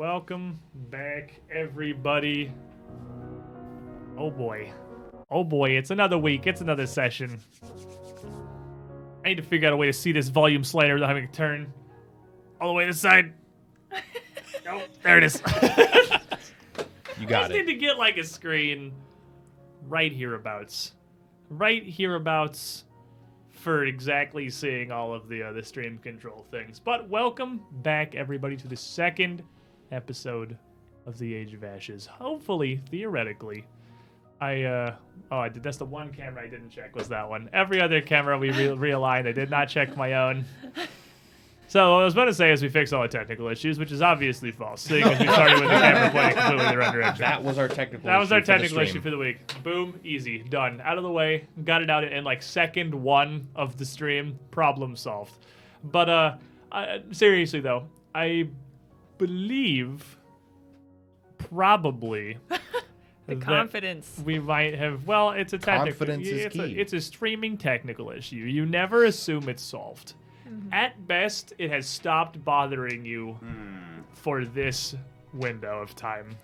Welcome back, everybody. Oh boy, it's another week, it's another session. I need to figure out a way to see this volume slider without having to turn all the way to the side. Oh, there it is. You got I just need to get like a screen right hereabouts. For exactly seeing all of the stream control things. But welcome back, everybody, to the second episode of the Age of Ashes. Hopefully, theoretically, that's the one camera I didn't check was that one. Every other camera we realigned. I did not check my own. So what I was about to say is we fixed all the technical issues, which is obviously false, seeing as we started with the camera pointing completely the right direction. That was our technical issue. That was our technical issue for the week. Boom, easy, done. Out of the way, got it out in like second one of the stream, problem solved. But seriously though, I believe probably the confidence we might have. Well, it's a technical. Confidence is key. It's a streaming technical issue. You never assume it's solved. At best, it has stopped bothering you for this window of time.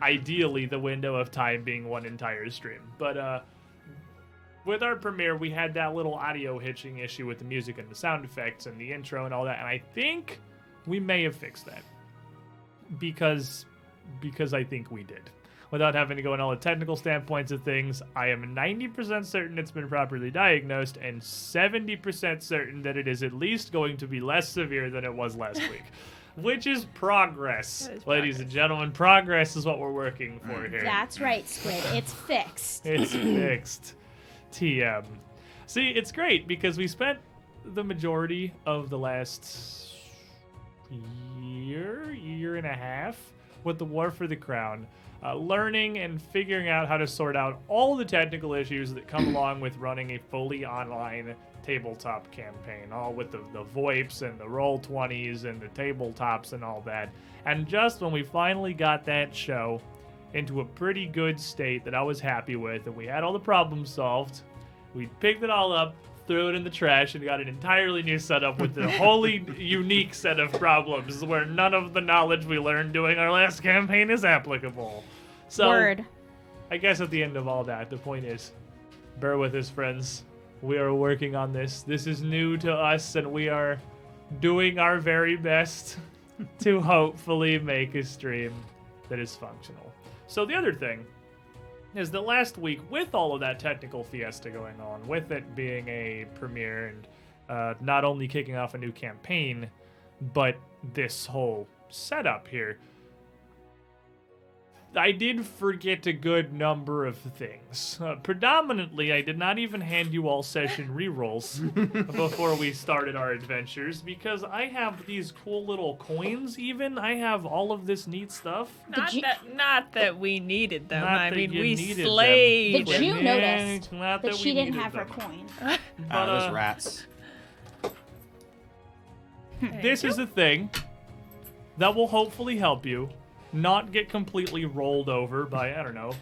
Ideally, the window of time being one entire stream. But with our premiere, we had that little audio hitching issue with the music and the sound effects and the intro and all that. And I think we may have fixed that. Because I think we did. Without having to go in all the technical standpoints of things, I am 90% certain it's been properly diagnosed and 70% certain that it is at least going to be less severe than it was last week. Which is progress. Ladies and gentlemen, progress is what we're working for here. That's right, Squid. It's fixed. It's fixed. TM. See, it's great because we spent the majority of the last year and a half with the War for the Crown. Learning and figuring out how to sort out all the technical issues that come along with running a fully online tabletop campaign, all with the VoIPs and the Roll20s and the tabletops and all that. And just when we finally got that show into a pretty good state that I was happy with, and we had all the problems solved, we picked it all up, threw it in the trash, and got an entirely new setup with a wholly unique set of problems where none of the knowledge we learned doing our last campaign is applicable. So, Word. I guess at the end of all that, the point is, bear with us, friends. We are working on this. This is new to us, and we are doing our very best to hopefully make a stream that is functional. So the other thing is that last week, with all of that technical fiesta going on, with it being a premiere and not only kicking off a new campaign, but this whole setup here, I did forget a good number of things. Predominantly, I did not even hand you all session rerolls before we started our adventures, because I have these cool little coins even. I have all of this neat stuff. Not that we needed them. Not I that mean, you we needed slaved. Did you notice Not that she we didn't needed have her them. coin? But, those rats. This is the thing that will hopefully help you not get completely rolled over by, I don't know,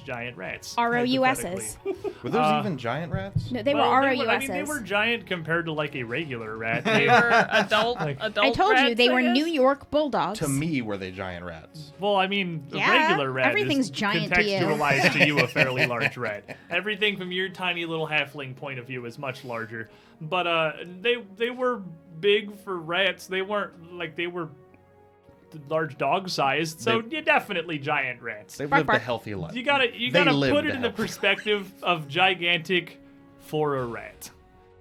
giant rats. ROUSs. Were those even giant rats? No, they were Well, ROUSs. I mean, they were giant compared to like a regular rat. They were adult I told you, rats, they I were guess? New York bulldogs. To me, were they giant rats? Well, I mean, the Yeah, regular rat everything's is giant to you. contextualized to you a fairly large rat. Everything from your tiny little halfling point of view is much larger. But they were big for rats. They weren't like they were large dog sized, so you're definitely giant rats. They Bark, lived bark. a healthy life. You gotta lived put it a in the healthy perspective of gigantic for a rat.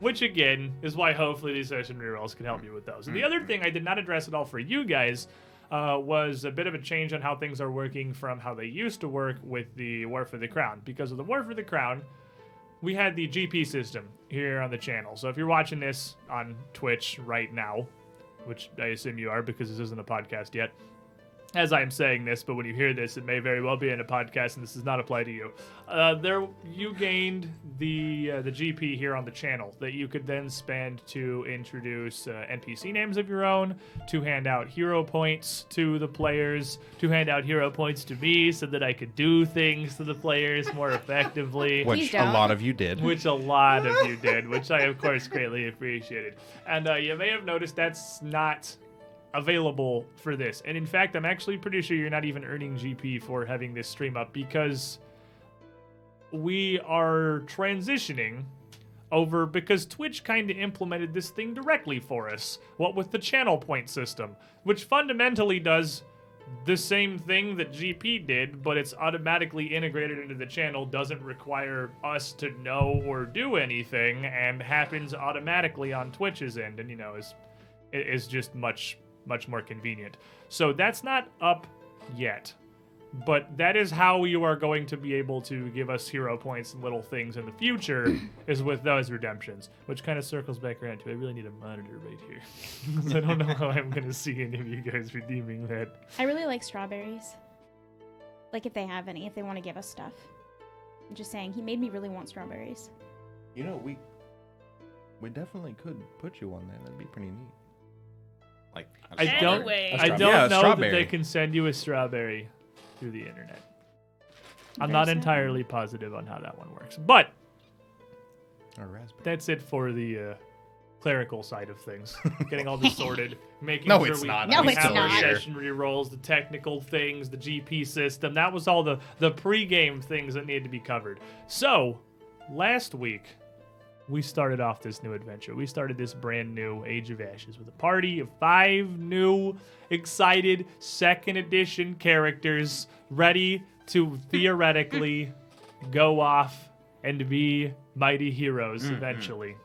Which again is why hopefully these session rerolls can help you with those. And the other thing I did not address at all for you guys was a bit of a change on how things are working from how they used to work with the War for the Crown. Because of the War for the Crown, we had the GP system here on the channel. So if you're watching this on Twitch right now, which I assume you are because this isn't a podcast yet, as I'm saying this, but when you hear this, it may very well be in a podcast, and this does not apply to you. You gained the GP here on the channel that you could then spend to introduce NPC names of your own, to hand out hero points to the players, to hand out hero points to me so that I could do things to the players more effectively. Which don't. a lot of you did. Which a lot of you did, which I, of course, greatly appreciated. And you may have noticed that's not available for this. And in fact, I'm actually pretty sure you're not even earning GP for having this stream up because we are transitioning over because Twitch kind of implemented this thing directly for us. What with the channel point system, which fundamentally does the same thing that GP did, but it's automatically integrated into the channel, doesn't require us to know or do anything, and happens automatically on Twitch's end, and is just much more convenient. So that's not up yet, but that is how you are going to be able to give us hero points and little things in the future is with those redemptions, which kind of circles back around to I really need a monitor right here because I don't know how I'm going to see any of you guys redeeming that. I really like strawberries. Like if they have any, if they want to give us stuff. I'm just saying, he made me really want strawberries. You know, we definitely could put you on there. That'd be pretty neat. Like I don't Anyway. know that they can send you a strawberry through the internet. I'm not entirely positive on how that one works, but or raspberry. that's it for the clerical side of things. Getting all this sorted, making No, sure it's we, not. No, we it's have our not. session rerolls, the technical things, the GP system. That was all the pre-game things that needed to be covered. So, last week, we started off this new adventure. We started this brand new Age of Ashes with a party of 5 new, excited 2nd edition characters ready to theoretically go off and be mighty heroes eventually.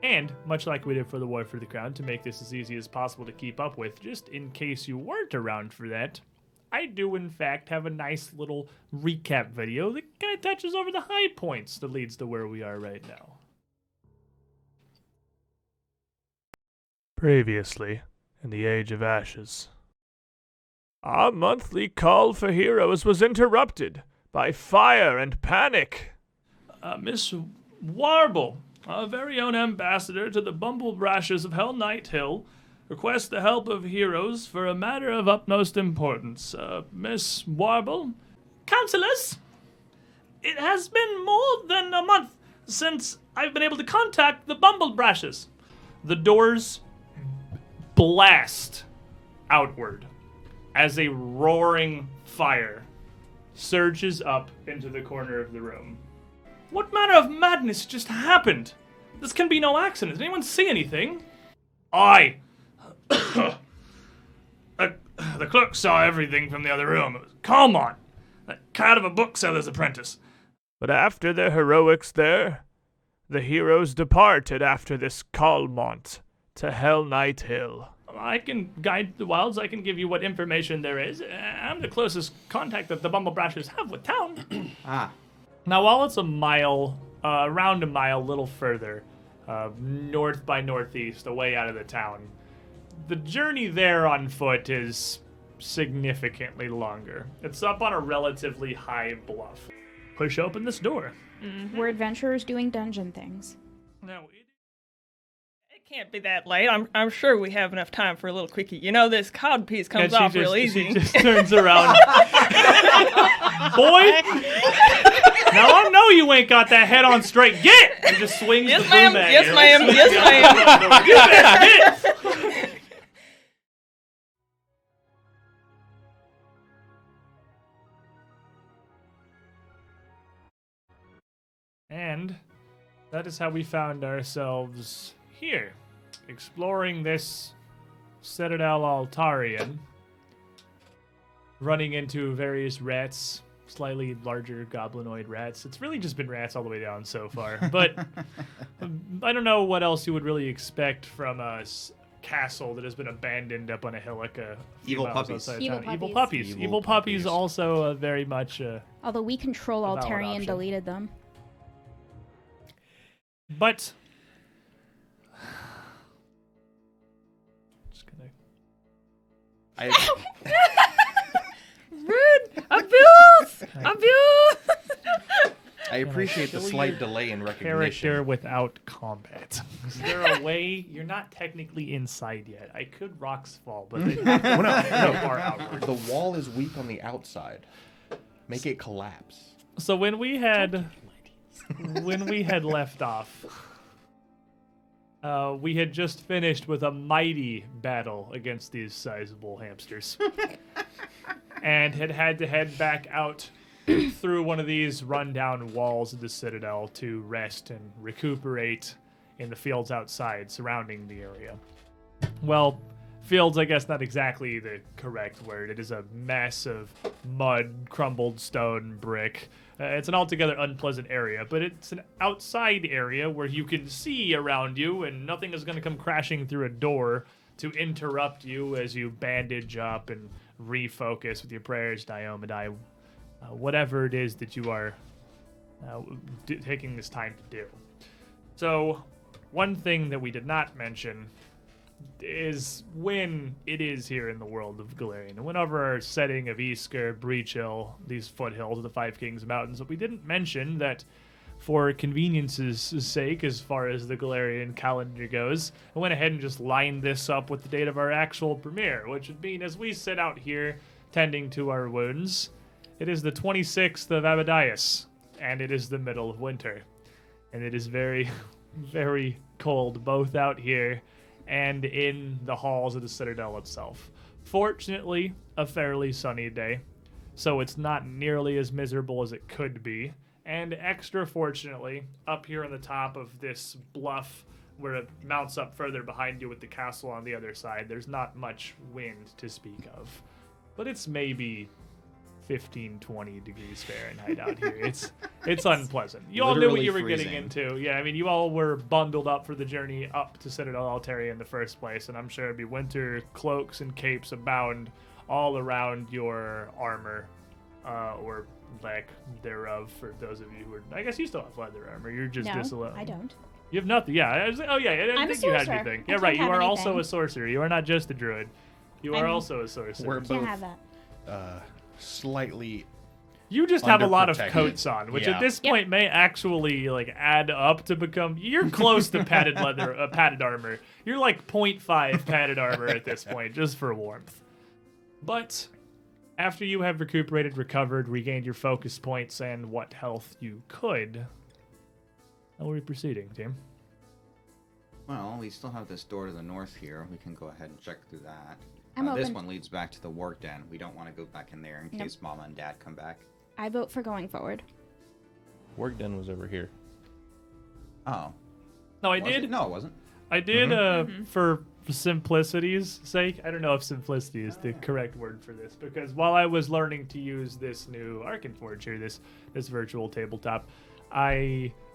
And, much like we did for the War for the Crown, to make this as easy as possible to keep up with, just in case you weren't around for that, I do, in fact, have a nice little recap video that kind of touches over the high points that leads to where we are right now. Previously, in the Age of Ashes. Our monthly call for heroes was interrupted by fire and panic. Miss Warble, our very own ambassador to the Bumblebrashers of Hellknight Hill, request the help of heroes for a matter of utmost importance. Miss Warble? Counselors, it has been more than a month since I've been able to contact the Bumblebrashers. The doors blast outward as a roaring fire surges up into the corner of the room. What manner of madness just happened? This can be no accident. Did anyone see anything? Aye. The clerk saw everything from the other room. It was Calmont, that cat of a bookseller's apprentice. But after their heroics there, the heroes departed after this Calmont to Hellknight Hill. I can guide the wilds. I can give you what information there is. I'm the closest contact that the Bumblebrashers have with town. Now, while it's around a mile, a little further, north by northeast, away out of the town, the journey there on foot is significantly longer. It's up on a relatively high bluff. Push open this door. We're adventurers doing dungeon things. Now, It can't be that late. I'm sure we have enough time for a little quickie. You know, this cod piece comes off real easy. She just turns around. Boy! Now I know you ain't got that head on straight. Get it! And just swings Yes, the ma'am. broom at Yes, you. ma'am. Yes, ma'am. Get it! And that is how we found ourselves here, exploring this citadel Altarian, running into various rats, slightly larger goblinoid rats. It's really just been rats all the way down so far, but I don't know what else you would really expect from a castle that has been abandoned up on a hillock a few Evil miles puppies. outside Evil town. Evil puppies. puppies. Evil Evil puppies puppies. also very much... Although we control A valid Altarian option. deleted them. But... Just gonna... Rude! Abuse! Abuse! I appreciate the kill slight your delay in Character recognition. without combat. Is there a way? You're not technically inside yet. I could rocks fall, but they have to go far outward. The wall is weak on the outside. Make it collapse. So when we had left off, we had just finished with a mighty battle against these sizable hamsters. And had to head back out through one of these rundown walls of the citadel to rest and recuperate in the fields outside surrounding the area. Well, fields, I guess, not exactly the correct word. It is a mess of mud, crumbled stone, brick. It's an altogether unpleasant area, but it's an outside area where you can see around you and nothing is going to come crashing through a door to interrupt you as you bandage up and refocus with your prayers, Diomedes, whatever it is that you are taking this time to do. So, one thing that we did not mention is when it is here in the world of Galarian. And whenever our setting of Isker, Breach Hill, these foothills of the Five Kings Mountains, but we didn't mention that for convenience's sake, as far as the Galarian calendar goes, I went ahead and just lined this up with the date of our actual premiere, which would mean as we sit out here tending to our wounds, it is the 26th of Abadias, and it is the middle of winter. And it is very, very cold, both out here and in the halls of the Citadel itself. Fortunately, a fairly sunny day, so it's not nearly as miserable as it could be. And extra fortunately, up here on the top of this bluff where it mounts up further behind you with the castle on the other side, there's not much wind to speak of. But it's maybe 15, 20 degrees Fahrenheit out here. It's unpleasant. You all knew what you were getting into. Yeah, I mean, you all were bundled up for the journey up to Citadel Altaria in the first place, and I'm sure it'd be winter cloaks and capes abound all around your armor, or lack thereof for those of you who are... I guess you still have leather armor. You're just disallowed. I don't. You have nothing. Yeah. I didn't think you had anything. Yeah, right. You are also anything. a sorcerer. You are not just a druid. You are also a sorcerer. We're Can't both have that. slightly... You just have a lot of underprotected. coats on, which Yeah. at this point may actually like add up to become. You're close to padded leather, padded armor. You're like 0.5 padded armor at this point, just for warmth. But after you have recuperated, recovered, regained your focus points, and what health you could, how are we proceeding, team? Well, we still have this door to the north here. We can go ahead and check through that. I'm This open. one leads back to the work den. We don't want to go back in there in case Mama and Dad come back. I vote for going forward. Work done was over here. Oh. No, I Was did. it? No, it wasn't. I did for simplicity's sake. I don't know if simplicity is the correct word for this, because while I was learning to use this new Arkenforge here, this virtual tabletop,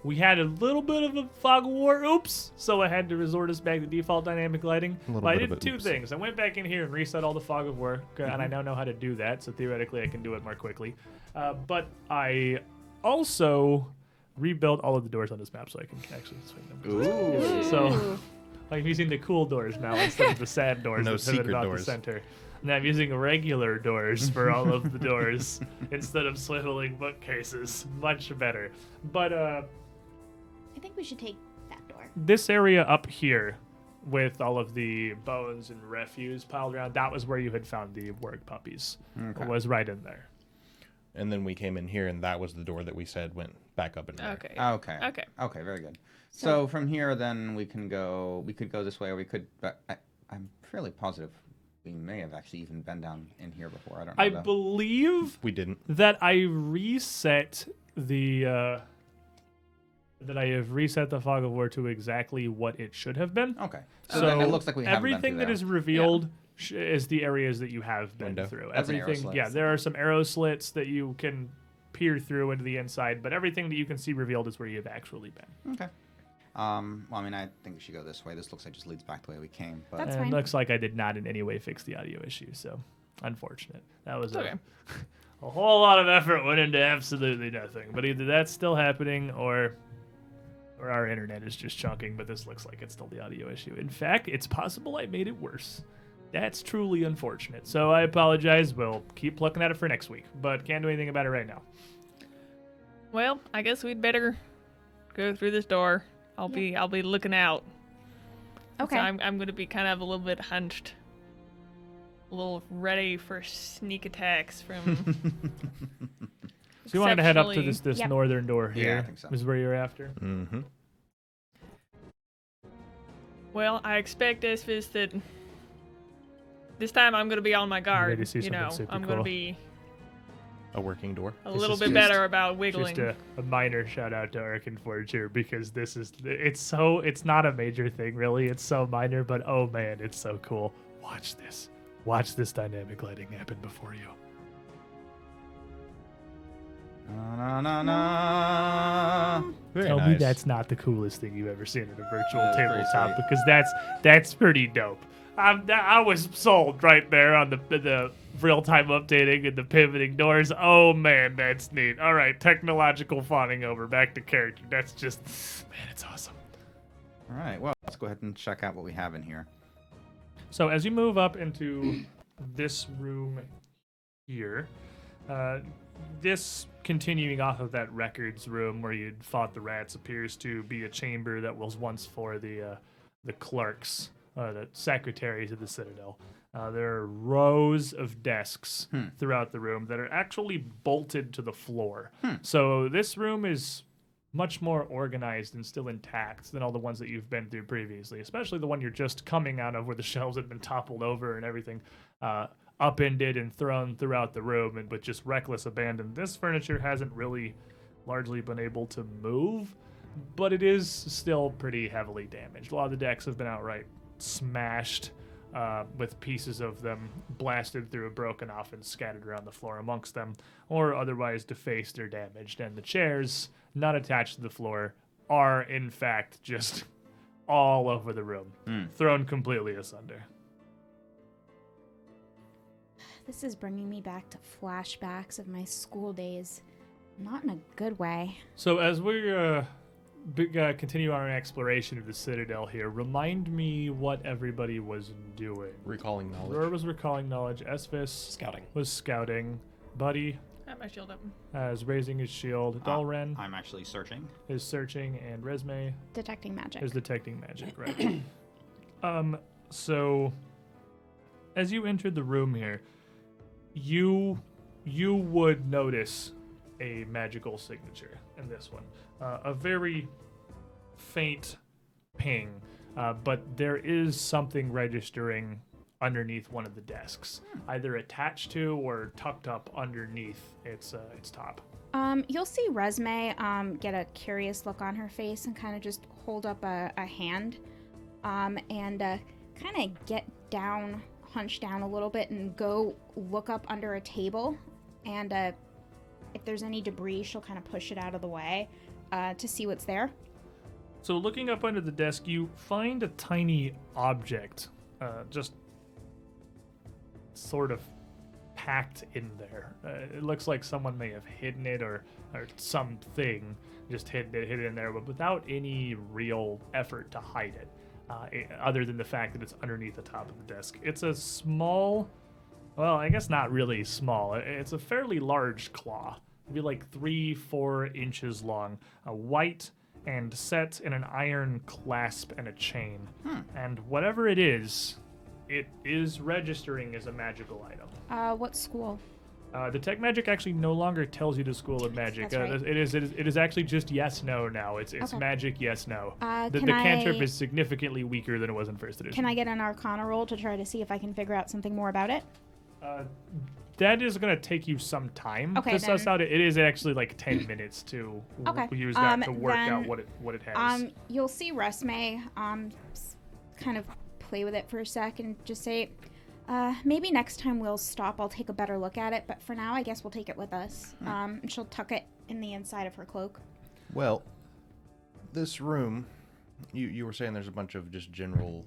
we had a little bit of a fog of war. Oops! So I had to resort us back to default dynamic lighting. But I did two things. I went back in here and reset all the fog of war, and I now know how to do that. So theoretically, I can do it more quickly. But I also rebuilt all of the doors on this map so I can actually swing them. Ooh. So I'm using the cool doors now instead of the sad doors. No that pivot secret about doors. The center. And I'm using regular doors for all of the doors instead of swiveling bookcases. Much better. But I think we should take that door. this area up here with all of the bones and refuse piled around, that was where you had found the work puppies. Okay. It was right in there. And then we came in here, and that was the door that we said went back up in there. Okay. Okay. Okay. Okay, very good. So from here, then we could go this way, or we could, but I'm fairly positive we may have actually even been down in here before. I don't know. I though. believe We didn't. that I reset the fog of war to exactly what it should have been. Okay. So, then it looks like we haven't everything been that through is revealed is the areas that you have been Window. through. That's an arrow Everything, slit. yeah, there are some arrow slits that you can peer through into the inside, but everything that you can see revealed is where you've actually been. Okay. Well, I mean, I think we should go this way. This looks like it just leads back the way we came. But That's And fine. it looks like I did not in any way fix the audio issue, so unfortunate. That was Okay. a whole lot of effort went into absolutely nothing. But either that's still happening or our internet is just chunking, but this looks like it's still the audio issue. In fact, it's possible I made it worse. That's truly unfortunate. So I apologize. We'll keep looking at it for next week, but can't do anything about it right now. Well, I guess we'd better go through this door. I'll be looking out. Okay. So I'm going to be kind of a little bit hunched, a little ready for sneak attacks from. So you wanted to head up to exceptionally- this Yep. northern door Yeah, here. I think so. Is where you're after. Mm-hmm. Well, I expect Esphis that this time I'm going to be on my guard. ready to see You something know, super I'm going cool? to be A working door. a This little is bit just- better about wiggling. Just a minor shout out to Arkenforge here because it's not a major thing really. It's so minor, but oh man, it's so cool. Watch this. Watch this dynamic lighting happen before you. Na, na, na. Very Tell me nice. that's not the coolest thing you've ever seen in a virtual That's pretty tabletop sweet. because that's pretty dope. I was sold right there on the real-time updating and the pivoting doors. Oh man, that's neat. All right, technological fawning over. Back to character. That's just, man, it's awesome. All right, well, let's go ahead and check out what we have in here. So as you move up into this room here, this continuing off of that records room where you'd fought the rats appears to be a chamber that was once for the clerks, the secretaries of the Citadel. There are rows of desks throughout the room that are actually bolted to the floor. So this room is much more organized and still intact than all the ones that you've been through previously, especially the one you're just coming out of where the shelves had been toppled over and everything upended and thrown throughout the room and with just reckless abandon. This furniture hasn't really largely been able to move, but it is still pretty heavily damaged. A lot of the decks have been outright smashed with pieces of them blasted through, broken off, and scattered around the floor amongst them, or otherwise defaced or damaged. And the chairs, not attached to the floor, are in fact just all over the room, thrown completely asunder. This is bringing me back to flashbacks of my school days. Not in a good way. So as we continue our exploration of the Citadel here, remind me what everybody was doing. Recalling knowledge. Roar was recalling knowledge. Esphis Scouting. was scouting. Buddy Got my shield up. is raising his shield. Dalren I'm actually searching. is searching, and Resme Detecting magic. is detecting magic, right? So as you entered the room here, you would notice a magical signature in this one. A very faint ping, but there is something registering underneath one of the desks, either attached to or tucked up underneath its top. You'll see Resme get a curious look on her face and kind of just hold up a hand and kind of get down, hunch down a little bit and go look up under a table. And if there's any debris, she'll kind of push it out of the way to see what's there. So looking up under the desk, you find a tiny object, just sort of packed in there. It looks like someone may have hidden it or something just hid it in there, but without any real effort to hide it, other than the fact that it's underneath the top of the desk. It's a small, well, I guess not really small. It's a fairly large claw. It'd be like 3-4 inches long, white and set in an iron clasp and a chain. And whatever it is registering as a magical item. What school? Detect magic actually no longer tells you the school of magic. That's right. It is actually just yes no now. It's Okay. magic yes no. The Can cantrip I- is significantly weaker than it was in first edition. Can I get an Arcana roll to try to see if I can figure out something more about it? That is going to take you some time Okay, to suss then- out. It is actually like 10 minutes to Okay, use that to work then, out what it has. You'll see Resme kind of play with it for a sec and just say, maybe next time we'll stop. I'll take a better look at it, but for now, I guess we'll take it with us. And she'll tuck it in the inside of her cloak. Well, this room, you were saying there's a bunch of just general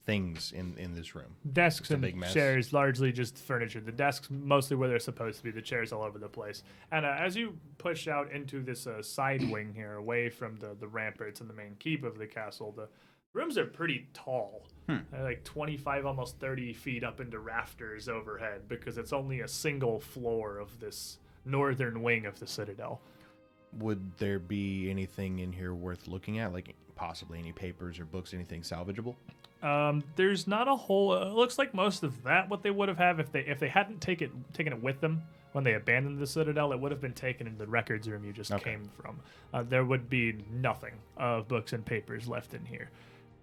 things in this room. Desks It's a and big mess. chairs, largely just furniture. The desks mostly where they're supposed to be. The chairs all over the place. And as you push out into this side wing here, away from the ramparts and the main keep of the castle, the rooms are pretty tall. They're like 25, almost 30 feet up into rafters overhead because it's only a single floor of this northern wing of the Citadel. Would there be anything in here worth looking at, like possibly any papers or books, anything salvageable? There's not a whole. It looks like most of that what they would have if they hadn't taken it with them when they abandoned the Citadel. It would have been taken in the records room you just Okay. came from. There would be nothing of books and papers left in here.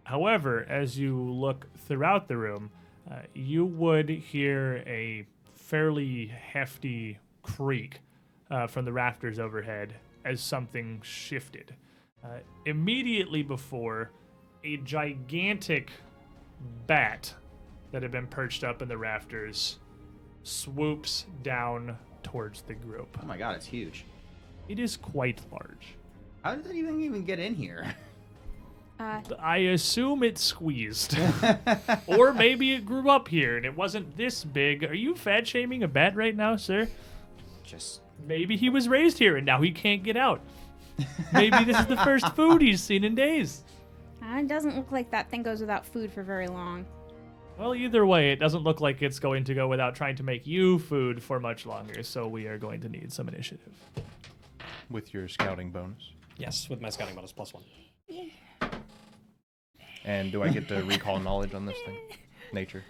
However, as you look throughout the room, you would hear a fairly hefty creak from the rafters overhead as something shifted. Immediately before, a gigantic bat that had been perched up in the rafters swoops down towards the group. Oh my god, it's huge. It is quite large. How did it even get in here? I assume it squeezed. Or maybe it grew up here and it wasn't this big. Are you fat shaming a bat right now, sir? Just Maybe he was raised here and now he can't get out. Maybe this is the first food he's seen in days. It doesn't look like that thing goes without food for very long. Well, either way, it doesn't look like it's going to go without trying to make you food for much longer, so we are going to need some initiative. With your scouting bonus. Yes, with my scouting bonus +1. And do I get to recall knowledge on this thing? Nature.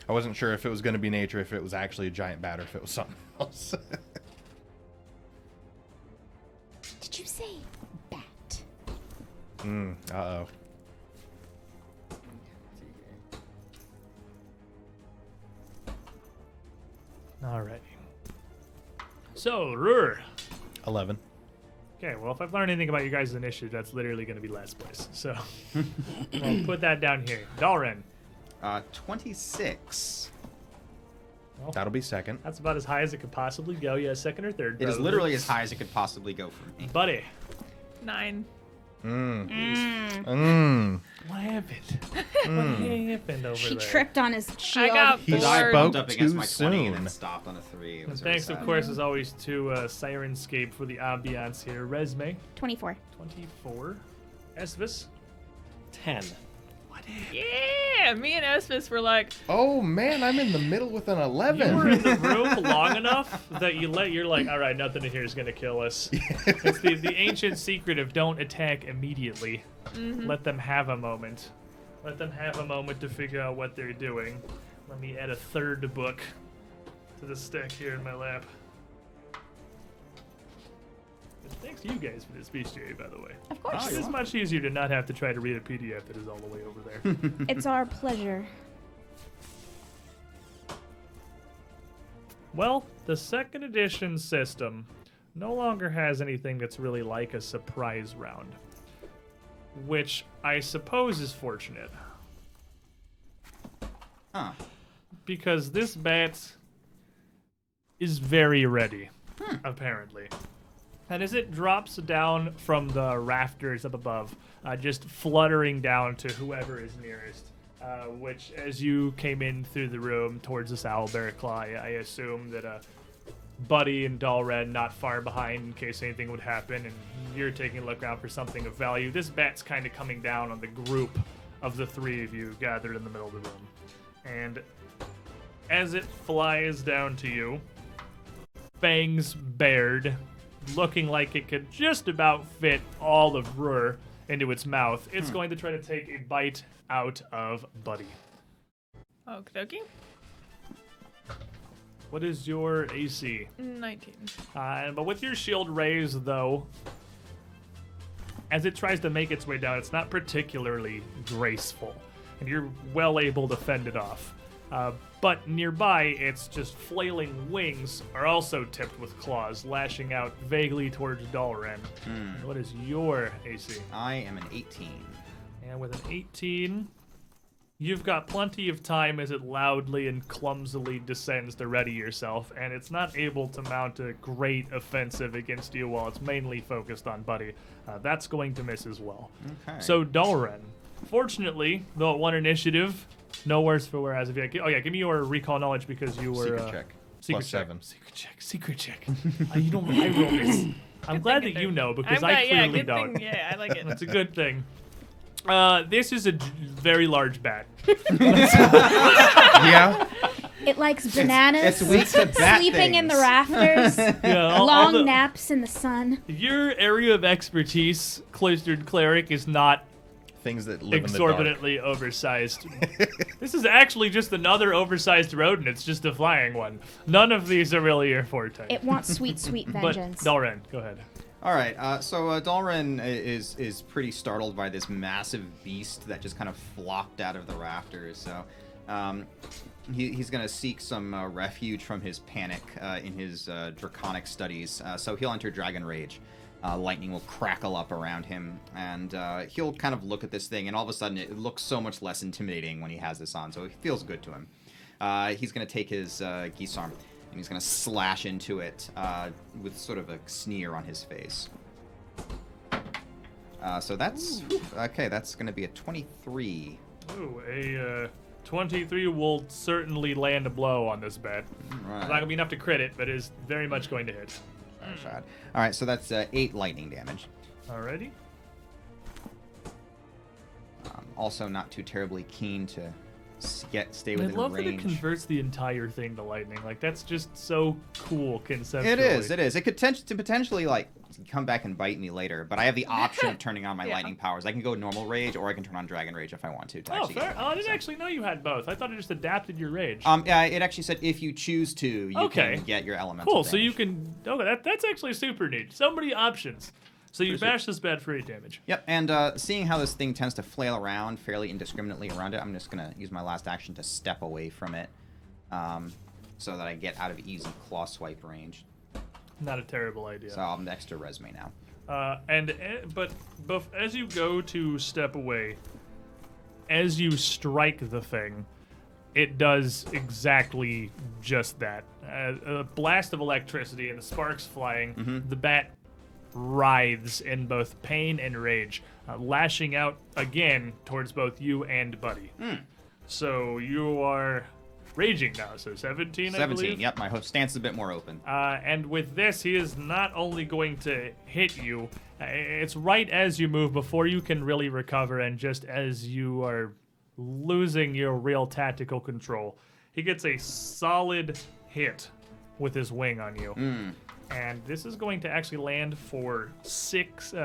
I wasn't sure if it was going to be nature, if it was actually a giant bat, or if it was something else. Did you say bat? Uh-oh. Alrighty. So, Rur. 11. Okay, well, if I've learned anything about you guys' initiative, that's literally going to be last place. So, I'll put that down here. Dalren. 26. That'll be second. That's about as high as it could possibly go. Yeah, second or third. It is probably. literally as high as it could possibly go for me. Buddy. 9. What happened? What happened over She there? tripped on his shield. I got He Because I bored. spoke bumped up against too my 20 and soon. then stopped on a 3. It And was very thanks, of sad. course, as always, to Sirenscape for the ambiance here. Resume, 24. 24. Esvis, 10. Yeah, me and Esvis were like, Oh, man, I'm in the middle with an you 11. were in the room long enough that you're like, all right, nothing in here is going to kill us. It's the ancient secret of don't attack immediately. Let them have a moment. Let them have a moment to figure out what they're doing. Let me add a third book to the stack here in my lap. And thanks to you guys for this bestiary, by the way. Of course. It is much easier to not have to try to read a PDF that is all the way over there. It's our pleasure. Well, the second edition system no longer has anything that's really like a surprise round, which I suppose is fortunate. Huh. Because this bat is very ready, apparently. And as it drops down from the rafters up above, just fluttering down to whoever is nearest, which, as you came in through the room towards this owlbear claw, I assume that Buddy and Dalred not far behind in case anything would happen, and you're taking a look around for something of value. This bat's kind of coming down on the group of the three of you gathered in the middle of the room. And as it flies down to you, fangs bared, looking like it could just about fit all of Rur into its mouth, it's going to try to take a bite out of Buddy. okie dokie. What is your AC? 19. But with your shield raised, though, as it tries to make its way down, it's not particularly graceful, and you're well able to fend it off. But nearby, its just flailing wings are also tipped with claws, lashing out vaguely towards Dalren. What is your AC? I am an 18. And with an 18, you've got plenty of time as it loudly and clumsily descends to ready yourself, and it's not able to mount a great offensive against you while it's mainly focused on Buddy. That's going to miss as well. Okay. So Dalren, fortunately, though it won initiative, no worse for wear as of yet. Oh yeah, give me your recall knowledge because you were Secret check. Secret Plus check. 7. Secret check. You don't. I roll this. I'm glad that you know because I clearly good don't. Thing, yeah, I like it. That's a good thing. This is a very large bat. Yeah. It likes bananas, it's weak to bat sleeping in the things. rafters, Yeah, all long naps in the sun. Your area of expertise, cloistered cleric, is not things that live in the dark. Exorbitantly oversized. This is actually just another oversized rodent. It's just a flying one. None of these are really your forte. It wants sweet, sweet But vengeance. Dalren, go ahead. All right, so Dalren is pretty startled by this massive beast that just kind of flopped out of the rafters. So he's going to seek some refuge from his panic in his draconic studies. So he'll enter Dragon Rage. Lightning will crackle up around him, and he'll kind of look at this thing, and all of a sudden it looks so much less intimidating when he has this on, so it feels good to him. He's going to take his geese arm, and he's going to slash into it with sort of a sneer on his face. So that's... Okay, that's going to be a 23. Ooh, a 23 will certainly land a blow on this bet. Right. It's not going to be enough to crit it, but is very much going to hit. Shot. All right, so that's 8 lightning damage. Alrighty. Also not too terribly keen to stay I within love range. that it converts the entire thing to lightning. Like, that's just so cool conceptually. It is. It could potentially, like, come back and bite me later, but I have the option of turning on my lightning powers. I can go normal rage, or I can turn on dragon rage if I want to Oh, actually fair. get Oh, I didn't actually know you had both. I thought it just adapted your rage. Yeah, it actually said if you choose to, you can get your elemental Cool, so you damage. can... Okay, that's actually super neat. So many options. So you bash this bad for 8 damage. Yep, and seeing how this thing tends to flail around fairly indiscriminately around it, I'm just going to use my last action to step away from it so that I get out of easy claw swipe range. Not a terrible idea. So I'm next to Resme now. But as you go to step away, as you strike the thing, it does exactly just that. A blast of electricity and the sparks flying. Mm-hmm. The bat writhes in both pain and rage, lashing out again towards both you and Buddy. So you are raging now. So 17, I believe. 17, yep, my stance is a bit more open. And with this, he is not only going to hit you, it's right as you move, before you can really recover, and just as you are losing your real tactical control, he gets a solid hit with his wing on you. And this is going to actually land for 16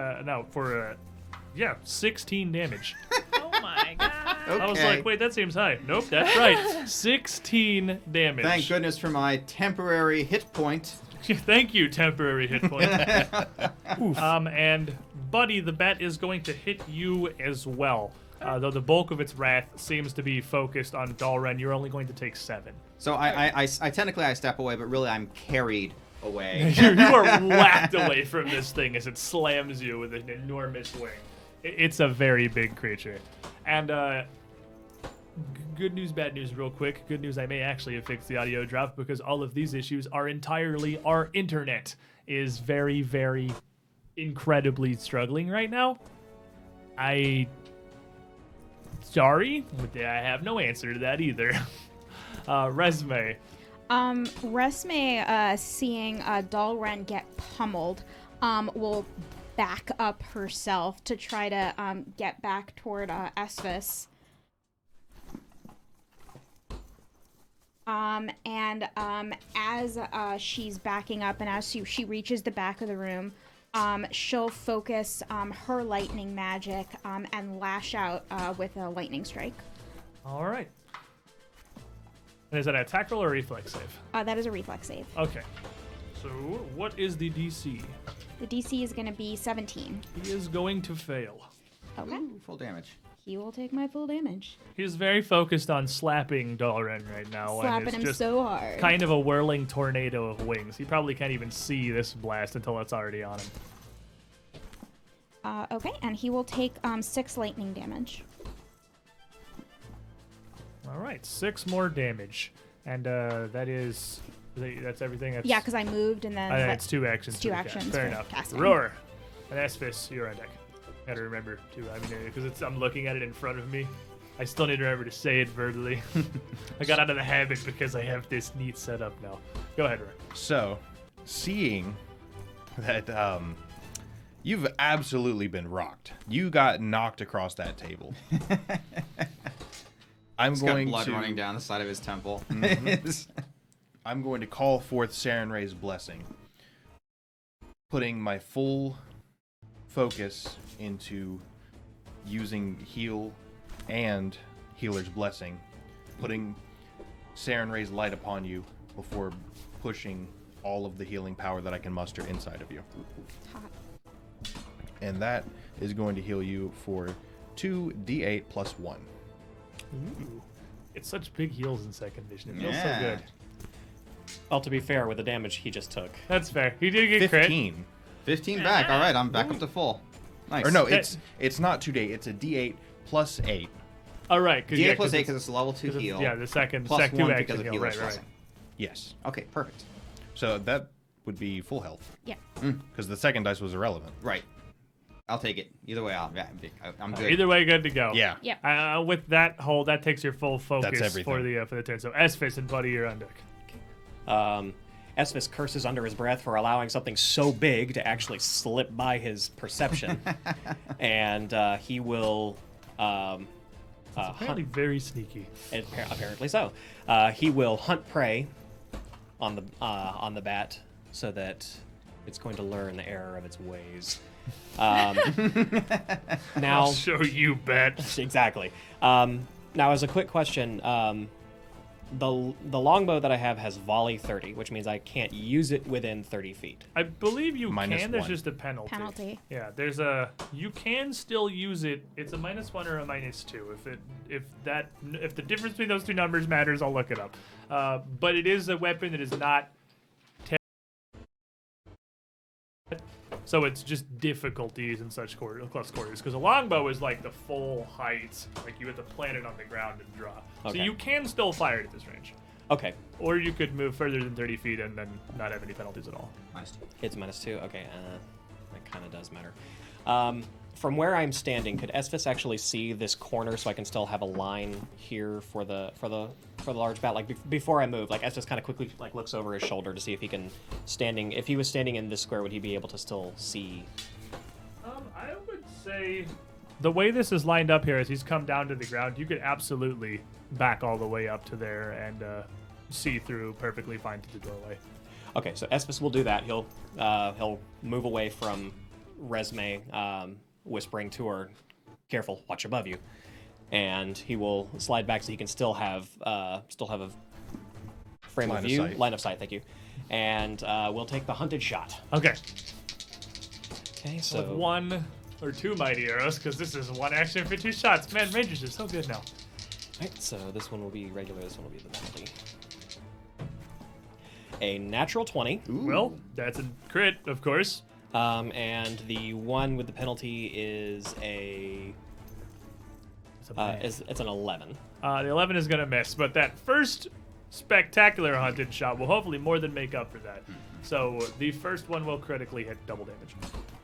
damage. Oh my god. Okay. I was like, wait, that seems high. Nope, that's right. 16 damage. Thank goodness for my temporary hit point. Thank you, temporary hit point. And Buddy, the bat is going to hit you as well. Though the bulk of its wrath seems to be focused on Dalren, you're only going to take 7. So I technically I step away, but really I'm carried away. You are whacked away from this thing as it slams you with an enormous wing. It's a very big creature. And good news, bad news real quick. Good news, I may actually have fixed the audio drop because all of these issues are entirely our internet is very, very incredibly struggling right now. Sorry, but I have no answer to that either. Resume. Resme, seeing Dalren get pummeled, will back up herself to try to get back toward Esvis. As she's backing up and as she reaches the back of the room, she'll focus her lightning magic and lash out with a lightning strike. All right. And is that an attack roll or a reflex save? That is a reflex save. Okay. So what is the DC? The DC is going to be 17. He is going to fail. Okay. Ooh, full damage. He will take my full damage. He's very focused on slapping Dalren right now. Slapping and it's him just so hard. kind of a whirling tornado of wings. He probably can't even see this blast until it's already on him. Okay, and he will take 6 lightning damage. All right, 6 more damage. And that's everything? That's, Yeah, because I moved and then... it's 2 actions. It's 2 for the cast. actions Fair for enough. casting. Roar. And Esphis, you're on deck. Gotta remember, too. I mean, because I'm looking at it in front of me. I still need to remember to say it verbally. I got out of the habit because I have this neat setup now. Go ahead, Roar. So, seeing that you've absolutely been rocked. You got knocked across that table. He's got blood running down the side of his temple. I'm going to call forth Sarenrae's blessing, putting my full focus into using heal and healer's blessing, putting Saren Ray's light upon you before pushing all of the healing power that I can muster inside of you. Hot. And that is going to heal you for 2d8 plus 1. Ooh. It's such big heals in second edition. It feels so Yeah. good. Well, to be fair, with the damage he just took. That's fair. He did get crit. 15. 15 back. All right, I'm back up to full. Nice. Or no, That- it's not 2d8. It's a d8 plus 8. All right. D8 plus 8 because it's a level 2 heal. Yeah, the second plus sec 2 1 action because of heal. healer's Right, right. blessing. Yes. Okay, perfect. So that would be full health. Yeah. Because the second dice was irrelevant. Right. I'll take it. Either way, I'm good. Either way, good to go. Yeah. Yeah. With that hold, that takes your full focus everything. for the turn. So Esphis and Buddy, you're on deck. Esphis curses under his breath for allowing something so big to actually slip by his perception. And he will Apparently very sneaky. apparently so. He will hunt prey on the bat so that it's going to learn the error of its ways. Now, I'll show you, bet. exactly. Now, as a quick question, the longbow that I have has volley 30, which means I can't use it within 30 feet. I believe you Minus can. There's 1. just a penalty. Penalty. Yeah, you can still use it. It's a -1 or a -2. If the difference between those two numbers matters, I'll look it up. But it is a weapon that is not. So it's just difficult to use in such close quarters. Because a longbow is like the full height. Like you have to plant it on the ground and draw. So Okay. you can still fire it at this range. Okay, Or you could move further than 30 feet and then not have any penalties at all. Nice. it's -2. Okay, that kind of does matter. From where I'm standing, could Esphis actually see this corner so I can still have a line here for the large bat? Like before I move, like Esphis kind of quickly like looks over his shoulder to see if he can if he was standing in this square, would he be able to still see? I would say the way this is lined up here, as he's come down to the ground, you could absolutely back all the way up to there and see through perfectly fine to the doorway. Okay, so Esphis will do that. He'll move away from Resme, whispering to her, "Careful, watch above you," and he will slide back so he can still have a frame Line of of view, sight. line of sight. Thank you, and we'll take the hunted shot. Okay, Okay, with so 1 or 2 mighty arrows, because this is 1 action for 2 shots. Man, Rangers are so good now. Alright, so this one will be regular. This one will be the penalty. A natural 20. Well, that's a crit, of course. And the one with the penalty is it's an 11. The 11 is going to miss, but that first spectacular hunted shot will hopefully more than make up for that. So the first one will critically hit double damage.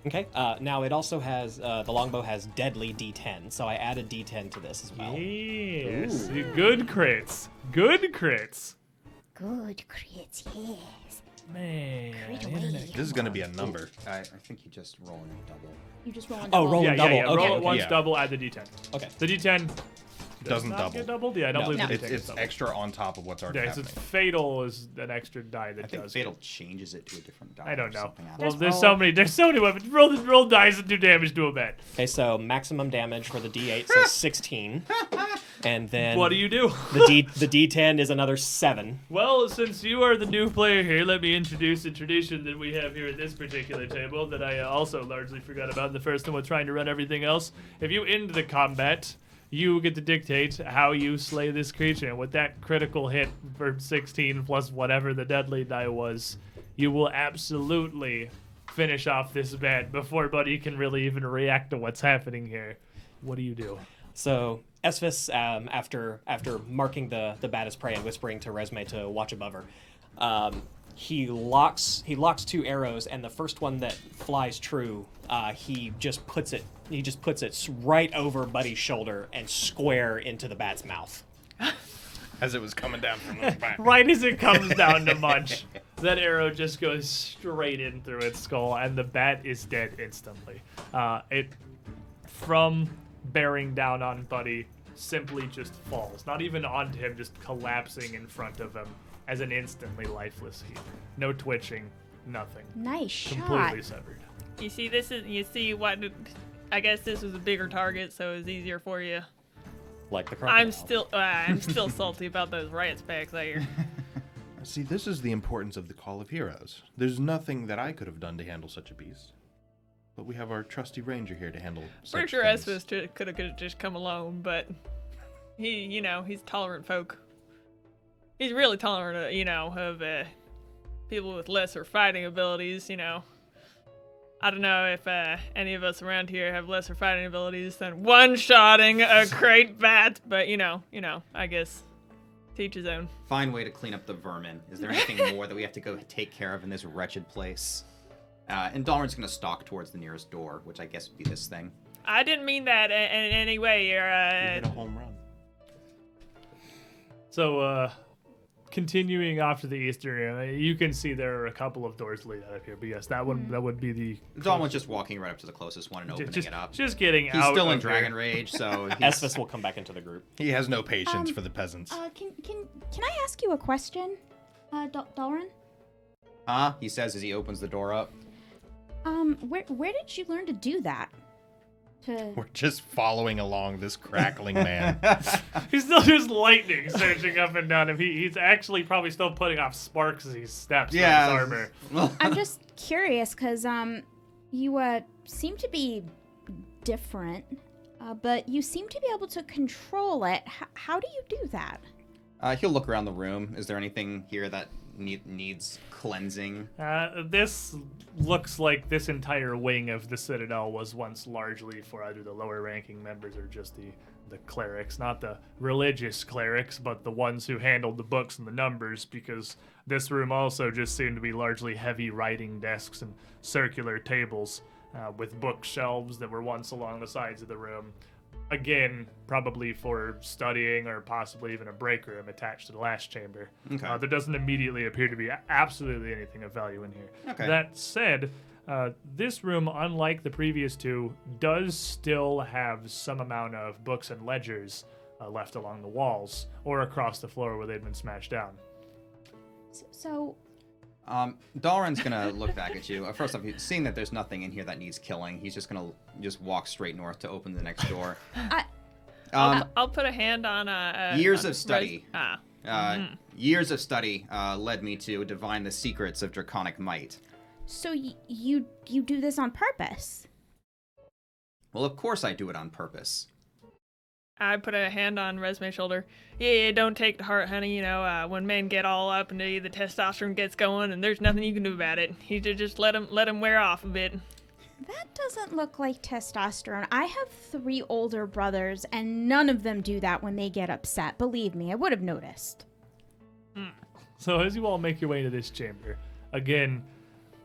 Okay. Now it also has the longbow has deadly D10, so I added D10 to this as well. Yes. Good crits. Good crits. Good crits, yes. Man. Crit away. This is going to be a number. I think you just roll a double. You just roll a Oh, double. roll Yeah, a double. yeah, yeah. Okay. Roll it once, Yeah. double, add the D10. Okay. The D10 Doesn't not double. get doubled? Yeah, I don't No. believe No. the D10 It's gets doubled. extra on top of what's already Yeah, so happening. it's fatal is an extra die that I think does. Fatal changes it to a different die. I don't or know. something. I don't Well, know. there's so many weapons. Roll dice and do damage to a bet. Okay, so maximum damage for the D8 says 16, and then What do you do? the D10 is another 7. Well, since you are the new player here, let me introduce a tradition that we have here at this particular table that I also largely forgot about in the first one with trying to run everything else. If you end the combat, you get to dictate how you slay this creature. And with that critical hit for 16 plus whatever the deadly die was, you will absolutely finish off this bat before Buddy can really even react to what's happening here. What do you do? So Esphis, after marking the bat as prey and whispering to Resme to watch above her, he locks 2 arrows, and the first one that flies true, he just puts it right over Buddy's shoulder and square into the bat's mouth. As it was coming down from the back. Right as it comes down to Munch, that arrow just goes straight in through its skull, and the bat is dead instantly. It, from bearing down on Buddy, simply just falls. Not even onto him, just collapsing in front of him as an instantly lifeless heap. No twitching, nothing. Nice Completely shot. severed. You see what I guess this was a bigger target, so it was easier for you. Like the crocodile. I'm still salty about those rats back there. See, this is the importance of the Call of Heroes. There's nothing that I could have done to handle such a beast. But we have our trusty ranger here to handle such Pretty sure things. Esvis could have just come alone, but he's tolerant folk. He's really tolerant, of people with lesser fighting abilities, I don't know if any of us around here have lesser fighting abilities than one-shotting a great bat, but, I guess teach his own. Fine way to clean up the vermin. Is there anything more that we have to go take care of in this wretched place? And Dalrin's going to stalk towards the nearest door, which I guess would be this thing. I didn't mean that in any way. You hit a home run. So, continuing off to the eastern, you can see there are a couple of doors leading out of here. But yes, that would be the. Dalrin's just walking right up to the closest one and opening it up. Just getting He's out. still in of Dragon here. Rage, so Esvis will come back into the group. He has no patience for the peasants. Can I ask you a question, Dalrin? He says as he opens the door up. Where did you learn to do that? We're just following along this crackling man. He's still just lightning surging up and down him. He's actually probably still putting off sparks as he steps on his armor. I'm just curious because you seem to be different, but you seem to be able to control it. How do you do that? He'll look around the room. Is there anything here that needs cleansing? This looks like this entire wing of the Citadel was once largely for either the lower ranking members or just the clerics, not the religious clerics, but the ones who handled the books and the numbers, because this room also just seemed to be largely heavy writing desks and circular tables with bookshelves that were once along the sides of the room. Again, probably for studying or possibly even a break room attached to the last chamber. Okay. There doesn't immediately appear to be absolutely anything of value in here. Okay. That said, this room, unlike the previous two, does still have some amount of books and ledgers left along the walls or across the floor where they've been smashed down. So Dalrin's gonna look back at you. First off, seeing that there's nothing in here that needs killing, he's just gonna walk straight north to open the next door. I'll put a hand on years on of study. Years of study led me to divine the secrets of draconic might. So you do this on purpose? Well, of course I do it on purpose. I put a hand on Resume's shoulder. Yeah, don't take to heart, honey. When men get all up into you, the testosterone gets going, and there's nothing you can do about it. You just let them wear off a bit. That doesn't look like testosterone. I have 3 older brothers, and none of them do that when they get upset. Believe me, I would have noticed. So as you all make your way to this chamber, again,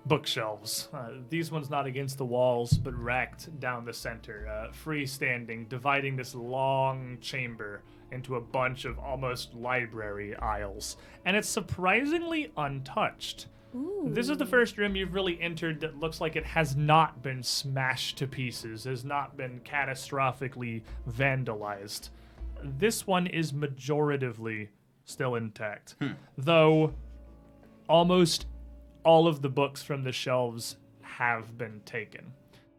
bookshelves. These ones not against the walls, but racked down the center, freestanding, dividing this long chamber into a bunch of almost library aisles. And it's surprisingly untouched. Ooh. This is the first room you've really entered that looks like it has not been smashed to pieces, has not been catastrophically vandalized. This one is majoritively still intact, though almost all of the books from the shelves have been taken.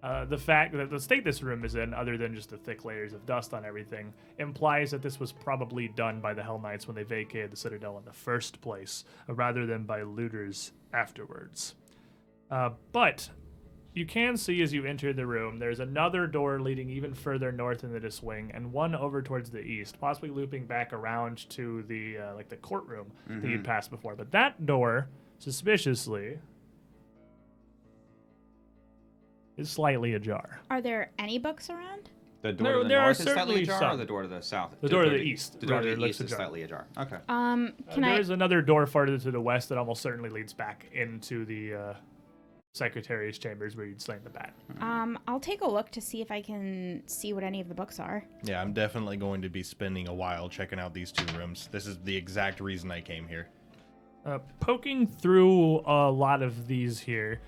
The fact that the state this room is in, other than just the thick layers of dust on everything, implies that this was probably done by the Hell Knights when they vacated the Citadel in the first place, rather than by looters afterwards. But you can see as you enter the room, there's another door leading even further north into this wing, and one over towards the east, possibly looping back around to the the courtroom that you'd passed before. But that door, suspiciously, is slightly ajar. Are there any books around? The door to the there are north is slightly certainly ajar, or some. the door to the south? The door to the east. The door to rather, the looks east is ajar. slightly ajar. Okay. There is another door farther to the west that almost certainly leads back into the Secretary's chambers where you'd slain the bat. I'll take a look to see if I can see what any of the books are. Yeah, I'm definitely going to be spending a while checking out these 2 rooms. This is the exact reason I came here. Poking through a lot of these here,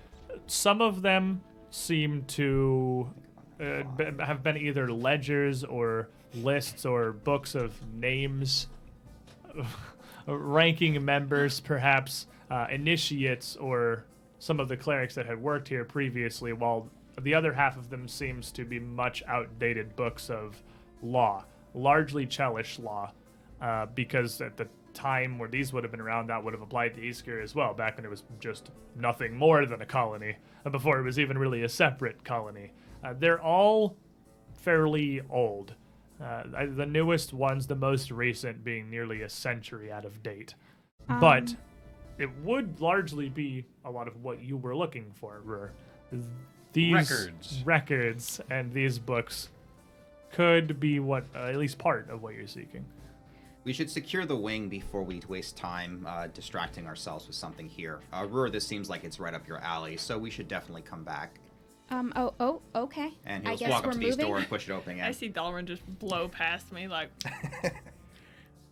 some of them seem to have been either ledgers or lists or books of names, ranking members, perhaps initiates, or some of the clerics that had worked here previously, while the other half of them seems to be much outdated books of law, largely Chelish law, because at the time where these would have been around, that would have applied to Eastgear as well, back when it was just nothing more than a colony, before it was even really a separate colony. They're all fairly old. The newest ones, the most recent, being nearly a century out of date. But it would largely be a lot of what you were looking for, Rur. These records and these books could be what, at least part of what you're seeking. We should secure the wing before we waste time distracting ourselves with something here. Rur, this seems like it's right up your alley, so we should definitely come back. Okay. And I he'll guess walk up we're to the moving. door and push it open again. I see Dalrin just blow past me like,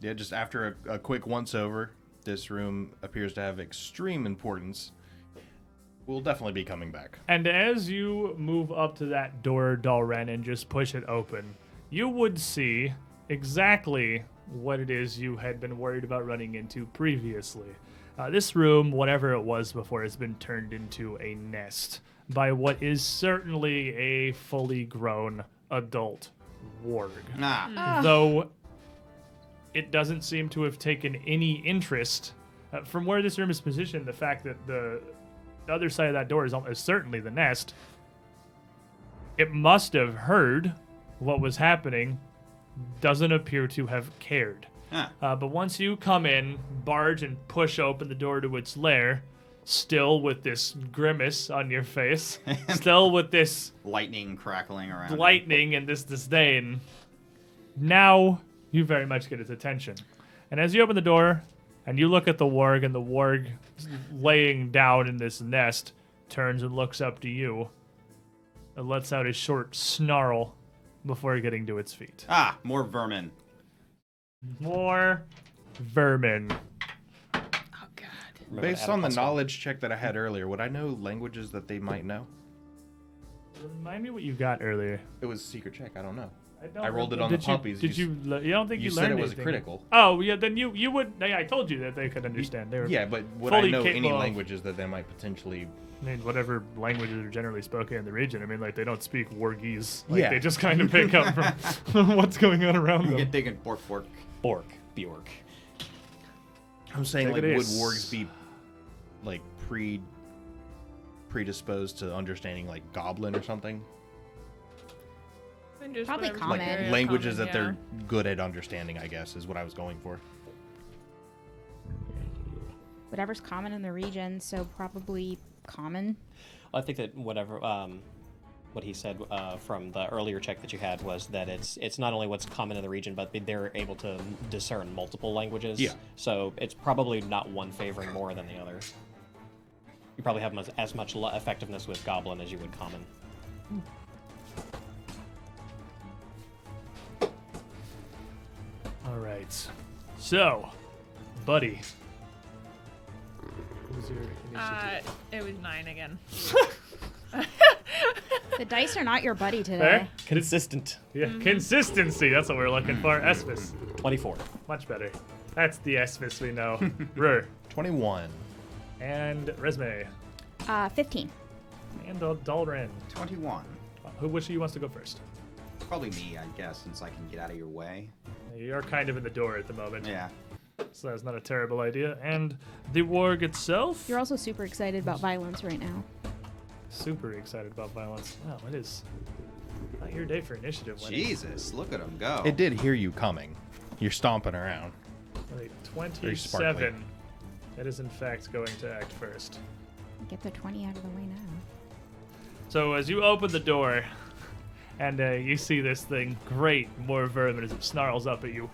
Yeah, just after a quick once-over, this room appears to have extreme importance. We'll definitely be coming back. And as you move up to that door, Dalren, and just push it open, you would see exactly what it is you had been worried about running into previously. This room, whatever it was before, has been turned into a nest by what is certainly a fully grown adult warg. Though it doesn't seem to have taken any interest from where this room is positioned. The fact that the other side of that door is certainly the nest. It must have heard what was happening, doesn't appear to have cared. But once you come in, barge, and push open the door to its lair, still with this grimace on your face, still with this Lightning crackling around. lightning and this disdain, now you very much get its attention. And as you open the door and you look at the warg, and the warg laying down in this nest turns and looks up to you and lets out a short snarl before getting to its feet. More vermin. More vermin. oh god. Remember to Based add a on the +1. knowledge check that I had earlier, would I know languages that they might know? Remind me what you got earlier. It was a secret check. I don't know. don't I rolled it remember. on the Did you- puppies. Did you? You don't think you, You learned said it was anything? critical. Oh yeah, then you would. Yeah, I told you that they could understand. They were. Yeah, but would I fully know any capable of- languages that they might potentially... I mean, whatever languages are generally spoken in the region. I mean, like, they don't speak Wargese. Like, Yeah. they just kind of pick up from what's going on around You them. get thinking bork. Bork, Bjork. I'm saying, Take like, it would is. wargs be, like, predisposed to understanding, like, goblin or something? And just Probably whatever's common. Like, area languages common, that they're good at understanding, I guess, is what I was going for. Whatever's common in the region, so probably common. I think that whatever what he said from the earlier check that you had was that it's not only what's common in the region, but they're able to discern multiple languages. Yeah. So it's probably not one favoring more than the other. You probably have as much effectiveness with Goblin as you would Common. All right. So, buddy. What was your initiative? It was 9 again. The dice are not your buddy today. Fair? Consistent. Yeah, consistency. That's what we're looking for. Esvis. 24. Much better. That's the Esvis we know. Rur. 21. And Resme. 15. And Dalren. 21. Which of you wants to go first? Probably me, I guess, since I can get out of your way. You're kind of in the door at the moment. Yeah. So that's not a terrible idea. And the warg itself? You're also super excited about violence right now. Super excited about violence. Wow, it is not your day for initiative. Lenny. Jesus, look at him go. It did hear you coming. You're stomping around. Wait, Very sparkly. 27. That is in fact going to act first. Get the 20 out of the way now. So as you open the door, and you see this thing, great, more vermin as it snarls up at you.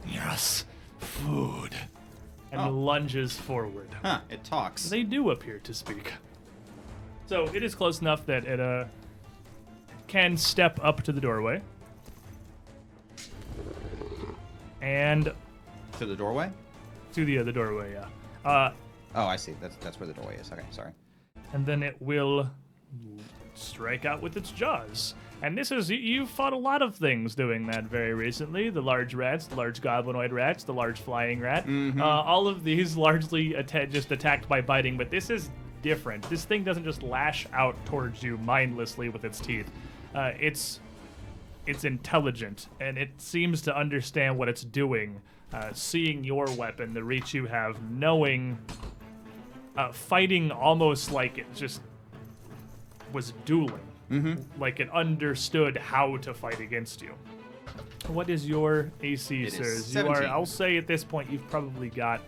Yes, food. And Oh. lunges forward. Huh, it talks. They do appear to speak. So it is close enough that it can step up to the doorway. And To the doorway? to the other doorway, yeah. Oh, I see. That's where the doorway is. Okay, sorry. And then it will strike out with its jaws. And this is, you've fought a lot of things doing that very recently. The large rats, the large goblinoid rats, the large flying rat. All of these largely just attacked by biting, but this is different. This thing doesn't just lash out towards you mindlessly with its teeth. It's intelligent, and it seems to understand what it's doing. Seeing your weapon, the reach you have, knowing, fighting almost like it just was dueling. Like it understood how to fight against you. What is your AC, It is sirs? 17. I'll say at this point, you've probably got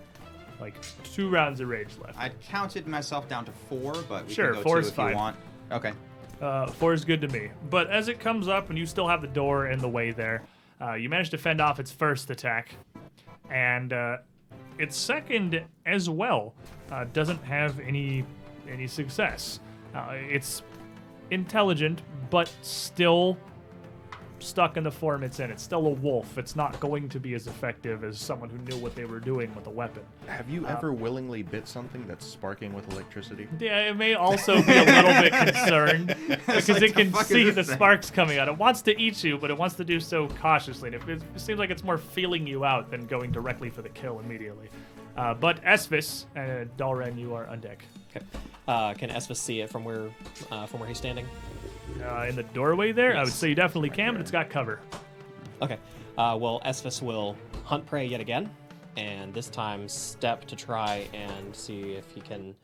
like 2 rounds of rage left. I counted myself down to 4, but we Sure, can go 4 2 is if fine. you want. Okay. 4 is good to me. But as it comes up and you still have the door in the way there, you manage to fend off its first attack. And its second as well doesn't have any success. It's intelligent, but still stuck in the form it's in. It's still a wolf. It's not going to be as effective as someone who knew what they were doing with a weapon. Have you ever willingly bit something that's sparking with electricity? Yeah, it may also be a little bit concerned because like, it the can fuck is see this the thing? sparks coming out. It wants to eat you, but it wants to do so cautiously. And it seems like it's more feeling you out than going directly for the kill immediately. But Esvis and Dalren, you are on deck. Okay. Can Esvis see it from where he's standing? In the doorway there, I would Yes. say you definitely can, but it's got cover. Okay. Well, Esvis will hunt prey yet again, and this time step to try and see if he can,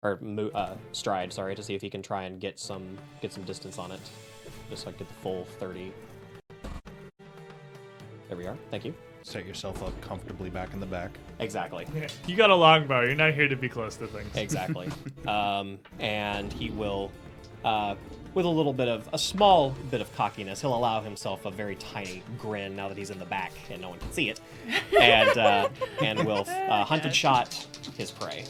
or stride, sorry, to see if he can try and get some distance on it, just so I get the full 30. There we are. Thank you. Set yourself up comfortably back in the back. Exactly. Yeah, you got a longbow. You're not here to be close to things. Exactly. And he will, with a small bit of cockiness, he'll allow himself a very tiny grin now that he's in the back and no one can see it, and will hunt and shot his prey.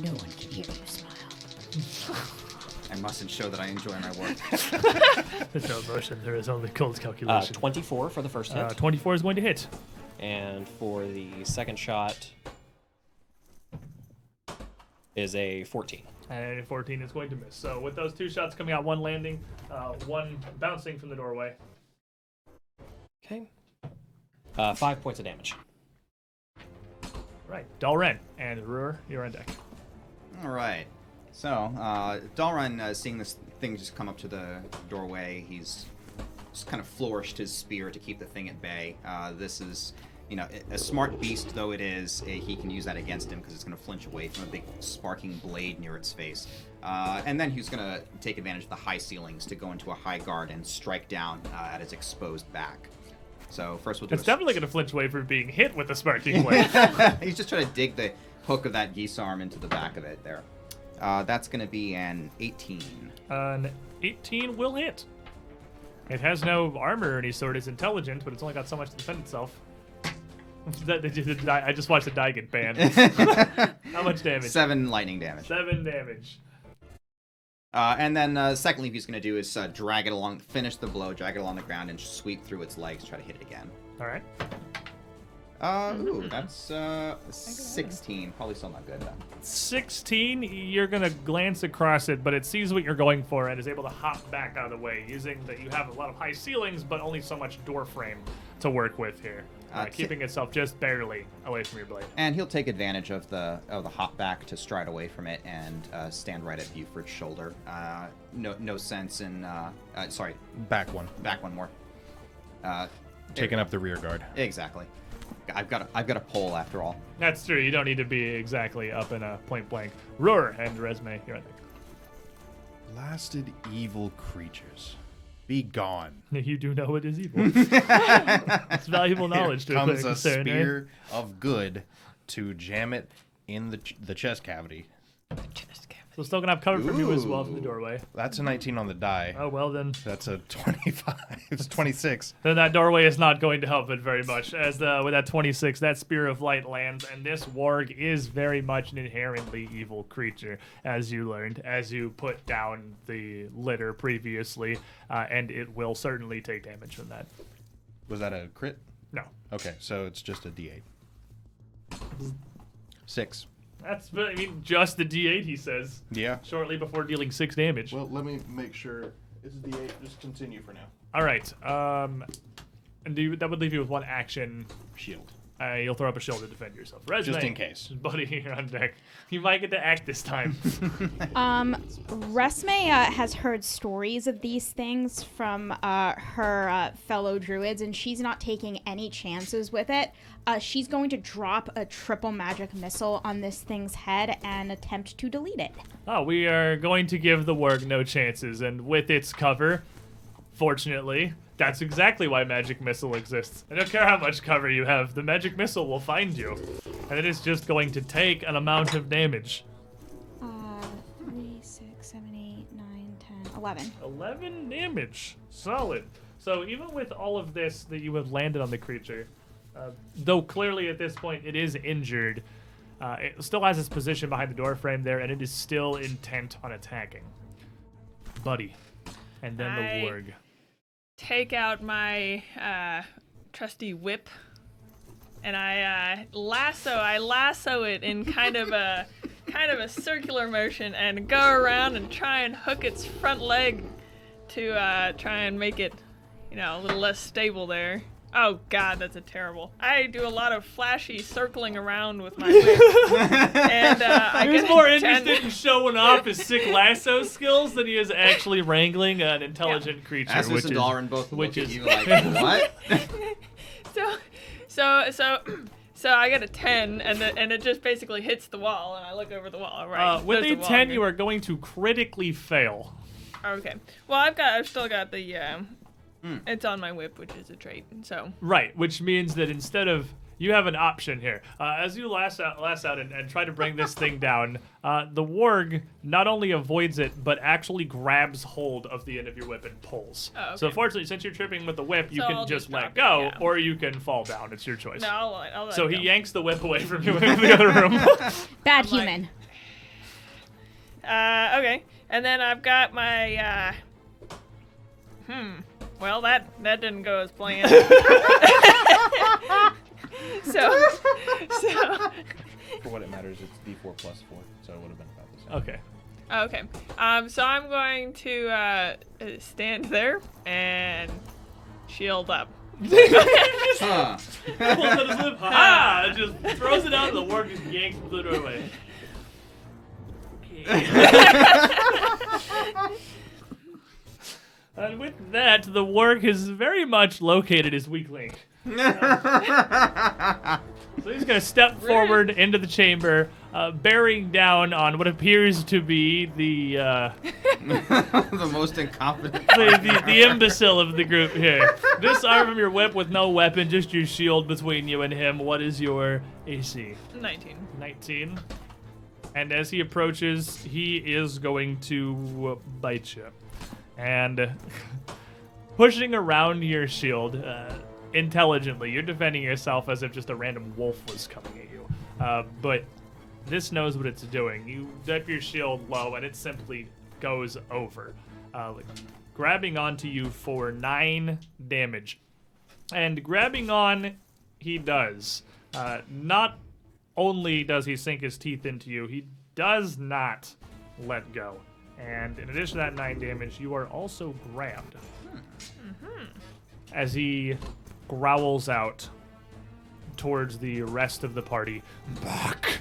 No one can hear you smile. I mustn't show that I enjoy my work. There's no motion. There is only cold calculation. 24 for the first hit, 24 is going to hit. and for the second shot is a 14. And 14 is going to miss. So with those 2 shots coming out, 1 landing, 1 bouncing from the doorway. Okay. 5 points of damage. Right. Dalren and Ruhr, you're on deck. All right. So, Dalren, seeing this thing just come up to the doorway, he's just kind of flourished his spear to keep the thing at bay. This is, a smart beast though it is, he can use that against him because it's going to flinch away from a big sparking blade near its face. And then he's going to take advantage of the high ceilings to go into a high guard and strike down at its exposed back. So first we'll do It's definitely going to flinch away from being hit with a sparking blade. He's just trying to dig the hook of that geese arm into the back of it there. That's going to be an 18. An 18 will hit. It has no armor or any sort. It's intelligent, but it's only got so much to defend itself. I just watched the die get banned. How much damage? 7 lightning damage. 7 damage. And then secondly, what he's going to do is drag it along, finish the blow, drag it along the ground, and sweep through its legs, try to hit it again. All right. Ooh, that's 16. Probably still not good, though. 16, you're going to glance across it, but it sees what you're going for and is able to hop back out of the way, using that you have a lot of high ceilings, but only so much door frame to work with here. Keeping itself just barely away from your blade. And he'll take advantage of the hop back to stride away from it and stand right at Buford's shoulder. No sense in sorry, Back one. back one more. Taking up the rear guard. Exactly. I've got a pole after all. That's true. You don't need to be exactly up in a point blank. Ruhr and Resme, you're on deck. Blasted evil creatures. Be gone. You do know it is evil. It's valuable knowledge to Comes a concern, right? spear of good to jam it in the chest cavity. So still gonna have cover from you as well from the Ooh. doorway. That's a 19 on the die. Oh well then. That's a 25. It's 26. Then that doorway is not going to help it very much. As with that 26, that Spear of Light lands, and this warg is very much an inherently evil creature, as you learned, as you put down the litter previously, and it will certainly take damage from that. Was that a crit? No. Okay, so it's just a D8. 6. That's, I mean, just the D8, he says, Yeah. shortly before dealing 6 damage. Well, let me make sure it's D8. Just continue for now. All right. And that would leave you with 1 action. Shield. You'll throw up a shield to defend yourself. Resume, Just in case. buddy, here on deck. You might get to act this time. Resme has heard stories of these things from her fellow druids, and she's not taking any chances with it. She's going to drop a triple magic missile on this thing's head and attempt to delete it. Oh, we are going to give the warg no chances, and with its cover, fortunately, that's exactly why Magic Missile exists. I don't care how much cover you have, the Magic Missile will find you. And it is just going to take an amount of damage. 3, 6, 7, 8, 9, 10, 11. 11 damage. Solid. So even with all of this that you have landed on the creature, though clearly at this point it is injured, it still has its position behind the door frame there, and it is still intent on attacking. Buddy. And then the warg. Take out my trusty whip, and I lasso it in kind of a circular motion, and go around and try and hook its front leg to try and make it, a little less stable there. Oh God, that's a terrible. I do a lot of flashy circling around with my whip, and I He's get more a interested 10. in showing off his sick lasso skills than he is actually wrangling an intelligent creature. Asmus and Dalrin both which look at is- you like, what? So I get a 10, and it just basically hits the wall, and I look over the wall. Right. With there's a the wall 10, here. you are going to critically fail. Okay. Well, I've still got the it's on my whip, which is a trait. So. Right, which means that instead of you have an option here. As you lasso out and try to bring this thing down, the warg not only avoids it, but actually grabs hold of the end of your whip and pulls. Oh, okay. So fortunately, since you're tripping with the whip, you So can I'll just just let drop go, it, yeah. or you can fall down. It's your choice. No, I'll let So it he go. yanks the whip away from you in the other room. Bad I'm like- human. Okay. And then I've got my well, that didn't go as planned. so For what it matters, it's D4 plus 4, so it would have been about the same. Okay. okay. So I'm going to stand there and shield up. Huh. Pulls out his whip. Ha! Just throws it out, and the warg just yanks the door away. And with that, the warg has very much located his weak link. So he's going to step forward into the chamber, bearing down on what appears to be the The most incompetent. the imbecile of the group here. Disarm him your whip with no weapon, just your shield between you and him. What is your AC? 19. 19. And as he approaches, he is going to bite you. And pushing around your shield intelligently, you're defending yourself as if just a random wolf was coming at you. But this knows what it's doing. You dip your shield low, and it simply goes over, grabbing onto you for 9 damage. And grabbing on, he does. Not only does he sink his teeth into you, he does not let go. And in addition to that 9 damage, you are also grabbed. As he growls out towards the rest of the party. Back.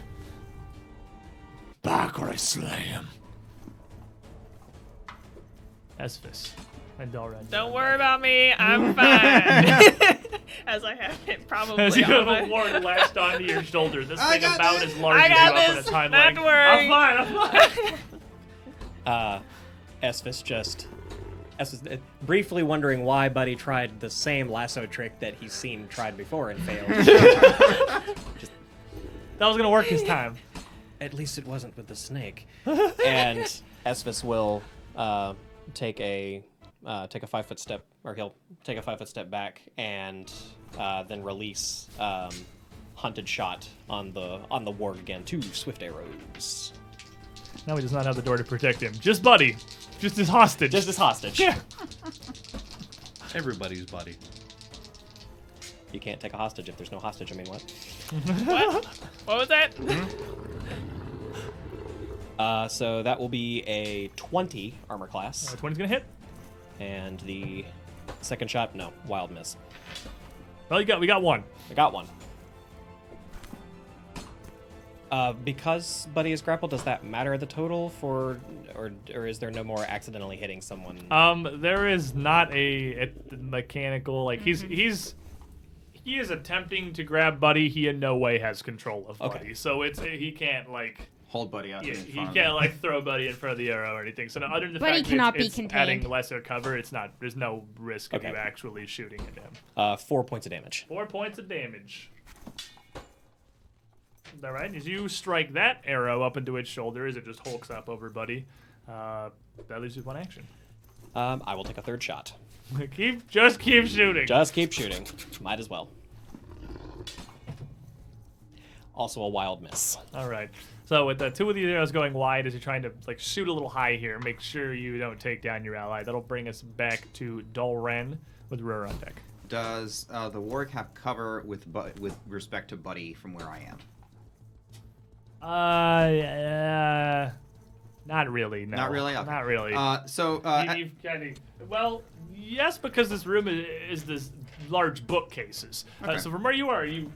Back or I slay him. Esphus and Dalren. Don't worry about me. I'm fine. As I have it probably As you on have my... a ward lashed onto your shoulder. This I thing got about this. as large I as you got up on a this. time Not leg. to worry. I'm fine. Esphus briefly wondering why Buddy tried the same lasso trick that he's seen tried before and failed. That was going to work this time. At least it wasn't with the snake. And Esphus will take a 5-foot step, or he'll take a 5-foot step back and then release hunted shot on the warg again. 2 swift arrows. Now he does not have the door to protect him. Just Buddy. Just his hostage. Just as hostage. Yeah. Everybody's buddy. You can't take a hostage if there's no hostage. I mean, what? What? What was that? So that will be a 20 armor class. 20's going to hit. And the second shot, no, wild miss. Well, we got one. I got one. Because Buddy is grappled, does that matter the total for, or is there no more accidentally hitting someone? There is not a mechanical, like, he is attempting to grab Buddy. He in no way has control of Buddy. So he can't, like... Hold Buddy out. Yeah, he can't, like, throw Buddy in front of the arrow or anything. So other than the Buddy fact cannot that be it's contained. adding lesser cover, there's no risk of you actually shooting at him. 4 points of damage. 4 points of damage. All right, as you strike that arrow up into its shoulder, as it just hulks up over Buddy, that leaves you 1 action. I will take a 3rd shot. Just keep shooting. Just keep shooting. Might as well. Also a wild miss. All right. So with the 2 of these arrows going wide, as you're trying to like shoot a little high here, make sure you don't take down your ally. That'll bring us back to Dalren with Roar on deck. Does the warg have cover with respect to Buddy from where I am? Not really. No. Not really. Okay. Not really. You've kind of, well, yes, because this room is this large bookcases. Okay. So from where you are, you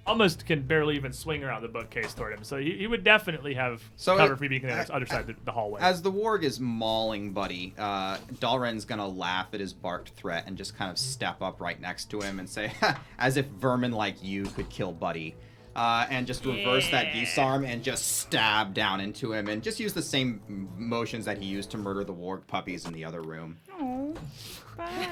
almost can barely even swing around the bookcase toward him. So he would definitely have cover for you being on the other side of the hallway. As the warg is mauling Buddy, Dalren's gonna laugh at his barked threat and just kind of step up right next to him and say, as if vermin like you could kill Buddy. And just reverse that geese arm and just stab down into him and just use the same motions that he used to murder the warg puppies in the other room. Oh,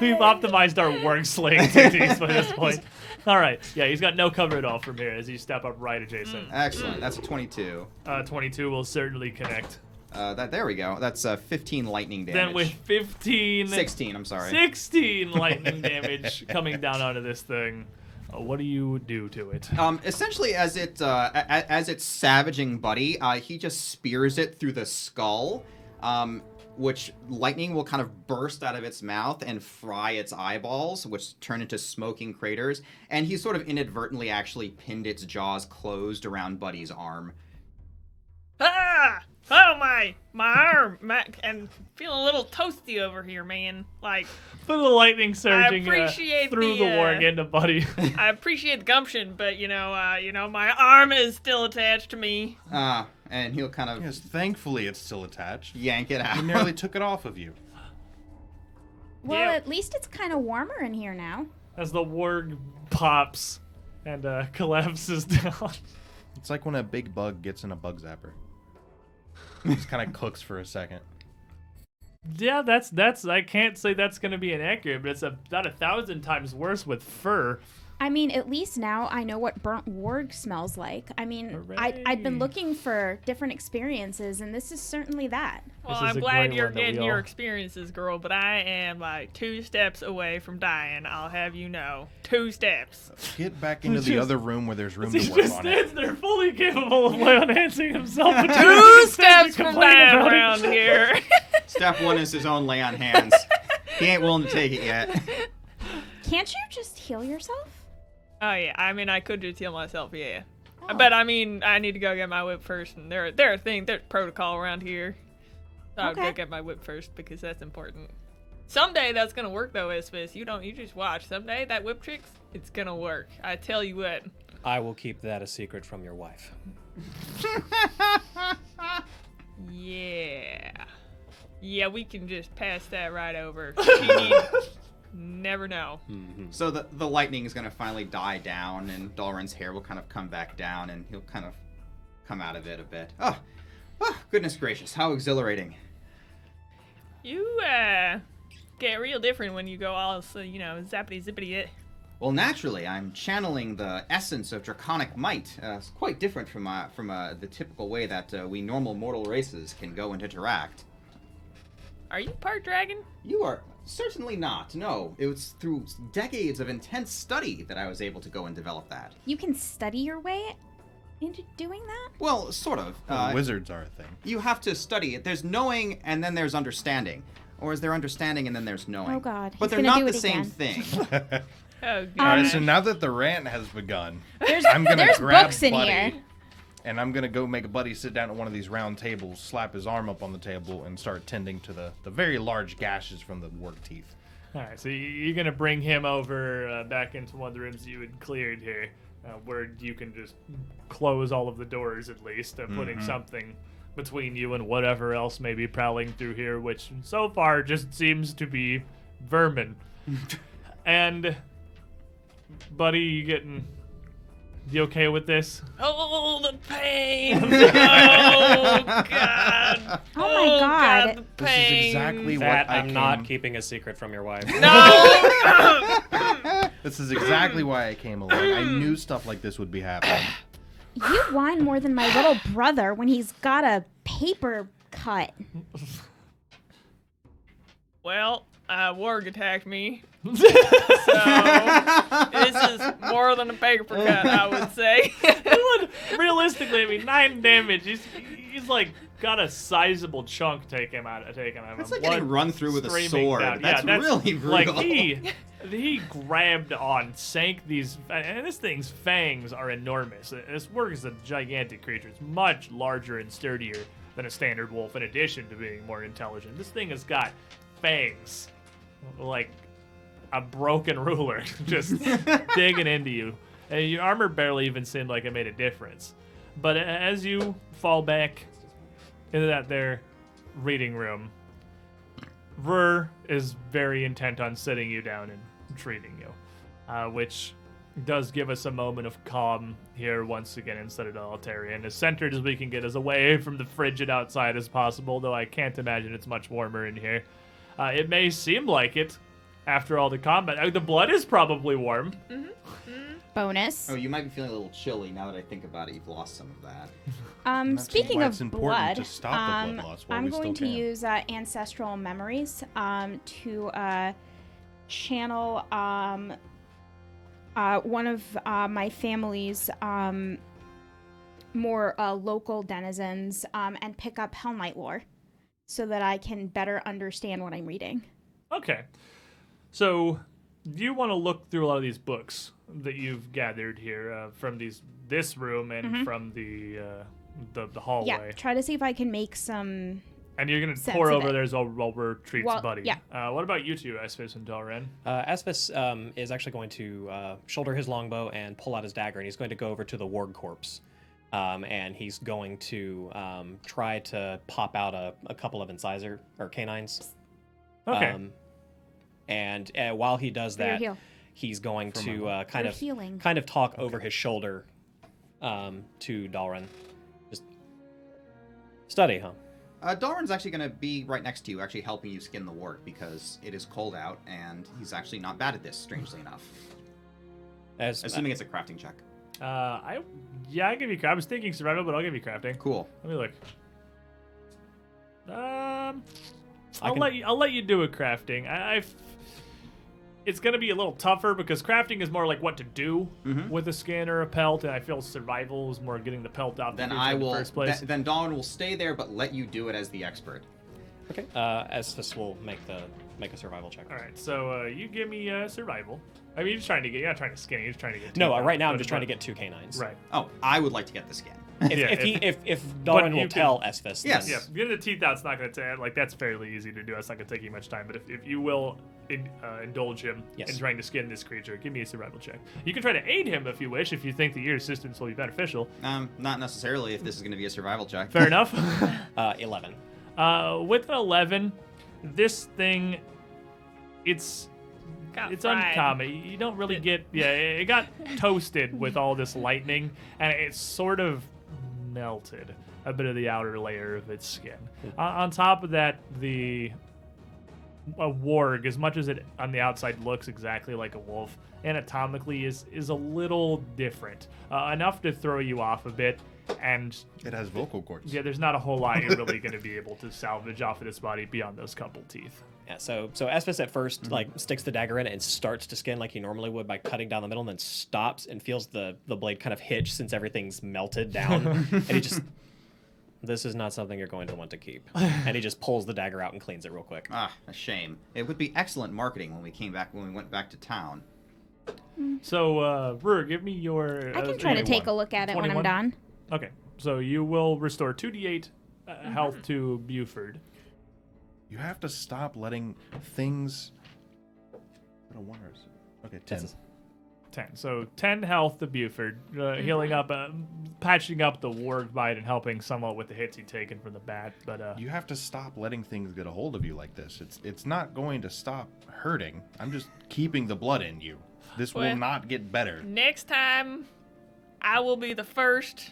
We've optimized our warg slaying techniques by this point. All right. Yeah, he's got no cover at all from here as you step up right adjacent. Excellent. That's a 22. 22 will certainly connect. There we go. That's 15 lightning damage. Then with 15... 16, I'm sorry. 16 lightning damage coming down onto this thing. What do you do to it? Essentially, as it's savaging Buddy, he just spears it through the skull, which lightning will kind of burst out of its mouth and fry its eyeballs, which turn into smoking craters. And he sort of inadvertently actually pinned its jaws closed around Buddy's arm. Ah! Oh my arm, and feeling a little toasty over here, man. Like, Put the lightning surging appreciate through the warg into Buddy. I appreciate the gumption, but my arm is still attached to me. And he'll kind of Yes, thankfully it's still attached. yank it out. I nearly took it off of you. well, Yeah. at least it's kind of warmer in here now. As the warg pops and collapses down. It's like when a big bug gets in a bug zapper. It just kind of cooks for a second. Yeah, that's. I can't say that's going to be inaccurate, but it's about 1,000 times worse with fur. I mean, at least now I know what burnt warg smells like. I mean, I'd been looking for different experiences, and this is certainly that. Well, This is I'm a glad great you're one that getting we your all- experiences, girl, but I am like 2 steps away from dying. I'll have you know. 2 steps. Get back into the Just- other room where there's room He to work just on it. stands there fully capable of enhancing himself. But 2 steps stands to from complain dying about it. around here. Step 1 is his own lay on hands. He ain't willing to take it yet. Can't you just heal yourself? Oh yeah, I mean I could just heal myself, yeah. But I mean I need to go get my whip first, and there's protocol around here. So I'll go Okay. get my whip first because that's important. Someday that's gonna work though, Isphys. You just watch. Someday that whip trick, it's gonna work. I tell you what. I will keep that a secret from your wife. Yeah. Yeah, we can just pass that right over. Never know. So the lightning is going to finally die down, and Dalren's hair will kind of come back down, and he'll kind of come out of it a bit. Oh, goodness gracious, how exhilarating. You get real different when you go all zappity zippity it. Well, naturally, I'm channeling the essence of draconic might. It's quite different from the typical way that we normal mortal races can go and interact. Are you part dragon? You are certainly not. No, it was through decades of intense study that I was able to go and develop that. You can study your way into doing that? Well, sort of. Wizards are a thing. You have to study it. There's knowing, and then there's understanding. Or is there understanding and then there's knowing? Oh, God. But He's they're gonna not do the it same again. thing. Oh, God. All right, so now that the rant has begun, There's, I'm gonna there's grab books in Buddy, here. and I'm gonna go make a Buddy sit down at one of these round tables, slap his arm up on the table, and start tending to the very large gashes from the warg teeth. All right, so you're gonna bring him over back into one of the rooms you had cleared here. where you can just close all of the doors at least, putting something between you and whatever else may be prowling through here, which so far just seems to be vermin. And, buddy, you okay with this? Oh, the pain! Oh, God! Oh my God. the This is pain! exactly That what I I'm came... not keeping a secret from your wife. No! This is exactly why I came along. I knew stuff like this would be happening. You whine more than my little brother when he's got a paper cut. Well, Warg attacked me. So, this is more than a paper cut, I would say. Realistically, I mean, 9 damage. He's like got a sizable chunk taken out of him. That's like getting run through with a streaming sword. down. That's really brutal. Like he grabbed on, sank these, and this thing's fangs are enormous. This Warg is a gigantic creature. It's much larger and sturdier than a standard wolf, in addition to being more intelligent. This thing has got fangs like a broken ruler, just digging into you. And your armor barely even seemed like it made a difference. But as you fall back into that there reading room, Ver is very intent on sitting you down and treating you, which does give us a moment of calm here once again in Citadel Altarian, as centered as we can get, as away from the frigid outside as possible, though I can't imagine it's much warmer in here. It may seem like it after all the combat. The blood is probably warm. Bonus. Oh, you might be feeling a little chilly now that I think about it. You've lost some of that. That's Speaking why of it's important blood, to stop the blood loss while I'm we going still to can. use ancestral memories to channel one of my family's more local denizens and pick up Hellknight lore so that I can better understand what I'm reading. Okay. So, you want to look through a lot of these books that you've gathered here from this room and from the hallway. Yeah, try to see if I can make some... And you're going to sense pour of over it. there while we're Treat's Well, buddy. yeah. What about you two, Esphis and Dalren? Asvis is actually going to shoulder his longbow and pull out his dagger, and he's going to go over to the Warg corpse. And he's going to try to pop out a couple of incisor or canines. Okay. And while he does For your that, heal. he's going to For healing. kind of talk over his shoulder to Dalren. Just study, huh? Dalren's actually going to be right next to you, actually helping you skin the wart because it is cold out, and he's actually not bad at this, strangely enough. Assuming it's a crafting check. I give you. I was thinking survival, but I'll give you crafting. Cool. Let me look. I'll let you do a crafting. It's gonna be a little tougher because crafting is more like what to do with a skin or a pelt, and I feel survival is more getting the pelt out. Then in the first place. Then Dalren will stay there, but let you do it as the expert. Okay. Asvis will make a survival check. All right, so you give me survival. I mean, you're not trying to skin. You're just trying to get. No, teeth out, right now I'm but- just trying to get 2 canines. Right. Oh, I would like to get the skin. If But Dalren you will can- tell Asvis. Yes. Yeah, getting the teeth out's not going to take, like, that's fairly easy to do. That's not going to take you much time. But if you will indulge him Yes. in trying to skin this creature, give me a survival check. You can try to aid him if you wish, if you think that your assistance will be beneficial. Not necessarily if this is going to be a survival check. Fair enough. 11. With an 11, this thing, it's Got it's fried. uncommon. You don't really get... Yeah, it got toasted with all this lightning, and it sort of melted a bit of the outer layer of its skin. On top of that, a warg, as much as it on the outside looks exactly like a wolf, anatomically is a little different. Enough to throw you off a bit, and It has vocal cords. yeah, there's not a whole lot you're really going to be able to salvage off of this body beyond those couple teeth. Yeah, so Asvis at first like sticks the dagger in it and starts to skin like he normally would by cutting down the middle, and then stops and feels the blade kind of hitch since everything's melted down, and he just, this is not something you're going to want to keep, and he just pulls the dagger out and cleans it real quick. Ah, a shame. It would be excellent marketing when we went back to town. So, Ruhr, give me your... I can try to take a look at it when I'm 21? done. Okay, so you will restore 2d8 health to Buford. You have to stop letting things... I don't want her. Okay, 10. 10. So 10 health to Buford, healing up, patching up the ward bite and helping somewhat with the hits he'd taken from the bat. But You have to stop letting things get a hold of you like this. It's not going to stop hurting. I'm just keeping the blood in you. This will Well, not get better. Next time, I will be the first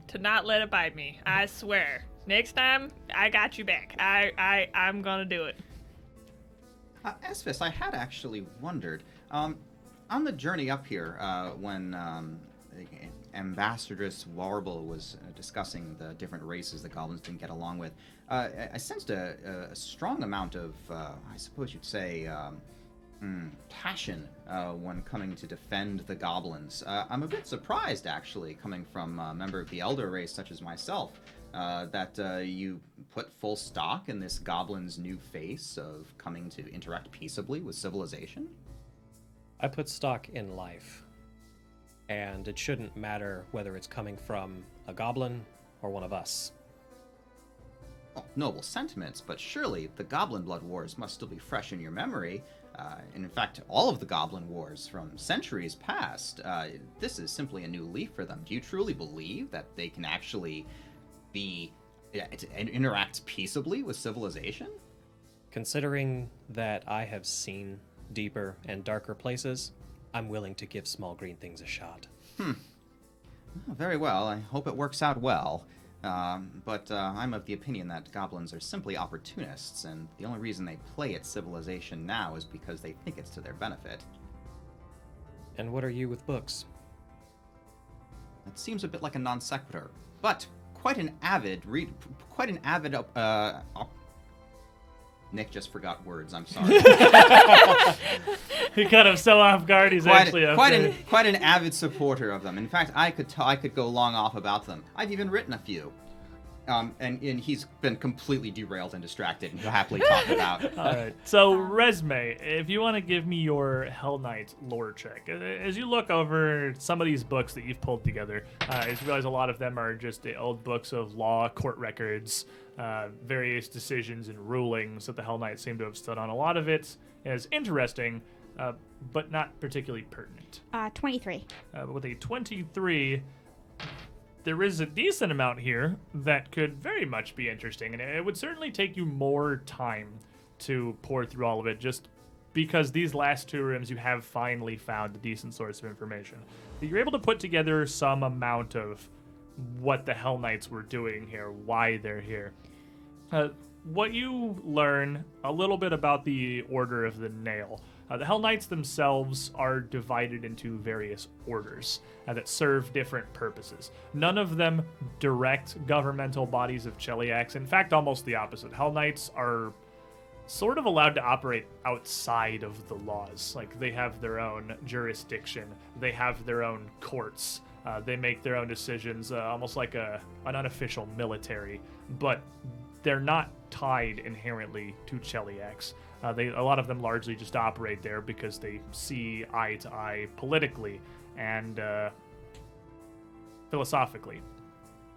to not let it bite me. I swear. Next time, I got you back. I'm gonna do it. Esvis, I had actually wondered, on the journey up here, when Ambassadress Warble was discussing the different races the goblins didn't get along with, I sensed a strong amount of, I suppose you'd say, passion when coming to defend the goblins. I'm a bit surprised, actually, coming from a member of the Elder race such as myself, that you put full stock in this goblin's new face of coming to interact peaceably with civilization. I put stock in life, and it shouldn't matter whether it's coming from a goblin or one of us. Well, noble sentiments, but surely the Goblin Blood Wars must still be fresh in your memory. And in fact, all of the Goblin Wars from centuries past, this is simply a new leaf for them. Do you truly believe that they can actually interact peaceably with civilization? Considering that I have seen deeper and darker places, I'm willing to give small green things a shot. Well, very well. I hope it works out well. But I'm of the opinion that goblins are simply opportunists, and the only reason they play at civilization now is because they think it's to their benefit. And what are you with books? That seems a bit like a non sequitur, but quite an avid Nick just forgot words. I'm sorry. he caught him so off guard. He's actually quite an avid supporter of them. In fact, I could go long off about them. I've even written a few. And he's been completely derailed and distracted, and he'll happily talk about. All right. So, Resume, if you want to give me your Hellknight lore check. As you look over some of these books that you've pulled together, you realize a lot of them are just the old books of law, court records, various decisions and rulings that the Hellknights seem to have stood on. A lot of it is interesting, but not particularly pertinent. 23. But with a 23... there is a decent amount here that could very much be interesting, and it would certainly take you more time to pour through all of it, just because these last two rooms you have finally found a decent source of information. But you're able to put together some amount of what the Hell Knights were doing here, why they're here. What you learn a little bit about the Order of the Nail. The Hell Knights themselves are divided into various orders that serve different purposes. None of them direct governmental bodies of Cheliax. In fact, almost the opposite. Hell Knights are sort of allowed to operate outside of the laws. Like, they have their own jurisdiction. They have their own courts. They make their own decisions, almost like an unofficial military. But they're not tied inherently to Cheliax. A lot of them largely just operate there because they see eye to eye politically and philosophically.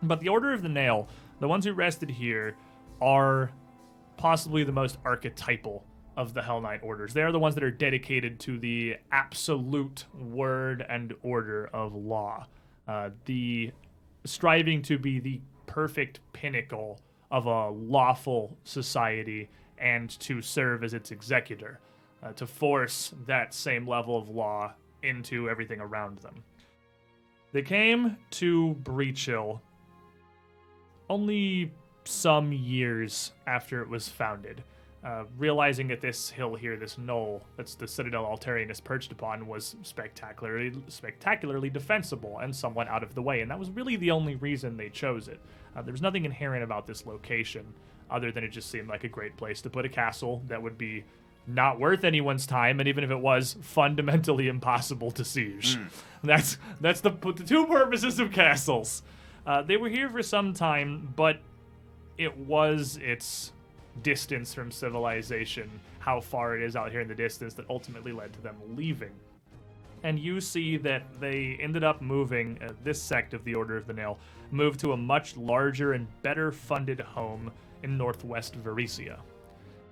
But the Order of the Nail, the ones who rested here, are possibly the most archetypal of the Hell Knight orders. They are the ones that are dedicated to the absolute word and order of law, the striving to be the perfect pinnacle of a lawful society and to serve as its executor, to force that same level of law into everything around them. They came to Breach Hill only some years after it was founded, realizing that this hill here, this knoll that's the Citadel Altarian is perched upon, was spectacularly defensible and somewhat out of the way, and that was really the only reason they chose it. There was nothing inherent about this location other than it just seemed like a great place to put a castle that would be not worth anyone's time, and even if it was, fundamentally impossible to siege. That's the two purposes of castles. They were here for some time, but it was its distance from civilization, how far it is out here in the distance, that ultimately led to them leaving. And you see that they ended up moving, this sect of the Order of the Nail, moved to a much larger and better funded home in northwest Varesia.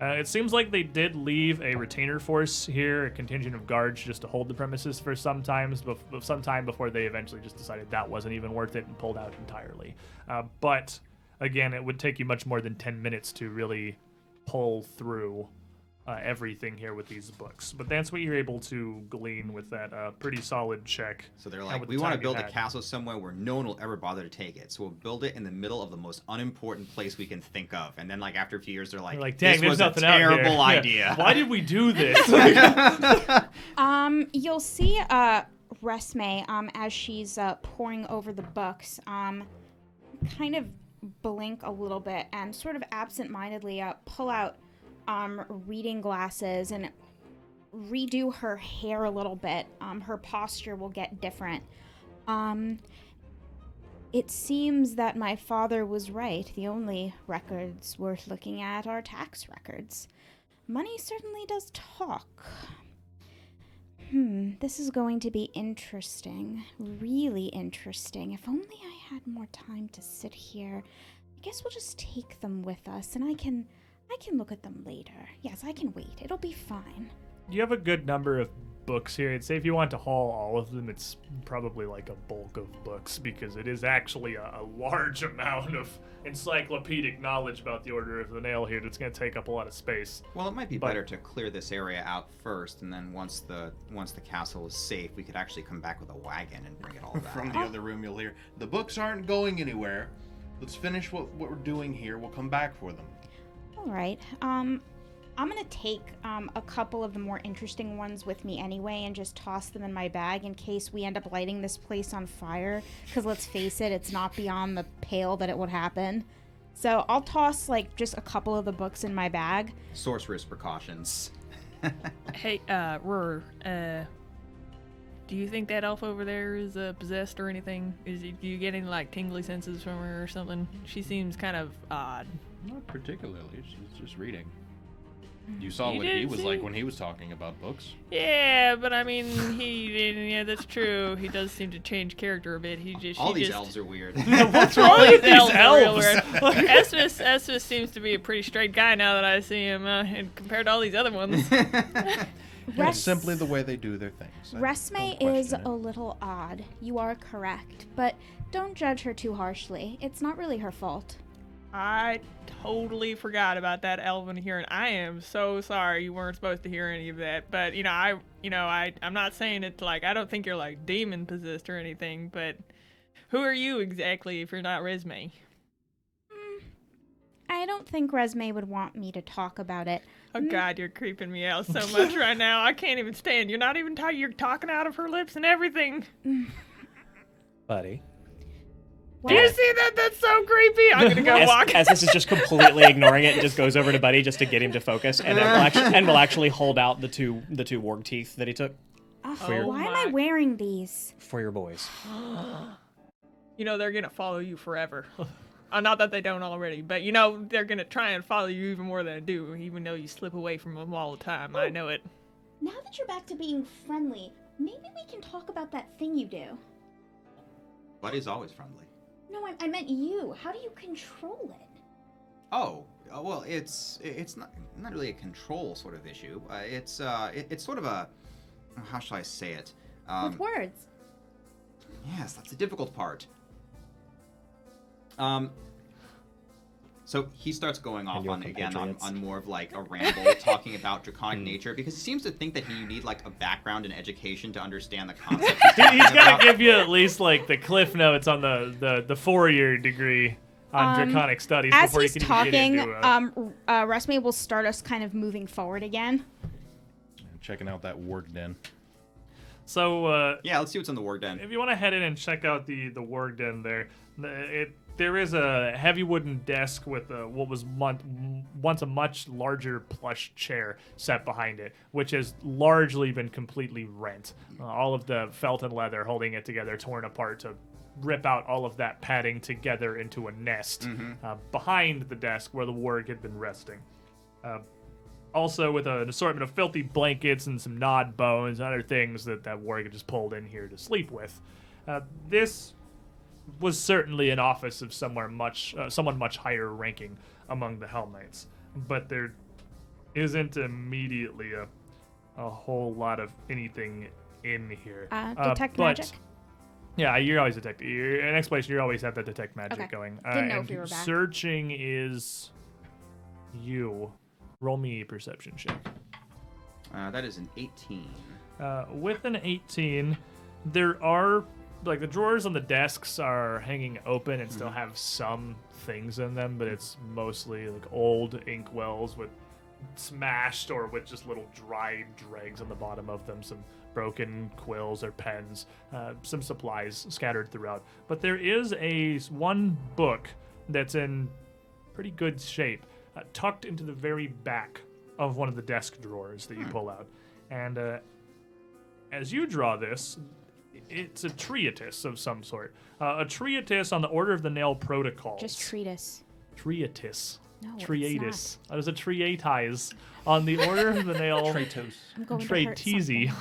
It seems like they did leave a retainer force here, a contingent of guards, just to hold the premises for some time before they eventually just decided that wasn't even worth it and pulled out entirely. But again, it would take you much more than 10 minutes to really pull through everything here with these books. But that's what you're able to glean with that pretty solid check. So they're and like, with we the want to time you build a had. castle somewhere where no one will ever bother to take it. So we'll build it in the middle of the most unimportant place we can think of. And then, like, after a few years, they're like, You're like, dang, this there's was a nothing out here. terrible Yeah. idea. Why did we do this? You'll see Resme, as she's poring over the books, kind of blink a little bit and sort of absentmindedly pull out reading glasses and redo her hair a little bit. Her posture will get different. It seems that my father was right. The only records worth looking at are tax records. Money certainly does talk. This is going to be interesting. Really interesting. If only I had more time to sit here. I guess we'll just take them with us, and I can look at them later. Yes, I can wait. It'll be fine. You have a good number of books here. I'd say if you want to haul all of them, it's probably like a bulk of books, because it is actually a large amount of encyclopedic knowledge about the Order of the Nail here that's going to take up a lot of space. Well, it might be better to clear this area out first, and then once the castle is safe, we could actually come back with a wagon and bring it all back. From the other room, you'll hear, the books aren't going anywhere. Let's finish what we're doing here. We'll come back for them. All right. I'm going to take a couple of the more interesting ones with me anyway and just toss them in my bag in case we end up lighting this place on fire. Because let's face it, it's not beyond the pale that it would happen. So I'll toss, like, just a couple of the books in my bag. Sorcerer's precautions. Hey, Roar, do you think that elf over there is possessed or anything? Do you get any, like, tingly senses from her or something? She seems kind of odd. Not particularly. She's just reading. You saw You what he did was see- like when he was talking about books. Yeah, but I mean, yeah, that's true. He does seem to change character a bit. All these elves are weird. What's All wrong with these are real elves? weird. Esvis seems to be a pretty straight guy now that I see him, and compared to all these other ones. It's simply the way they do their things. Resme Don't is question a it. little odd. You are correct. But don't judge her too harshly. It's not really her fault. I totally forgot about that elven hearing. I am so sorry you weren't supposed to hear any of that. But I'm not saying it's like, I don't think you're like demon possessed or anything. But who are you exactly if you're not Resme? I don't think Resme would want me to talk about it. Oh God, you're creeping me out so much right now. I can't even stand. You're not even you're talking out of her lips and everything. Buddy. Do you see that? That's so creepy. I'm gonna go walk. Esvis is just completely ignoring it and just goes over to Buddy just to get him to focus, and then will actually hold out the two warg teeth that he took Why am I wearing these? for your boys. You know they're gonna follow you forever. Not that they don't already, but they're gonna try and follow you even more than they do, even though you slip away from them all the time. I know it. Now that you're back to being friendly, maybe we can talk about that thing you do. Buddy's always friendly. No, I meant you. How do you control it? Oh, well, it's not really a control sort of issue. It's sort of a, how shall I say it? With words. Yes, that's the difficult part. So he starts going off your on compatriots. more of like a ramble, talking about draconic nature, because he seems to think that you need like a background in education to understand the concept. He's got to give you at least like the cliff notes on the 4-year degree on draconic studies As before he's you can talking, even get into Resme will start us kind of moving forward again. Checking out that warg den. So Yeah, let's see what's in the Warg Den. if you want to head in and check out the warg den there, there is a heavy wooden desk with what was once a much larger plush chair set behind it, which has largely been completely rent. All of the felt and leather holding it together torn apart to rip out all of that padding together into a nest behind the desk where the warg had been resting. Also with an assortment of filthy blankets and some gnawed bones and other things that warg had just pulled in here to sleep with. This was certainly an office of someone much higher ranking among the Hellknights, but there isn't immediately a whole lot of anything in here. Detect but, magic? Yeah, you're always detect. In exploration, you always have that detect magic Okay. going. Didn't know and if you were back. searching is you. Roll me a perception check. That is an 18. With an 18, there are like the drawers on the desks are hanging open and still have some things in them, but it's mostly like old inkwells with smashed or with just little dried dregs on the bottom of them, some broken quills or pens, some supplies scattered throughout. But there is one book that's in pretty good shape, tucked into the very back of one of the desk drawers that you pull out. And as you draw this, it's a treatise of some sort. A treatise on the Order of the Nail protocols. Just treatise. Treatise. No, it's Treatise. That is a treatise on the Order of the Nail. Kratos. I'm going to hurt Treatise.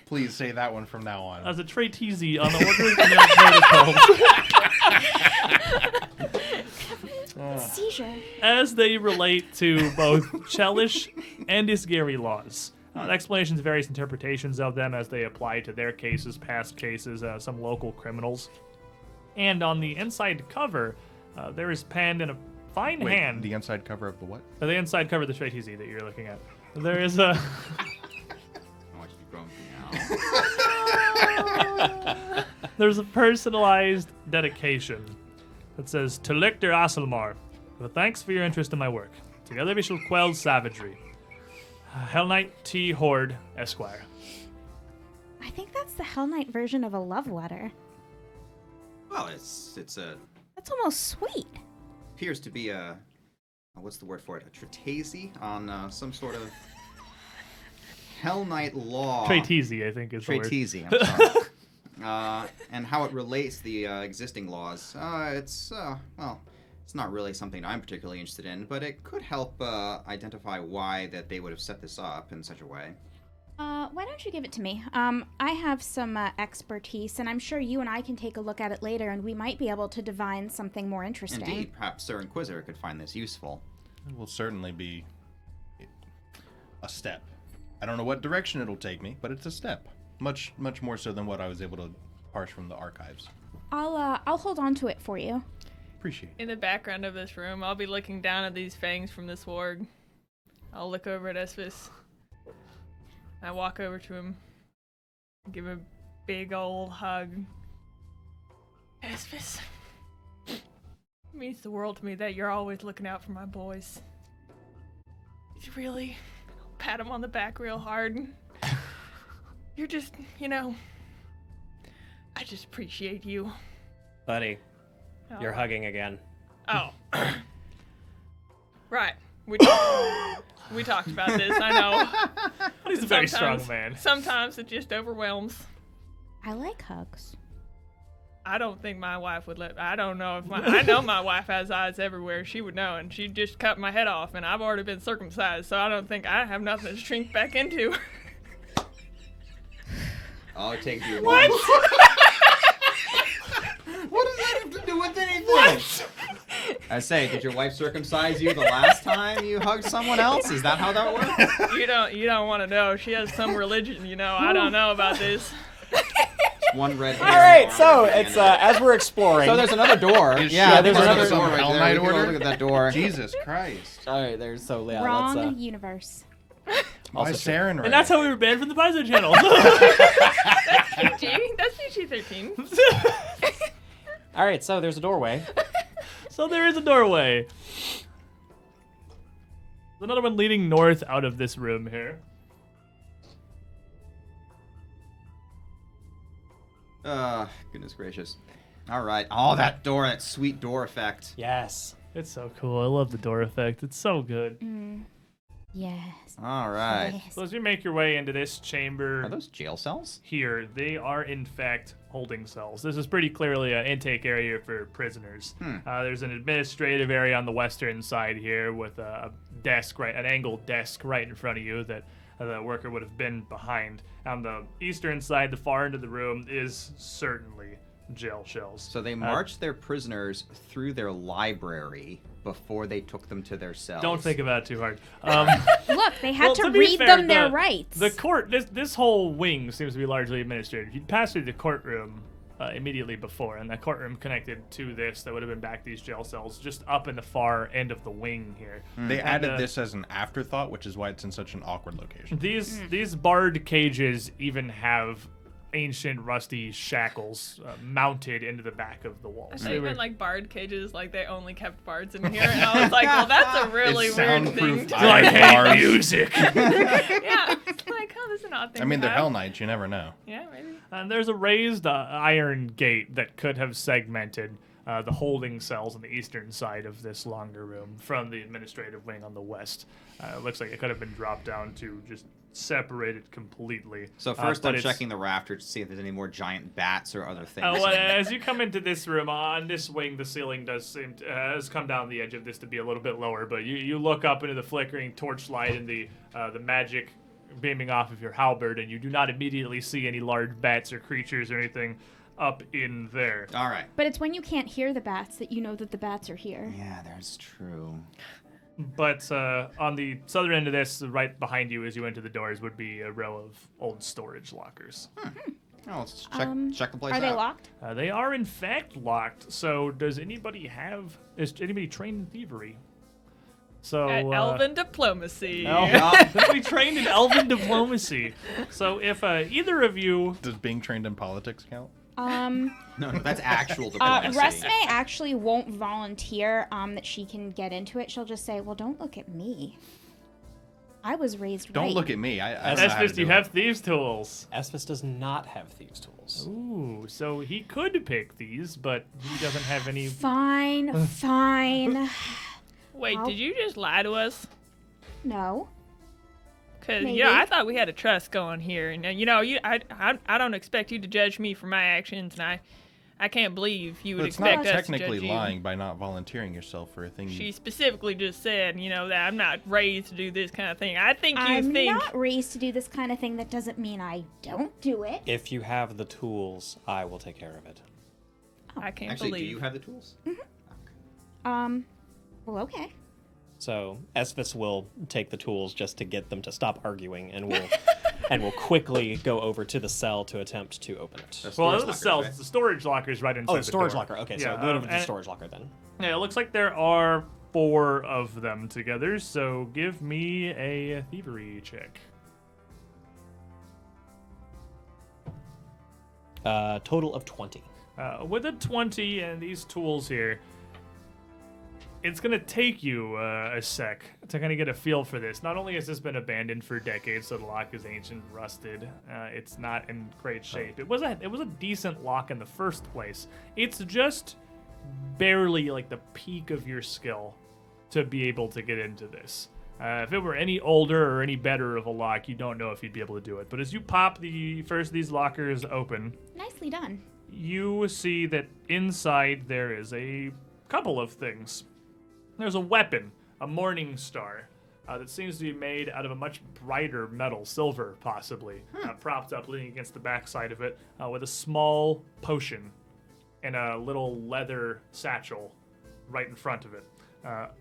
Please say that one from now on. As a treatise on the Order of the Nail protocols. Seizure. As they relate to both Chelish and Isgari laws. Explanations, various interpretations of them as they apply to their cases, past cases, some local criminals. And on the inside cover, there is penned in a fine Wait, hand. the inside cover of the what? The inside cover of the treatise that you're looking at. There is a... I want you to be grumpy now. There's a personalized dedication that says, To Lictor Asilmar, with thanks for your interest in my work. Together we shall quell savagery. Hellknight T. Horde, Esquire. I think that's the Hellknight version of a love letter. Well, it's a That's almost sweet. appears to be a what's the word for it? A treatise on some sort of Hellknight law. Treatise, I think is the word. Treatise, I'm sorry. And how it relates to the existing laws. It's not really something I'm particularly interested in, but it could help identify why that they would have set this up in such a way. Why don't you give it to me? I have some expertise, and I'm sure you and I can take a look at it later, and we might be able to divine something more interesting. Indeed, perhaps Sir Inquisitor could find this useful. It will certainly be a step. I don't know what direction it'll take me, but it's a step. Much more so than what I was able to parse from the archives. I'll hold on to it for you. Appreciate it. In the background of this room, I'll be looking down at these fangs from this warg. I'll look over at Esvis. I walk over to him, give him a big old hug. Esvis, it means the world to me that you're always looking out for my boys. You really pat him on the back real hard. You're just, I just appreciate you. Buddy, Oh. you're hugging again. Oh. Right. We talked about this, I know. He's a very strong man. Sometimes it just overwhelms. I like hugs. I don't think my wife would let. I don't know if I know my wife has eyes everywhere. She would know, and she just cut my head off, and I've already been circumcised, so I don't think I have nothing to shrink back into. All it takes you What? What does that have to do with anything? I say, did your wife circumcise you the last time you hugged someone else? Is that how that works? You don't want to know. She has some religion, I don't know about this. One red hair. All right, arm so at the it's end of it. as we're exploring. So there's another door. Is Yeah, she there's part of another some door right there. Hellknight We can go order? look at that door. Jesus Christ. All right, there's yeah. Wrong Let's, universe. Why Saren Ray? And that's how we were banned from the Paizo channel. PG? That's PG-13. all right, so there's a doorway. So there is a doorway. There's another one leading north out of this room here. Goodness gracious. All right. Oh, that door, that sweet door effect. Yes. It's so cool. I love the door effect. It's so good. Yes. All right. Yes. So as you make your way into this chamber Are those jail cells? here, they are in fact holding cells. This is pretty clearly an intake area for prisoners. There's an administrative area on the western side here with a desk, an angled desk right in front of you that the worker would have been behind. On the eastern side, the far end of the room is certainly jail shells. So they march their prisoners through their library before they took them to their cells? Don't think about it too hard. Look, they had Well, to be read fair, them their rights. The court, this whole wing seems to be largely administrative. You'd pass through the courtroom immediately before, and the courtroom connected to this that would have been back these jail cells just up in the far end of the wing here. They added this as an afterthought, which is why it's in such an awkward location. These barred cages even have ancient rusty shackles mounted into the back of the walls. I thought you meant like bard cages, like they only kept bards in here, and I was like, well, that's a really It's weird thing soundproof to iron I hate bars. music. Yeah, it's like, oh, this is an odd thing I mean, to they're have. Hell Knights. You never know. Yeah, maybe. And there's a raised iron gate that could have segmented the holding cells on the eastern side of this longer room from the administrative wing on the west. It looks like it could have been dropped down to just separated completely. So first but I'm it's- checking the rafters to see if there's any more giant bats or other things. Well, as you come into this room, on this wing, the ceiling does seem to, has come down the edge of this to be a little bit lower, but you look up into the flickering torchlight and the magic beaming off of your halberd, and you do not immediately see any large bats or creatures or anything up in there. All right. But it's when you can't hear the bats that you know that the bats are here. Yeah, that's true. But on the southern end of this, right behind you as you enter the doors, would be a row of old storage lockers. Oh, let's check the place Are out. they locked? They are in fact locked. So is anybody trained in thievery? So At Elven diplomacy. we trained in elven diplomacy. So if either of you, Does being trained in politics count? No, that's actual diplomacy. Resme actually won't volunteer that she can get into it. She'll just say, well, don't look at me. I was raised Don't right. look at me. I don't know how to Estes, do you it. have thieves' tools. Esphus does not have thieves' tools. Ooh, so he could pick these, but he doesn't have any. Fine, fine. Wait, I'll- did you just lie to us? No. Because, Maybe. I thought we had a trust going here. And, I don't expect you to judge me for my actions, and I can't believe you would But it's expect not us technically to judge lying by not volunteering yourself for a thing. She specifically just said, that I'm not raised to do this kind of thing. I think you I'm think... not raised to do this kind of thing. That doesn't mean I don't do it. If you have the tools, I will take care of it. I can't Actually, believe. do you have the tools? Well, okay. So Esphus will take the tools just to get them to stop arguing, and will quickly go over to the cell to attempt to open it. That's Well, storage the lockers, cells, right? the storage lockers right inside Oh, the the storage door. locker. Okay, so Yeah, go over to the and- storage locker then. Yeah, it looks like there are 4 of them together, so give me a thievery check. Total of 20. With a 20 and these tools here, it's going to take you a sec to kind of get a feel for this. Not only has this been abandoned for decades, so the lock is ancient, rusted. It's not in great shape. It was a decent lock in the first place. It's just barely like the peak of your skill to be able to get into this. If it were any older or any better of a lock, you don't know if you'd be able to do it. But as you pop the first of these lockers open, Nicely done. you see that inside there is a couple of things. There's a weapon, a morning star, that seems to be made out of a much brighter metal, silver possibly, propped up, leaning against the backside of it, with a small potion and a little leather satchel right in front of it.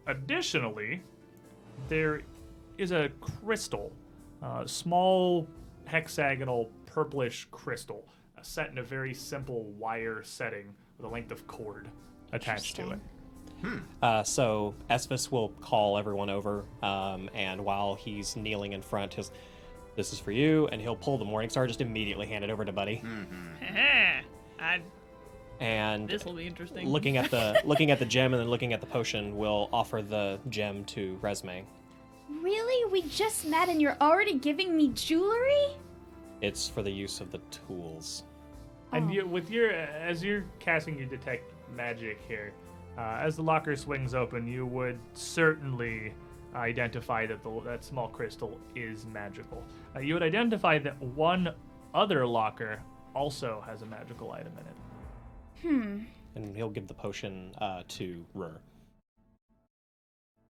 Additionally, there is a crystal, small hexagonal purplish crystal, set in a very simple wire setting with a length of cord attached to it. So Esphus will call everyone over, and while he's kneeling in front, this is for you, and he'll pull the Morning Star, just immediately hand it over to Buddy. And This will be interesting. looking at the gem and then looking at the potion, will offer the gem to Resme. Really? We just met and you're already giving me jewelry? It's for the use of the tools. And as you're casting your detect magic here, as the locker swings open, you would certainly identify that that small crystal is magical. You would identify that one other locker also has a magical item in it. And he'll give the potion to Rur.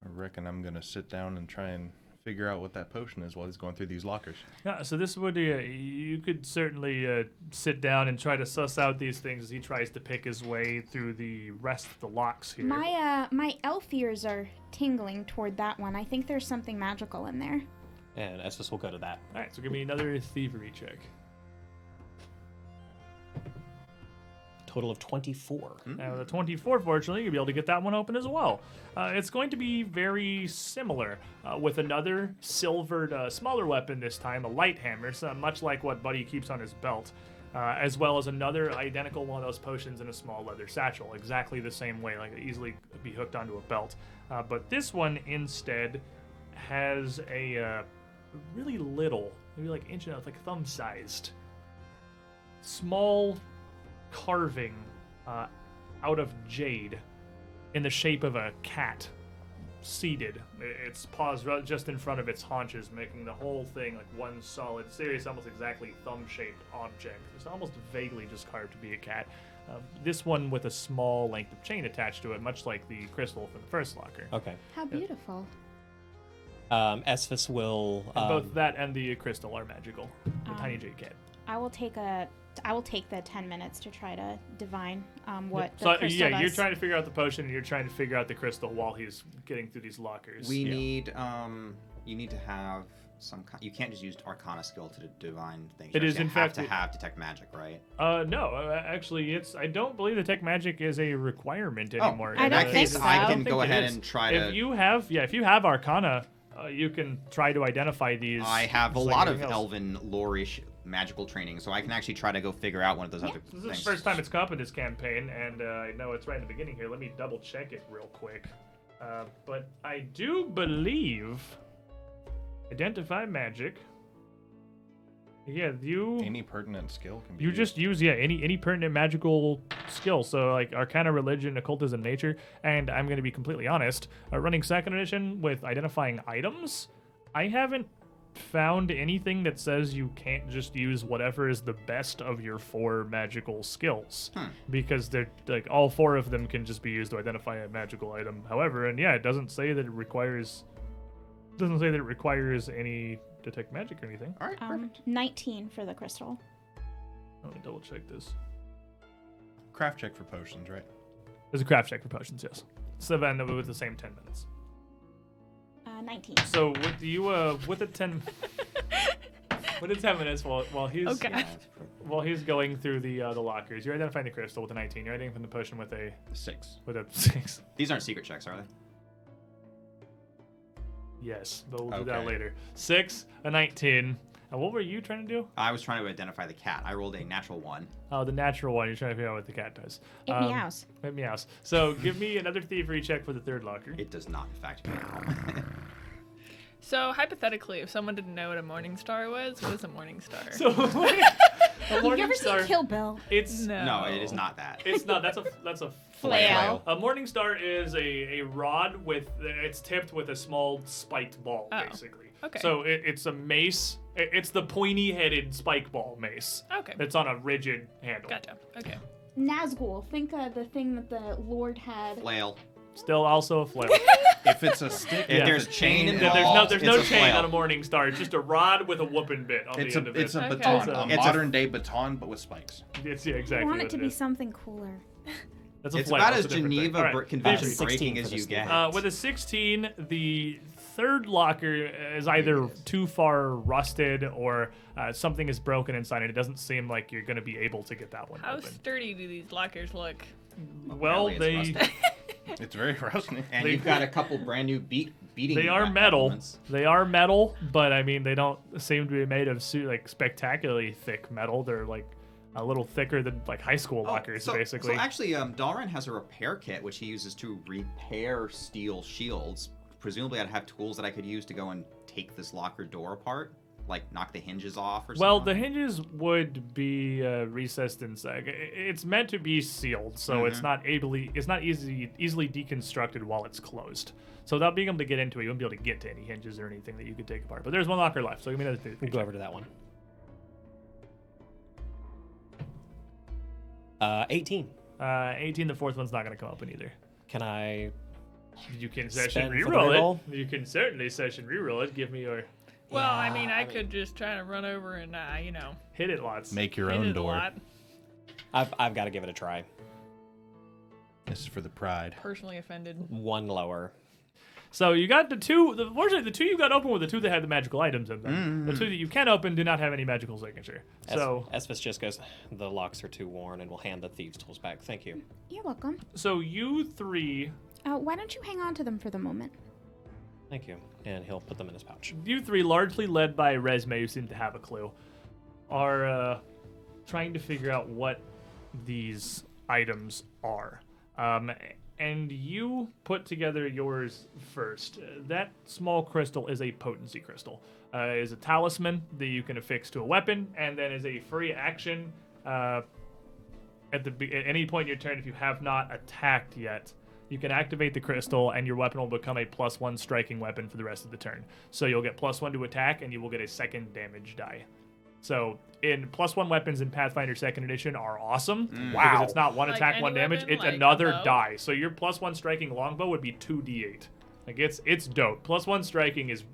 I reckon I'm gonna sit down and try and figure out what that potion is while he's going through these lockers. Yeah, so this would you could certainly sit down and try to suss out these things as he tries to pick his way through the rest of the locks here. My elf ears are tingling toward that one. I think there's something magical in there. And Estes will go to that. All right, so give me another thievery check. Total of 24. Now, the 24, fortunately, you'll be able to get that one open as well. It's going to be very similar with another silvered, smaller weapon this time, a light hammer, so much like what Buddy keeps on his belt, as well as another identical one of those potions in a small leather satchel, exactly the same way, like easily be hooked onto a belt. But this one instead has a really little, maybe like inch and a half, like thumb-sized, small carving out of jade in the shape of a cat seated, its paws just in front of its haunches, making the whole thing like one solid, serious, almost exactly thumb-shaped object. It's almost vaguely just carved to be a cat. This one with a small length of chain attached to it, much like the crystal from the first locker. Okay. How beautiful. Estes will... And both that and the crystal are magical. The tiny jade cat. I will take the 10 minutes to try to divine what the So crystal yeah, does. you're trying to figure out the potion, and you're trying to figure out the crystal while he's getting through these lockers. We need you need to have some kind. You can't just use Arcana skill to divine things. It You is, actually in fact, have to have detect magic, right? No, actually, I don't believe detect magic is a requirement anymore. I in don't that think case, so. I don't can think go it ahead is. and try if to. you have Arcana, you can try to identify these. I have a just like lot of anything else. elven lore-ish magical training, so I can actually try to go figure out one of those other This is things. the first time it's come up in this campaign, and I know it's right in the beginning here. Let me double check it real quick. But I do believe identify magic. Yeah, Any pertinent skill can be You used. just use any pertinent magical skill. So like Arcana, Religion, Occultism, Nature, and I'm going to be completely honest. Running second edition with identifying items, I haven't found anything that says you can't just use whatever is the best of your 4 magical skills, because they're like all 4 of them can just be used to identify a magical item. However, and yeah, it doesn't say that it requires any detect magic or anything. All right, perfect. 19 for the crystal. Let me double check this. Craft check for potions, right? There's a craft check for potions, yes. So then with the same 10 minutes. 19. So with the 10 with the 10 minutes while he's Okay. Yeah, that's perfect. while he's going through the lockers, you're identifying the crystal with a 19. You're identifying the potion with a 6. 6. These aren't secret checks, are they? Yes, but we'll do that Okay. later. 6, a 19. And what were you trying to do? I was trying to identify the cat. I rolled a natural 1. Oh, the natural one. You're trying to figure out what the cat does. It meows. It meows. So give me another thievery check for the third locker. It does not, in fact, meow. So hypothetically, if someone didn't know what a morning star was, what is a morning star? So a Have you morning ever star. seen Kill Bill? It's No, it is not that. It's not. That's a Flail. A morning star is a rod with it's tipped with a small spiked ball, Oh, basically. okay. So it's a mace. It's the pointy-headed spike ball mace. Okay. That's on a rigid handle. Gotcha. Okay. Nazgul. Think of the thing that the Lord had. Flail. Still also a flail. If it's a stick, If Yeah. there's chain There's involved, there's it's no a chain flail. on a morning star. It's just a rod with a whooping bit on it's the a end of it. it's a Okay. baton, So- a It's a- modern day baton, but with spikes. It's yeah, I exactly. want it what to it be is. something cooler. That's a It's flail. about That's as a different thing. Geneva All right. convention That's 16 breaking for as the you sneak. get. With a 16, the third locker is either too far rusted or something is broken inside, and it doesn't seem like you're going to be able to get that one How open. sturdy do these lockers look? Well, Apparently they it's rusty. It's very rusty. And they- you've got a couple brand new beating. they are metal. elements. They are metal, but I mean they don't seem to be made of like spectacularly thick metal. They're like a little thicker than like high school lockers, basically. So actually, Dalren has a repair kit which he uses to repair steel shields. Presumably, I'd have tools that I could use to go and take this locker door apart, like knock the hinges off or something. Well, the hinges would be recessed inside. It's meant to be sealed, so it's not easily deconstructed while it's closed. So without being able to get into it, you wouldn't be able to get to any hinges or anything that you could take apart. But there's one locker left, so give me another We'll go over to that one. 18. 18. The fourth one's not going to come open either. Can I You can session Spend for the reroll reroll? it. You can certainly session reroll it. Give me your Well, I mean, I could just try to run over and, hit it lots. Make your hit own it a door. lot. I've got to give it a try. This is for the pride. Personally offended. One lower. So you got the two. Fortunately, the two you got open were the two that had the magical items in them. The two that you can open do not have any magical signature. So Esvis just goes, the locks are too worn, and will hand the thieves' tools back. Thank you. You're welcome. so you three. Why don't you hang on to them for the moment? Thank you. And he'll put them in his pouch. You three, largely led by Resme, who seem to have a clue, are trying to figure out what these items are. And you put together yours first. That small crystal is a potency crystal. It is a talisman that you can affix to a weapon, and then is a free action at any point in your turn if you have not attacked yet. You can activate the crystal, and your weapon will become a +1 striking weapon for the rest of the turn. So you'll get +1 to attack, and you will get a second damage die. So in +1 weapons in Pathfinder 2nd Edition are awesome because it's not one Like attack, any one damage. weapon, It's like a another bow? die. So your +1 striking longbow would be 2d8. Like it's dope. +1 striking is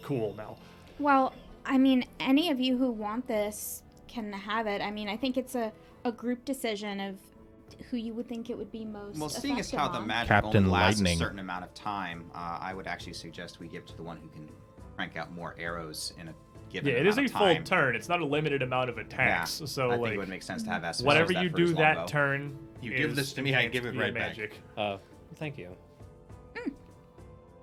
cool now. Well, I mean, any of you who want this can have it. I mean, I think it's a group decision of who you would think it would be most Well, seeing as effective how the on. magic Captain only lasts Lightning. a certain amount of time, I would actually suggest we give to the one who can crank out more arrows in a given Yeah, it is a amount of full time. turn. It's not a limited amount of attacks. Yeah, So I like think it would make sense to have Esphus whatever use that you for do his that longbow. turn, You give this to me, I give it right back. magic. Thank you.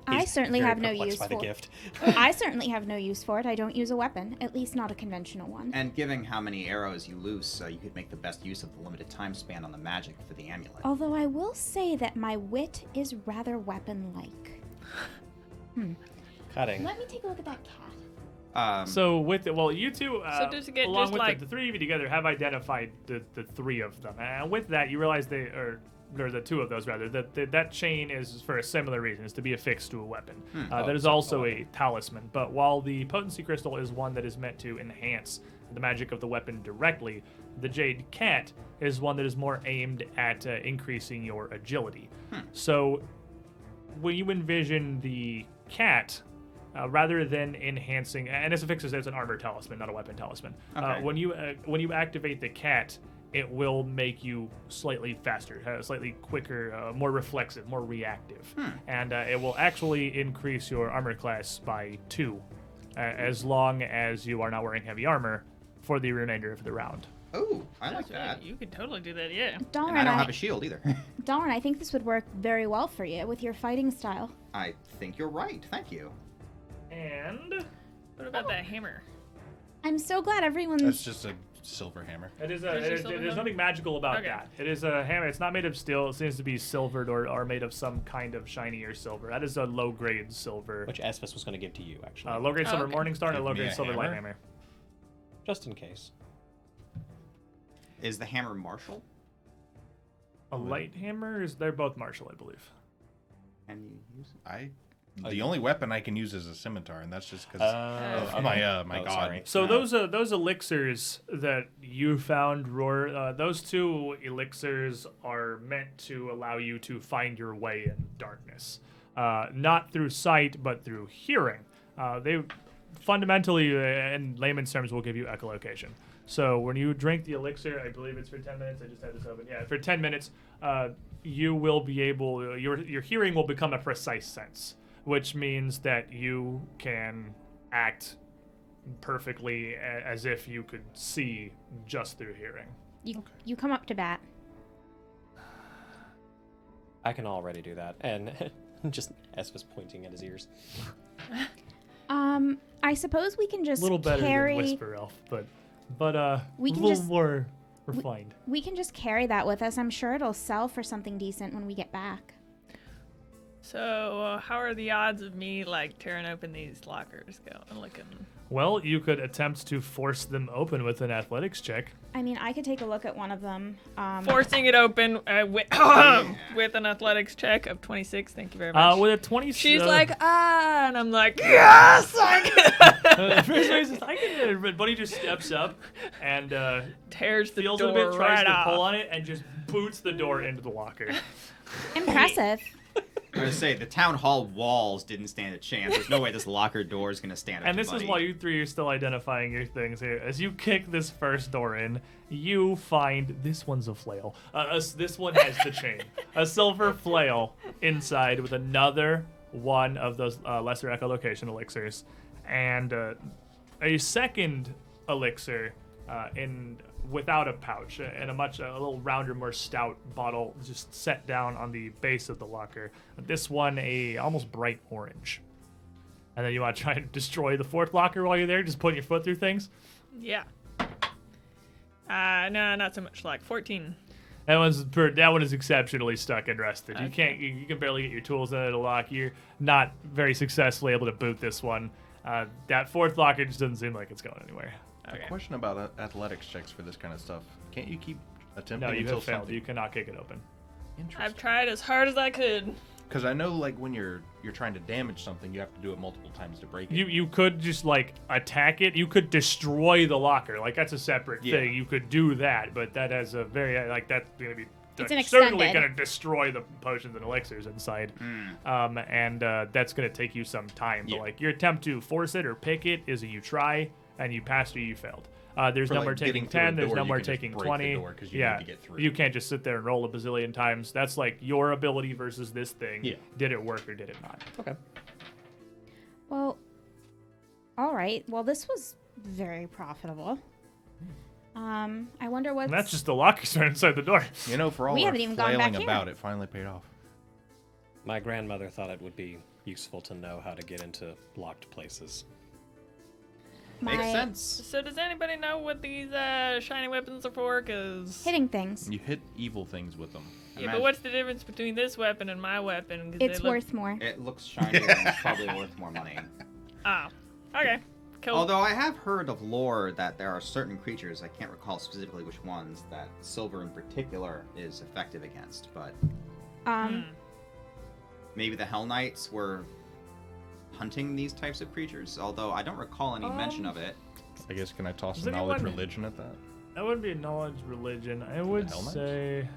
I He's certainly very have no perplexed use by for the it. gift. I certainly have no use for it. I don't use a weapon, at least not a conventional one. And given how many arrows you loose, you could make the best use of the limited time span on the magic for the amulet. Although I will say that my wit is rather weapon-like. Cutting. Let me take a look at that cat. So with it, well, you two, So does it get along just with like- the three of you together, have identified the three of them, and with that, you realize or the two of those rather, that chain is for a similar reason, is to be affixed to a weapon. That is also a talisman. But while the potency crystal is one that is meant to enhance the magic of the weapon directly, the jade cat is one that is more aimed at increasing your agility. So when you envision the cat, rather than enhancing, and this affixes as an armor talisman, not a weapon talisman. Okay. When you activate the cat, it will make you slightly faster, slightly quicker, more reflexive, more reactive, and it will actually increase your armor class by 2, as long as you are not wearing heavy armor for the remainder of the round. Oh, I like That's right. that. You could totally do that, yeah. Darn, And I don't have a shield either. Darn, I think this would work very well for you with your fighting style. I think you're right. Thank you. And What about that hammer? I'm so glad everyone's... That's just a silver hammer. there's nothing magical about Okay. that. It is a hammer. It's not made of steel. It seems to be silvered or made of some kind of shinier silver. That is a low-grade silver. Which Esphus was going to give to you, actually. Low-grade silver okay. Morningstar and a Give me low-grade a silver light hammer? hammer. Just in case. Is the hammer martial? A light hammer they're both martial, I believe. Can you use it? The only weapon I can use is a scimitar, and that's just because Oh, of my oh, god. sorry. So those elixirs that you found, Roar, those two elixirs are meant to allow you to find your way in darkness, not through sight but through hearing. They fundamentally, in layman's terms, will give you echolocation. So when you drink the elixir, I believe it's for 10 minutes. I just had this open. Yeah, for 10 minutes, you will be able. Your hearing will become a precise sense, which means that you can act perfectly as if you could see just through hearing. You come up to bat. I can already do that. And just Esphus pointing at his ears. I suppose we can just A little better carry... than Whisper Elf, but We a can little just- more refined. We can just carry that with us. I'm sure it'll sell for something decent when we get back. So, how are the odds of me, like, tearing open these lockers going? Looking. Well, you could attempt to force them open with an athletics check. I mean, I could take a look at one of them. Forcing it open with an athletics check of 26. Thank you very much. With a 20, She's like, and I'm like, yes! first reason I can. But Buddy just steps up and Tears the feels door a bit, tries right to off. pull on it, and just boots the door into the locker. Impressive. gonna say the town hall walls didn't stand a chance. There's no way this locker door is gonna stand. And this is while you three are still identifying your things here. As you kick this first door in, you find this one's a flail. This one has the chain. A silver flail inside with another one of those lesser echolocation elixirs, and a second elixir without a pouch, and a little rounder, more stout bottle just set down on the base of the locker. This one a almost bright orange. And then you want to try and destroy the fourth locker while you're there, just putting your foot through things. Yeah. No, not so much. Like 14. That one is exceptionally stuck and rusted. Okay. You can barely get your tools in it to lock. You're not very successfully able to boot this one. That fourth locker just doesn't seem like it's going anywhere. Okay. A question about athletics checks for this kind of stuff. Can't you keep attempting No, you until have failed. something? You cannot kick it open. I've tried as hard as I could. Because I know, like, when you're trying to damage something, you have to do it multiple times to break it. You could just like attack it. You could destroy the locker. Like that's a separate thing. You could do that, but that has a very that's going to be It's an certainly extended. going to destroy the potions and elixirs inside. And that's going to take you some time. But like your attempt to force it or pick it is you try and you passed or you failed. There's For, no like, more taking getting through a 10. There's door, no you more can just taking break the 20. door 'cause you Yeah, need to get through. you can't just sit there and roll a bazillion times. That's like your ability versus this thing. Yeah. Did it work or did it not? Okay. Well, all right. Well, this was very profitable. I wonder what's... And that's just the lockers right inside the door. You know, for all We our haven't even gone flailing back here. about, it finally paid off. My grandmother thought it would be useful to know how to get into locked places. my Makes sense. So does anybody know what these shiny weapons are for? Cause hitting things. You hit evil things with them. yeah, but what's the difference between this weapon and my weapon? 'Cause It's they look- worth more. It looks shiny and it's probably worth more money. Oh, okay, cool. Although I have heard of lore that there are certain creatures, I can't recall specifically which ones, that silver in particular is effective against, but maybe the Hell Knights were hunting these types of creatures, although I don't recall any mention of it. I guess, can I toss Does some knowledge anyone- religion at that? That would be a knowledge religion. I would Hell Knights? say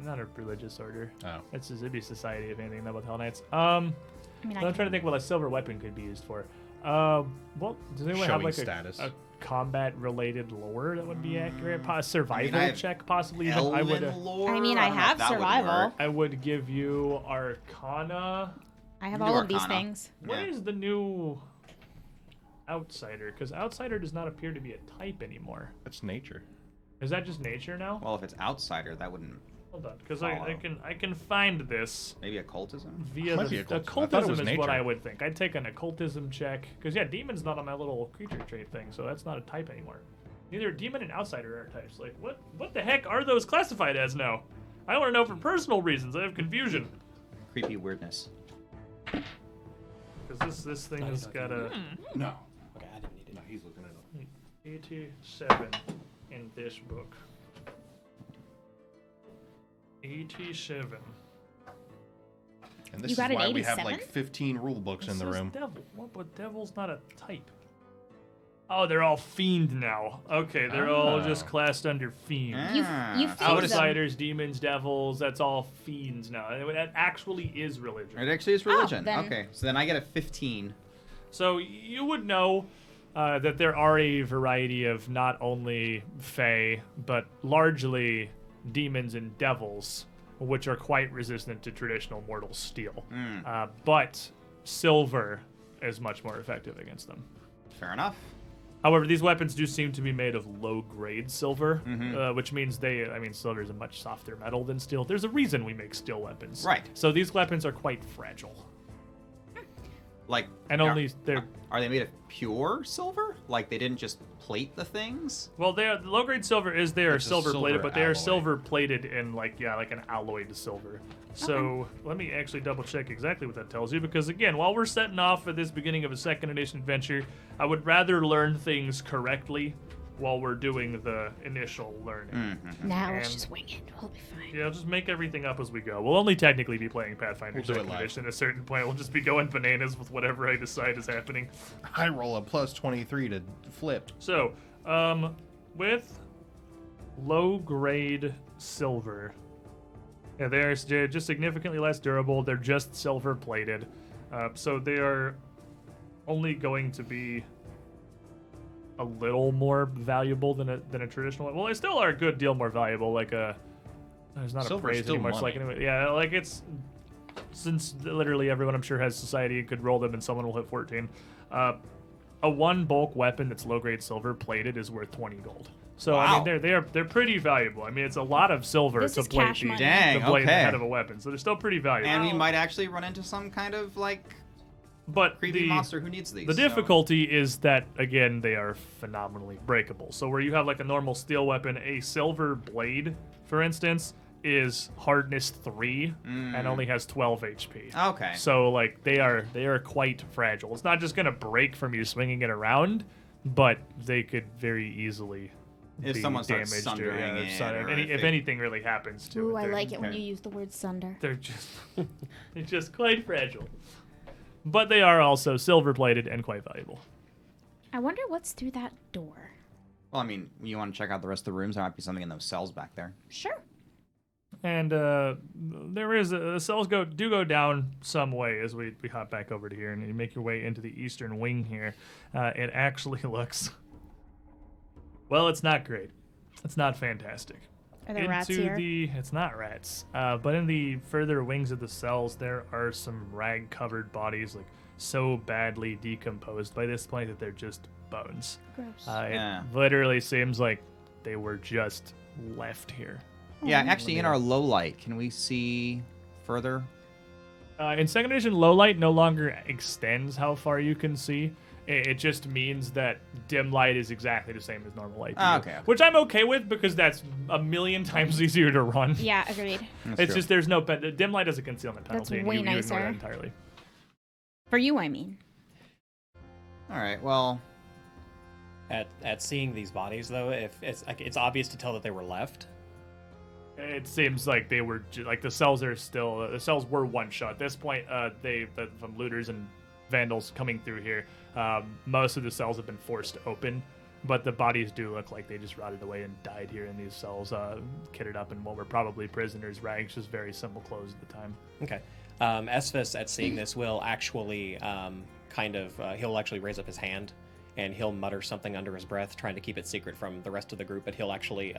not a religious order. Oh. It'd be society if anything. Not with Hell Knights. I mean, I'm trying to think what a silver weapon could be used for. Well, does anyone have Showing like status. a combat-related lore that would be accurate? Survival I have check, possibly. Even. Elven lore? I mean, I don't know if have that would survival. work. I would give you Arcana. I have You all do of these Arcana. things. What Yeah. is the new Outsider? Because Outsider does not appear to be a type anymore. That's nature. Is that just nature now? Well, if it's outsider, that wouldn't. Hold on, because I follow. can find this Maybe occultism? via Might be the occultism. I thought it occultism was is what nature. I would think. I'd take an occultism check because yeah, demon's not on my little creature trait thing, so that's not a type anymore. Neither demon and outsider are types. Like what the heck are those classified as now? I want to know for personal reasons. I have confusion Creepy weirdness. because this thing has got a No. Okay, I didn't need it. No, he's looking it up. 87 in this book. 87. And this You is got an why we have 87? like 15 rule books in the This is room. Devil. What? But devil's not a type. Oh, they're all fiend now. Okay, they're all just Oh. classed under fiend. You Ah, feed so what is- them. Outsiders, demons, devils, that's all fiends now. That actually is religion. It actually is religion. then- Okay, so then I get a 15. So you would know that there are a variety of not only fae, but largely demons and devils, which are quite resistant to traditional mortal steel. But silver is much more effective against them. Fair enough. However, these weapons do seem to be made of low-grade silver, which means silver is a much softer metal than steel. There's a reason we make steel weapons. Right. So these weapons are quite fragile. Like, And only they're... are they made of pure silver? Like they didn't just plate the things? Well, the low-grade silver is they are It's a silver-plated, silver but they are alloy. silver-plated in like an alloyed silver. So let me actually double-check exactly what that tells you, because again, while we're setting off at this beginning of a second edition adventure, I would rather learn things correctly while we're doing the initial learning. Now let's And- just wing it. We'll be fine. Yeah, just make everything up as we go. We'll only technically be playing Pathfinder We'll do it second live. edition at a certain point. We'll just be going bananas with whatever I decide is happening. I roll a plus 23 to flip. So, with low grade silver, Yeah, they're just significantly less durable. They're just silver plated. So they are only going to be a little more valuable than a traditional one. Well, they still are a good deal more valuable. Like there's not Silver's a phrase still anymore. It's like anyway, yeah, like it's since literally everyone I'm sure has society and could roll them and someone will hit 14. A one bulk weapon that's low grade silver plated is worth 20 gold. So I Wow. mean they're pretty valuable. I mean it's a lot of silver This to is plate cash the, money. Dang, the blade in the okay. head of a weapon. So they're still pretty valuable. And we might actually run into some kind of like but creepy the monster who needs these. the so- difficulty is that again they are phenomenally breakable. So where you have like a normal steel weapon, a silver blade, for instance, is hardness 3 and only has 12 HP. Okay. So like they are quite fragile. It's not just gonna break from you swinging it around, but they could very easly If be someone starts damaged sundering or, it, if, or if if it- anything really happens to Ooh, it. I they're- like it when okay. you use the word sunder. They're just they're just quite fragile. But they are also silver plated and quite valuable. I wonder what's through that door. Well, I mean, you want to check out the rest of the rooms? There might be something in those cells back there. Sure. And there is the cells do go down some way as we hop back over to here and you make your way into the eastern wing here. It actually looks well. It's not great. It's not fantastic. Are there rats here? It's not rats. But in the further wings of the cells, there are some rag-covered bodies, like so badly decomposed by this point that they're just bones. Gross. Yeah. It literally seems like they were just left here. Yeah, actually, in our low light, can we see further? In second edition, low light no longer extends how far you can see. It just means that dim light is exactly the same as normal light. to you, Okay. Which I'm okay with because that's a million times easier to run. Yeah, agreed. That's It's true. just there's no dim light has a concealment That's penalty. way and you ignore nicer. that entirely. For you, I mean. All right. Well, At seeing these bodies, though, if it's obvious to tell that they were left. It seems like they were like the cells are still the cells were one shot. At this point, from looters and vandals coming through here, most of the cells have been forced open, but the bodies do look like they just rotted away and died here in these cells, kitted up in what were probably prisoners' rags, just very simple clothes at the time. Okay. Esphus, at seeing this, will actually he'll actually raise up his hand and he'll mutter something under his breath, trying to keep it secret from the rest of the group, but he'll actually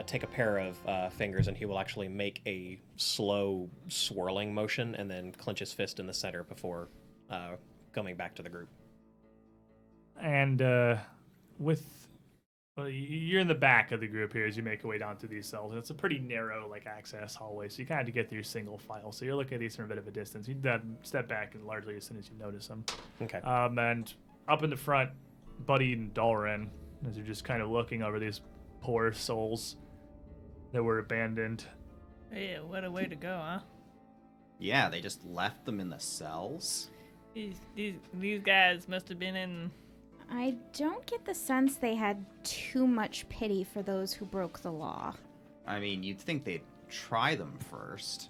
take a pair of fingers and he will actually make a slow swirling motion and then clench his fist in the center before coming back to the group. And you're in the back of the group here as you make your way down through these cells. And it's a pretty narrow access hallway, so you kind of get through single file. So you're looking at these from a bit of a distance. You step back and largely as soon as you notice them. Okay. And up in the front, Buddy and Dalren, as you're just kind of looking over these poor souls that were abandoned. Yeah, what a way to go, huh? yeah, they just left them in the cells. These guys must have been in. I don't get the sense they had too much pity for those who broke the law. I mean, you'd think they'd try them first.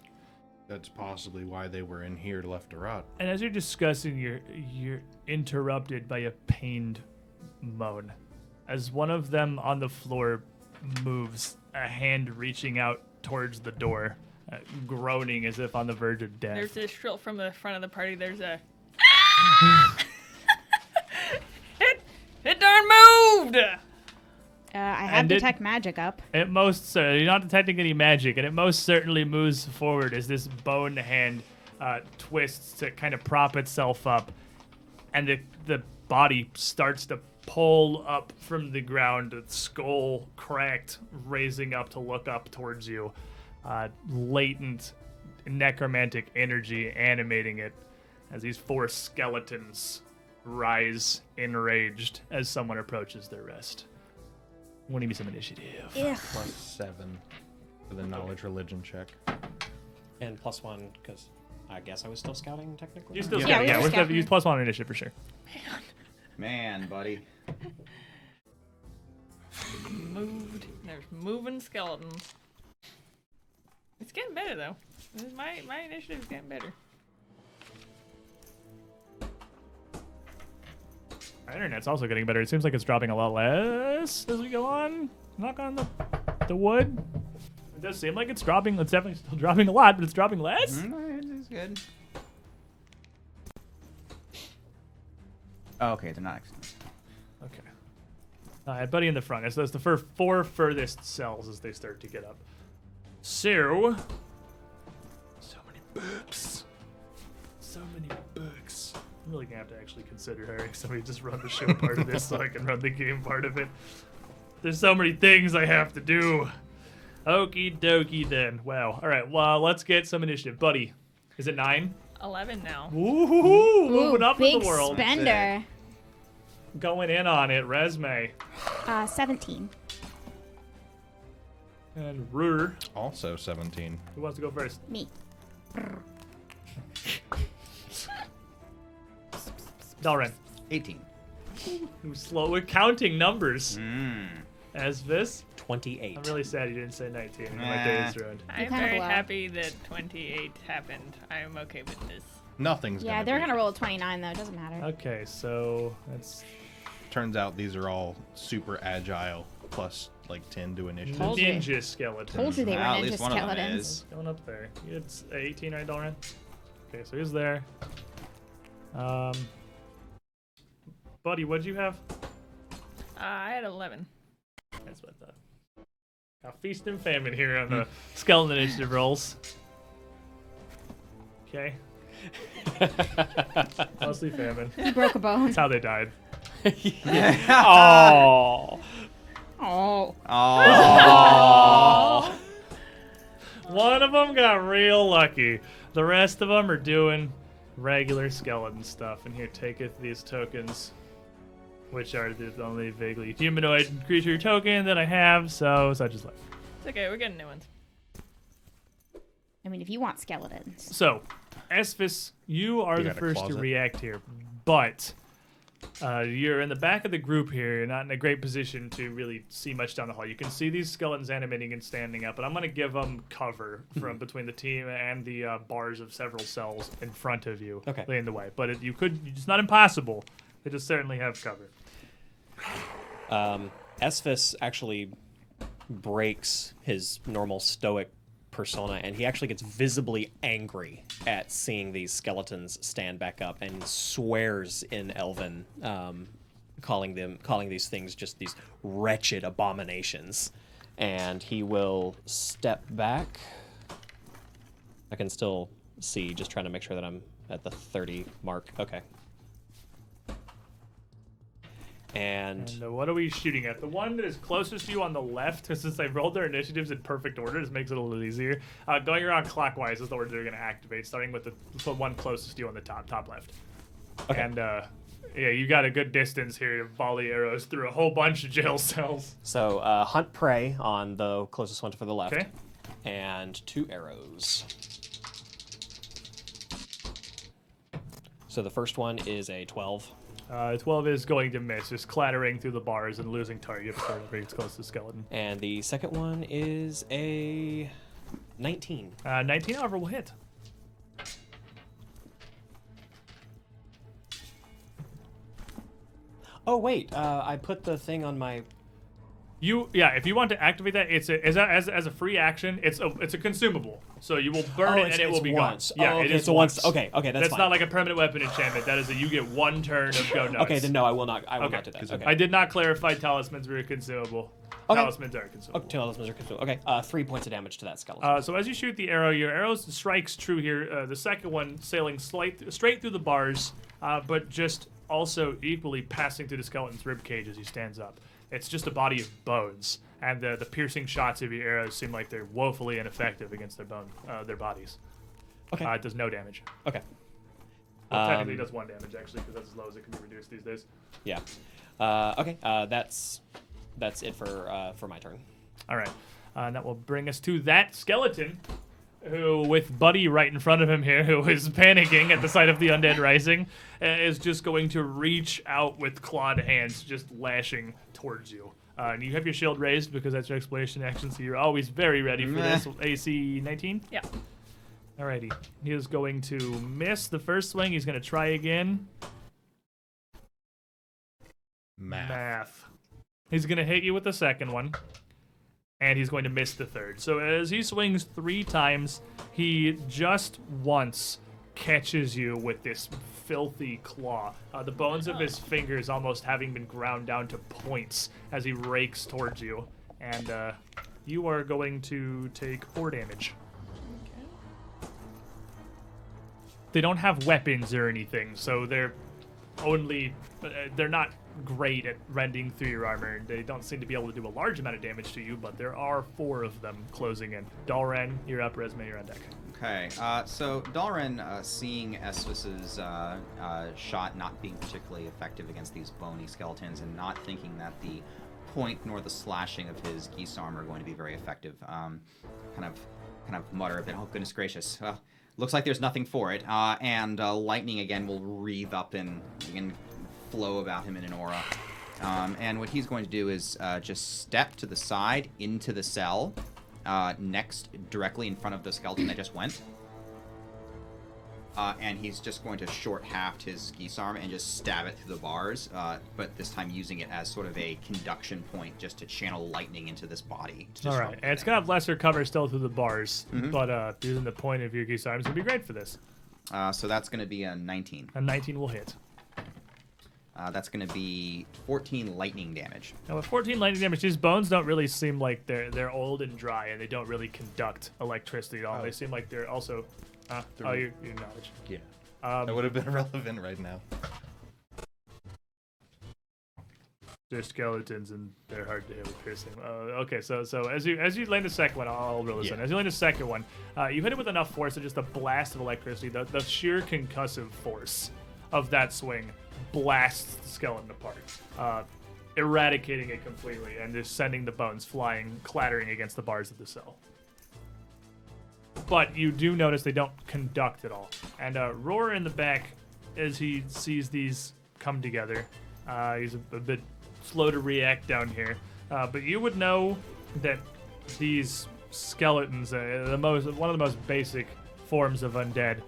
That's possibly why they were in here left to rot. And as you're discussing, you're interrupted by a pained moan. As one of them on the floor moves, a hand reaching out towards the door, groaning as if on the verge of death. There's this shrill from the front of the party. There's a. It darn moved! I have And it- detect magic up. It most you're not detecting any magic, and it most certainly moves forward as this bone hand twists to kind of prop itself up, and the body starts to pull up from the ground, its skull cracked, raising up to look up towards you. Latent necromantic energy animating it as these four skeletons rise enraged as someone approaches their rest. Want to give me some initiative? Ugh. +7 for the knowledge religion check. And +1, because I guess I was still scouting technically. You still Yeah, scouting? we Yeah, were we're scouting. use +1 initiative for sure. Man, buddy. Moved. There's moving skeletons. It's getting better though. My initiative's getting better. Our internet's also getting better. It seems like it's dropping a lot less as we go on. Knock on the wood. It does seem like it's dropping. It's definitely still dropping a lot, but it's dropping less. It's good. Oh, okay, they're not. Okay. All right, buddy in the front. So that's the four furthest cells as they start to get up. So many books. So many books. I'm really gonna have to actually consider hiring somebody to just run the show part of this so I can run the game part of it. There's so many things I have to do. Okie dokie then. Wow. All right. Well, let's get some initiative, buddy. Is it 9? 11 now. Ooh, moving up big in the world. spender. Going in on it, Resume. 17. And Ruhr. Also 17. Who wants to go first? Me. Dalren. 18. Who's slow at counting numbers? Mm. As this? 28. I'm really sad you didn't say 19. My Nah. day is ruined. I'm kinda very low. happy that 28 happened. I am okay with this. Nothing's Yeah, gonna they're be. gonna roll a 29 though. It doesn't matter. Okay, so that's Turns out these are all super agile, plus like 10 to initiative. Told you. ninja skeletons. Told you they were Well, at ninja least one of them skeletons. is. Going up there. It's 18, right, Dalren? Okay, so he's there. Buddy, what'd you have? I had 11. That's what I thought. Got feast and famine here on the skeleton initiative rolls. Okay. Mostly famine. He broke a bone. That's how they died. Oh. Oh. Oh. One of them got real lucky. The rest of them are doing regular skeleton stuff. And here, taketh these tokens, which are the only vaguely humanoid creature token that I have, so such is life. It's okay, we're getting new ones. I mean, if you want skeletons. So, Esphis, you are You the got a first to closet? react here, but you're in the back of the group here. You're not in a great position to really see much down the hall. You can see these skeletons animating and standing up, and I'm going to give them cover from between the team and the bars of several cells in front of you, Okay. laying the way. But it's not impossible. They just certainly have cover. Esphis actually breaks his normal stoic persona, and he actually gets visibly angry at seeing these skeletons stand back up and swears in Elven, calling these things just these wretched abominations. And he will step back. I can still see, just trying to make sure that I'm at the 30 mark. Okay. And And what are we shooting at? The one that is closest to you on the left, since they rolled their initiatives in perfect order, this makes it a little easier. Going around clockwise is the order they're going to activate, starting with the one closest to you on the top left. Okay. And yeah, you got a good distance here to volley arrows through a whole bunch of jail cells. so hunt prey on the closest one for the left. Okay. And 2 arrows. So the first one is a 12. 12 is going to miss, just clattering through the bars and losing target before it brings close to the skeleton. And the second one is a 19. 19, however, will hit. Oh, wait. I put the thing on my... If you want to activate that, it's as a free action. It's a consumable, so you will burn it and it will be once. gone. Yeah, Oh, it okay, is so once. Okay, that's That's fine. not like a permanent weapon enchantment. That is you get one turn of go nuts. Okay, then no, I will not. I will Okay. not do that. Okay. I did not clarify talismans were consumable. Okay. Talismans are consumable. Okay, talismans are consumable. Okay, 3 points of damage to that skeleton. So as you shoot the arrow, your arrow strikes true here. The second one sailing straight through the bars, but just also equally passing through the skeleton's rib cage as he stands up. It's just a body of bones, and the piercing shots of your arrows seem like they're woefully ineffective against their bodies. Okay. It does no damage. Okay. Well, technically it does 1 damage actually, because that's as low as it can be reduced these days. Yeah. Okay. That's it for my turn. All right. And that will bring us to that skeleton, who, with Buddy right in front of him here, who is panicking at the sight of the undead rising, is just going to reach out with clawed hands, just lashing towards you. And you have your shield raised because that's your exploration action, so you're always very ready for this. AC 19? Yeah. Alrighty. He is going to miss the first swing. He's going to try again. Math. He's going to hit you with the second one. And he's going to miss the third. So as he swings 3 times, he just once catches you with this filthy claw. The bones of his fingers almost having been ground down to points as he rakes towards you. And you are going to take 4 damage. They don't have weapons or anything, so they're not great at rending through your armor. They don't seem to be able to do a large amount of damage to you, but there are 4 of them closing in. Dalren, you're up. Resme, you're on deck. Okay, so Dalren, seeing Esvis's shot not being particularly effective against these bony skeletons and not thinking that the point nor the slashing of his geese armor are going to be very effective, kind of mutter a bit, oh goodness gracious, looks like there's nothing for it, and lightning again will wreathe up and flow about him in an aura. And what he's going to do is just step to the side into the cell, next, directly in front of the skeleton that just went. And he's just going to short haft his geese arm and just stab it through the bars, but this time using it as sort of a conduction point just to channel lightning into this body. All right, and it's going to have lesser cover still through the bars, but using the point of your geese arms would be great for this. So that's going to be a 19. A 19 will hit. That's going to be 14 lightning damage. Now, with 14 lightning damage, these bones don't really seem like they're old and dry, and they don't really conduct electricity at all. They seem like they're also... your knowledge. Yeah. That would have been relevant right now. They're skeletons, and they're hard to hit with piercing. Okay, so as you land the second one, I'll roll this in. As you land the second one, you hit it with enough force that just a blast of electricity, the sheer concussive force of that swing blasts the skeleton apart, eradicating it completely and just sending the bones flying, clattering against the bars of the cell. But you do notice they don't conduct at all. And Roar in the back, as he sees these come together, he's a bit slow to react down here. But you would know that these skeletons, one of the most basic forms of undead,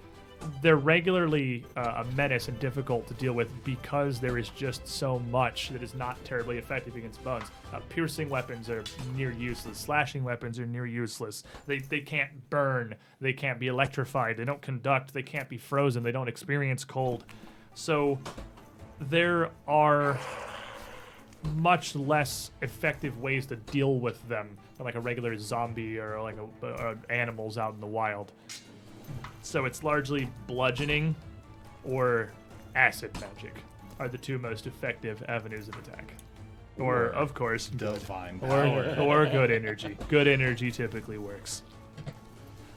they're regularly a menace and difficult to deal with because there is just so much that is not terribly effective against bones. Piercing weapons are near useless. Slashing weapons are near useless. They can't burn. They can't be electrified. They don't conduct. They can't be frozen. They don't experience cold. So there are much less effective ways to deal with them than like a regular zombie or like animals out in the wild. So it's largely bludgeoning or acid magic are the 2 most effective avenues of attack. Or, of course, Divine or good energy. Good energy typically works.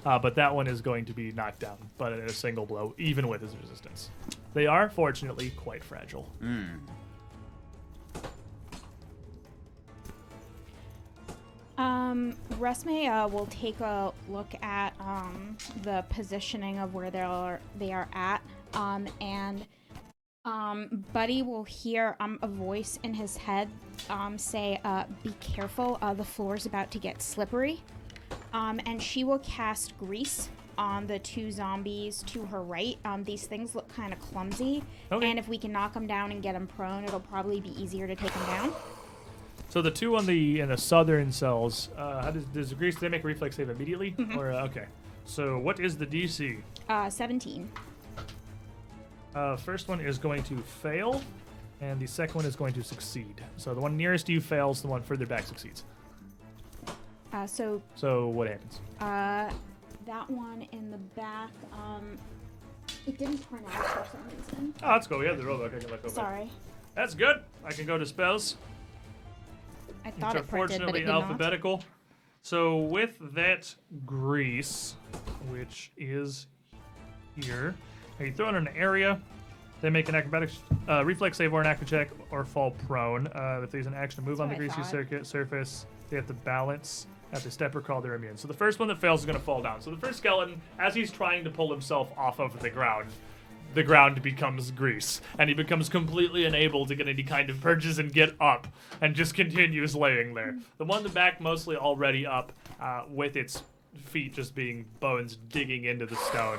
But that one is going to be knocked down, but in a single blow, even with his resistance. They are, fortunately, quite fragile. Resme will take a look at the positioning of where they are at, and Buddy will hear a voice in his head say, "Be careful, the floor's about to get slippery." And she will cast Grease on the 2 zombies to her right. These things look kind of clumsy, and if we can knock them down and get them prone, it'll probably be easier to take them down. So the 2 in the southern cells, does the Grease, they make a reflex save immediately? Or okay. So what is the DC? 17. First one is going to fail, and the second one is going to succeed. So the one nearest you fails, the one further back succeeds. So what happens? That one in the back, it didn't print out for some reason. Oh, let's go. We have the rollback. I can let go. Sorry. That's good. I can go to spells. I thought Which it are printed, but it fortunately did alphabetical. not. So with that Grease, which is here, and you throw it in an area, they make an acrobatics reflex save or an acro check or fall prone. If there's an action to move on the greasy surface, they have to balance. Have to step or crawl, they're immune. So the first one that fails is going to fall down. So the first skeleton, as he's trying to pull himself off of the ground becomes grease, and he becomes completely unable to get any kind of purchase and get up, and just continues laying there. The one in the back, mostly already up, with its feet just being bones digging into the stone,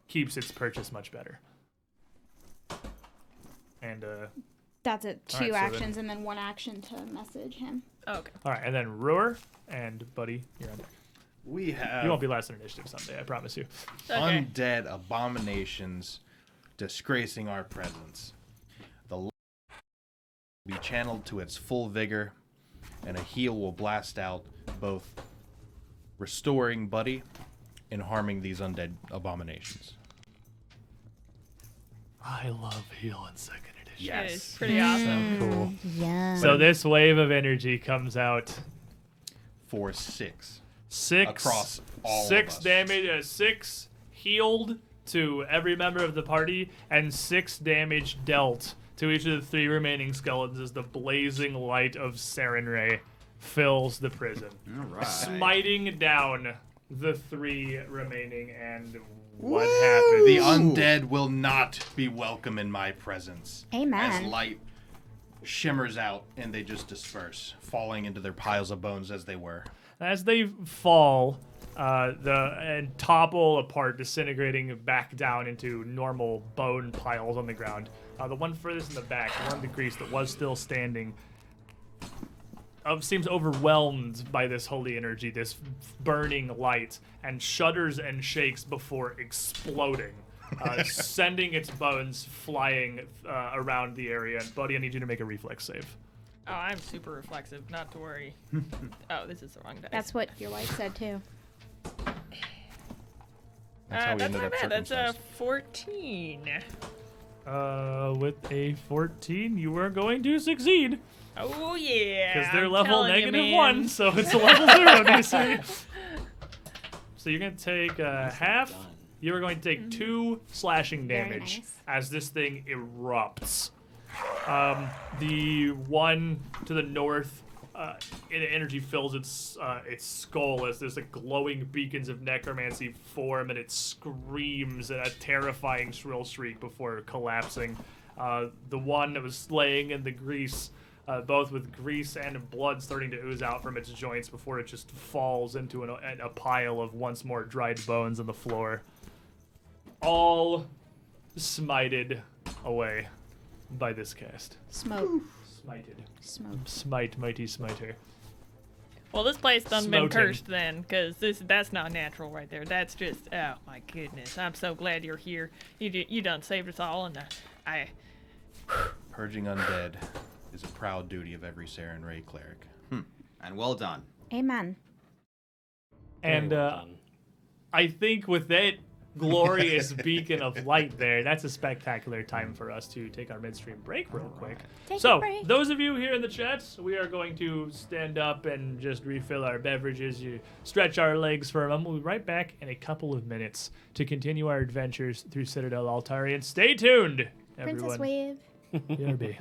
keeps its purchase much better. And that's it. 2 right, so actions and then 1 action to message him. Oh, okay. All right, and then Roar and Buddy, you're on deck. We have You won't be last in initiative someday, I promise you. Okay. undead abominations disgracing our presence. The light will be channeled to its full vigor, and a heal will blast out, both restoring Buddy and harming these undead abominations. I love heal in second edition. Yeah, it's pretty awesome. Cool. Yeah. So this wave of energy comes out For 6. 6 Across all of 6 us. damage, 6 healed to every member of the party, and 6 damage dealt to each of the 3 remaining skeletons as the blazing light of Sarenrae fills the prison, All right. smiting down the 3 remaining. And what happens? The undead will not be welcome in my presence. Amen. As light shimmers out and they just disperse, falling into their piles of bones as they were. As they fall, and topple apart, disintegrating back down into normal bone piles on the ground. The one furthest in the back, the one of the grease that was still standing, seems overwhelmed by this holy energy, this burning light, and shudders and shakes before exploding, sending its bones flying around the area. And Buddy, I need you to make a reflex save. Oh, I'm super reflexive. Not to worry. Oh, this is the wrong dice. That's what your wife said too. That's how we that's ended not up bad. That's a circumcised. 14. With a 14, you are going to succeed. Oh yeah. Because they're I'm level telling you, man. -1, so it's a level 0, DC. So you're going to take half. You're going to take 2 slashing Very damage nice. as this thing erupts. The one to the north, energy fills its skull as there's glowing beacons of necromancy form, and it screams in a terrifying shrill shriek before collapsing. The one that was laying in the grease, both with grease and blood starting to ooze out from its joints before it just falls into a pile of once more dried bones on the floor. All smited away by this cast. Smoke. Smited. Smoke. Smite, mighty smiter. Well, this place done been Smoting. cursed then, because that's not natural right there. That's just, oh my goodness. I'm so glad you're here. You done saved us all, and I Purging undead is a proud duty of every Sarenrae cleric. And well done. Amen. And Very well done. I think with that glorious beacon of light there, that's a spectacular time for us to take our midstream break real quick. Take So, a break. those of you here in the chat, we are going to stand up and just refill our beverages, you stretch our legs for a moment. We'll be right back in a couple of minutes to continue our adventures through Citadel Altarian. Stay tuned, Princess everyone. Wave. BRB.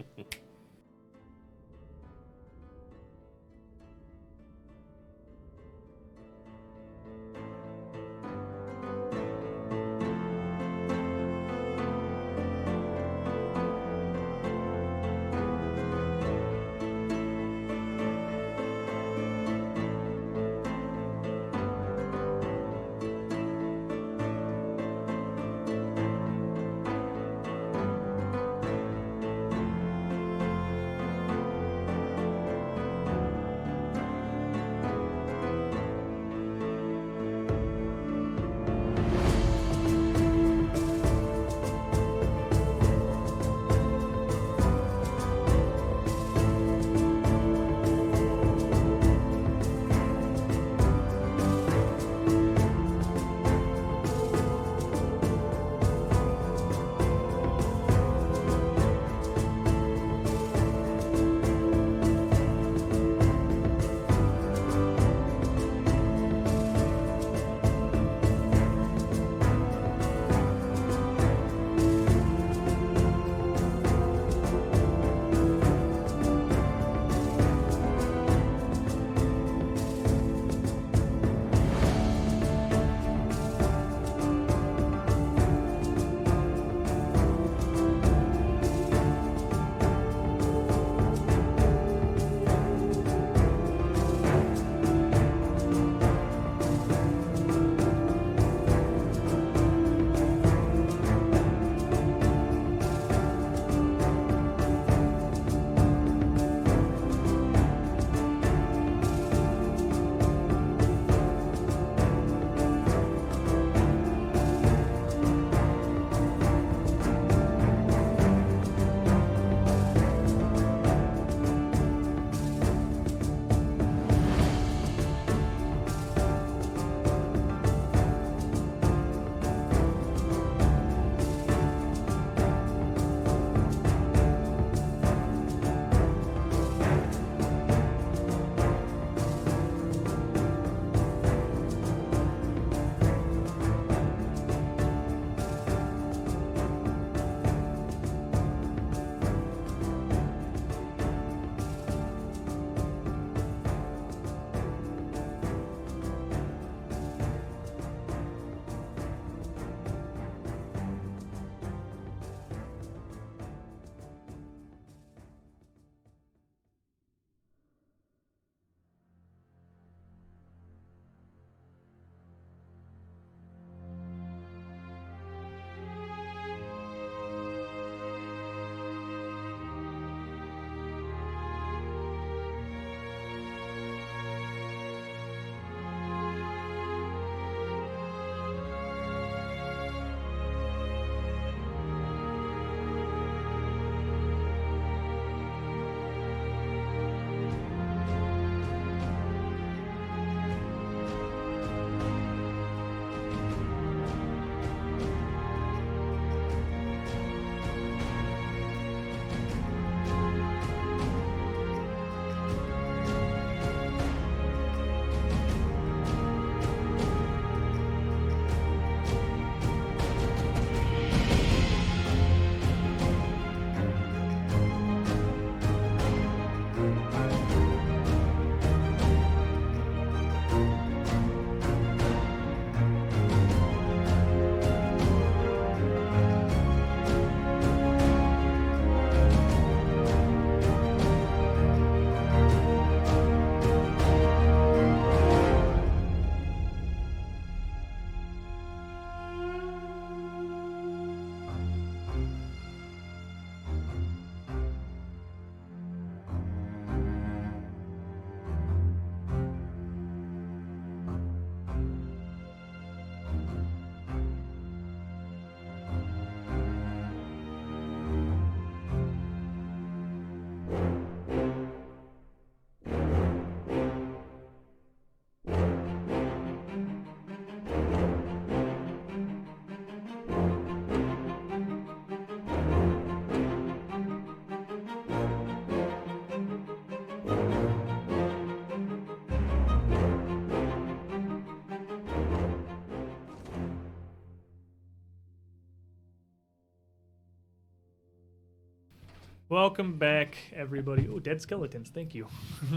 Welcome back, everybody. Oh, dead skeletons. Thank you.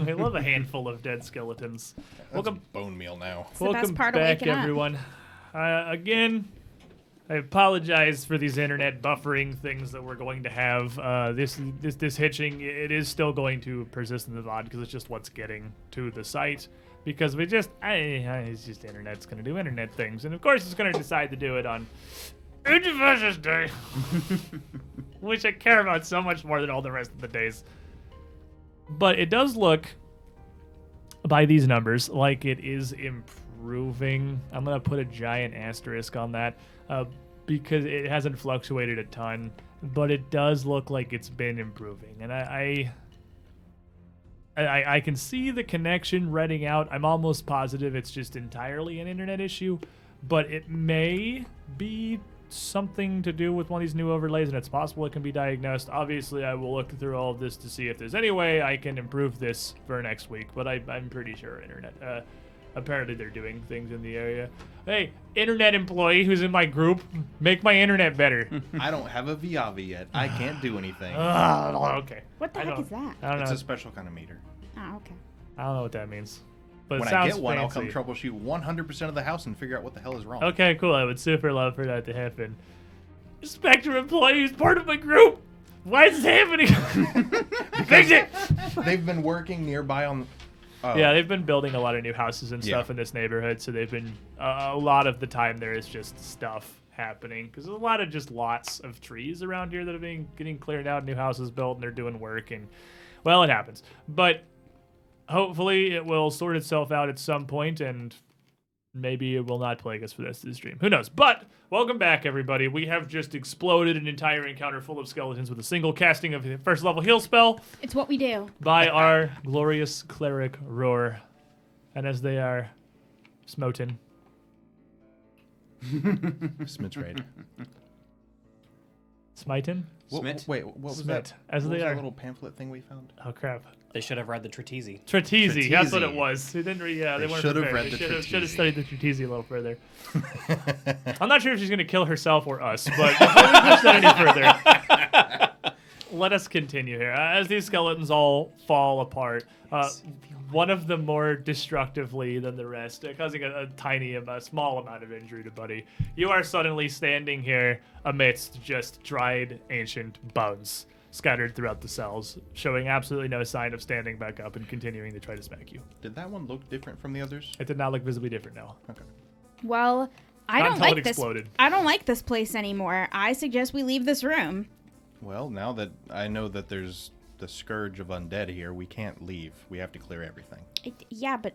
I love a handful of dead skeletons. Welcome, Bone meal now. the best welcome part of back, waking up. everyone. Again, I apologize for these internet buffering things that we're going to have. This hitching, it is still going to persist in the VOD because it's just what's getting to the site. Because it's just internet's going to do internet things, and of course it's going to decide to do it on Indivisious Day, which I care about so much more than all the rest of the days. But it does look, by these numbers, like it is improving. I'm going to put a giant asterisk on that because it hasn't fluctuated a ton, but it does look like it's been improving. And I can see the connection reading out. I'm almost positive it's just entirely an internet issue, but it may be something to do with one of these new overlays, and it's possible it can be diagnosed. Obviously, I will look through all of this to see if there's any way I can improve this for next week, but I'm pretty sure internet. Apparently, they're doing things in the area. Hey, internet employee who's in my group, make my internet better. I don't have a Viavi yet. I can't do anything. Okay. What the I heck don't- is that? I don't It's know. a special kind of meter. Oh, okay. I don't know what that means. But When it I sounds get one, fancy. I'll come troubleshoot 100% of the house and figure out what the hell is wrong. Okay, cool. I would super love for that to happen. Spectre employee who's part of my group. Why is this happening? Fix it. They've been working nearby on. Oh. Yeah, they've been building a lot of new houses and stuff Yeah. in this neighborhood, so they've been a lot of the time there is just stuff happening because there's a lot of just lots of trees around here that have been getting cleared out, new houses built, and they're doing work, and well, it happens. But hopefully, it will sort itself out at some point, and maybe it will not plague us for the rest of the stream. Who knows? But welcome back, everybody. We have just exploded an entire encounter full of skeletons with a single casting of the first level heal spell It's what we do. by our glorious cleric Roar. And as they are smoten. Smith's raid. Smiten? Smit? Wait, what was Smit. that? As What they was that are. little pamphlet thing we found? Oh, crap. They should have read the Treatise. Tretizi, that's what it Treatise. was. They didn't they They weren't should have prepared. read They the should have Treatise. studied the Tretizi a little further. I'm not sure if she's going to kill herself or us, but before we push that any further, let us continue here. As these skeletons all fall apart, one of them more destructively than the rest, causing a small amount of injury to Buddy. You are suddenly standing here amidst just dried ancient bones scattered throughout the cells, showing absolutely no sign of standing back up and continuing to try to smack you. Did that one look different from the others? It did not look visibly different now. Okay. Well, I Not don't until it like this. exploded. I don't like this place anymore. I suggest we leave this room. Well, now that I know that there's the scourge of undead here, we can't leave. We have to clear everything. Yeah, but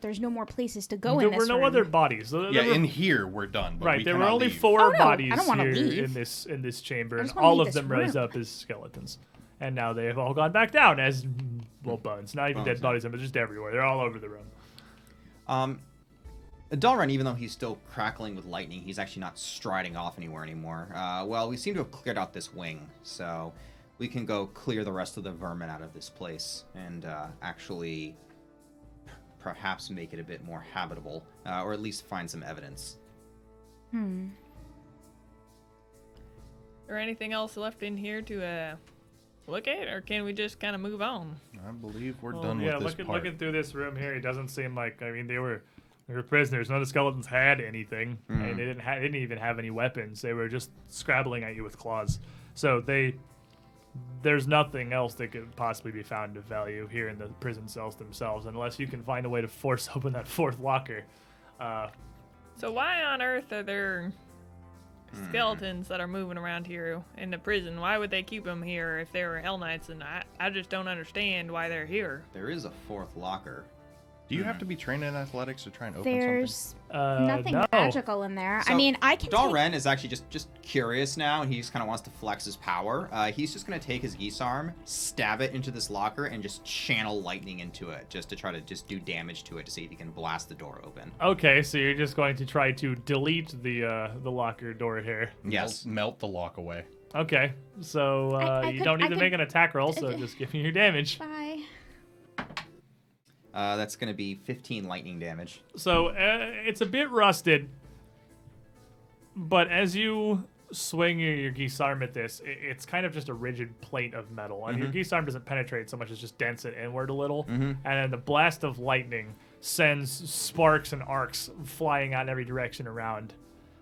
there's no more places to go There in this were no room. other bodies. There Yeah, were- in here we're done. But right, we there were cannot only leave. 4 Oh, no, bodies I don't wanna here leave. in this chamber, I and just wanna all leave of this them rose room. up as skeletons. And now they have all gone back down as bones. Not even Bones, dead bodies, but just everywhere. They're all over the room. Dalren, even though he's still crackling with lightning, he's actually not striding off anywhere anymore. Well, we seem to have cleared out this wing, so we can go clear the rest of the vermin out of this place and actually perhaps make it a bit more habitable, or at least find some evidence. Or anything else left in here to look at, or can we just kind of move on? I believe we're Well, done yeah, with this part. looking through this room here, it doesn't seem like. I mean, they were prisoners. None of the skeletons had anything, and they didn't even have any weapons. They were just scrabbling at you with claws. So there's nothing else that could possibly be found of value here in the prison cells themselves, unless you can find a way to force open that 4th locker. So why on earth are there skeletons that are moving around here in the prison? Why would they keep them here if they were Hell Knights? And I just don't understand why they're here. There is a 4th locker. Do you have to be trained in athletics to try and open There's Uh, nothing no. magical in there. I So, mean, I can take... Dalren is actually just curious now, and he just kind of wants to flex his power. He's just going to take his geese arm, stab it into this locker, and just channel lightning into it, just to try to just do damage to it to see if he can blast the door open. Okay, so you're just going to try to delete the locker door here. something? Yes. Melt the lock away. Okay, so I you could- don't need I to could- make an attack roll, so just give me your damage. Bye. That's going to be 15 lightning damage. So it's a bit rusted, but as you swing your geese arm at this, it's kind of just a rigid plate of metal. And your geese arm doesn't penetrate so much as just dents it inward a little. And then the blast of lightning sends sparks and arcs flying out in every direction around.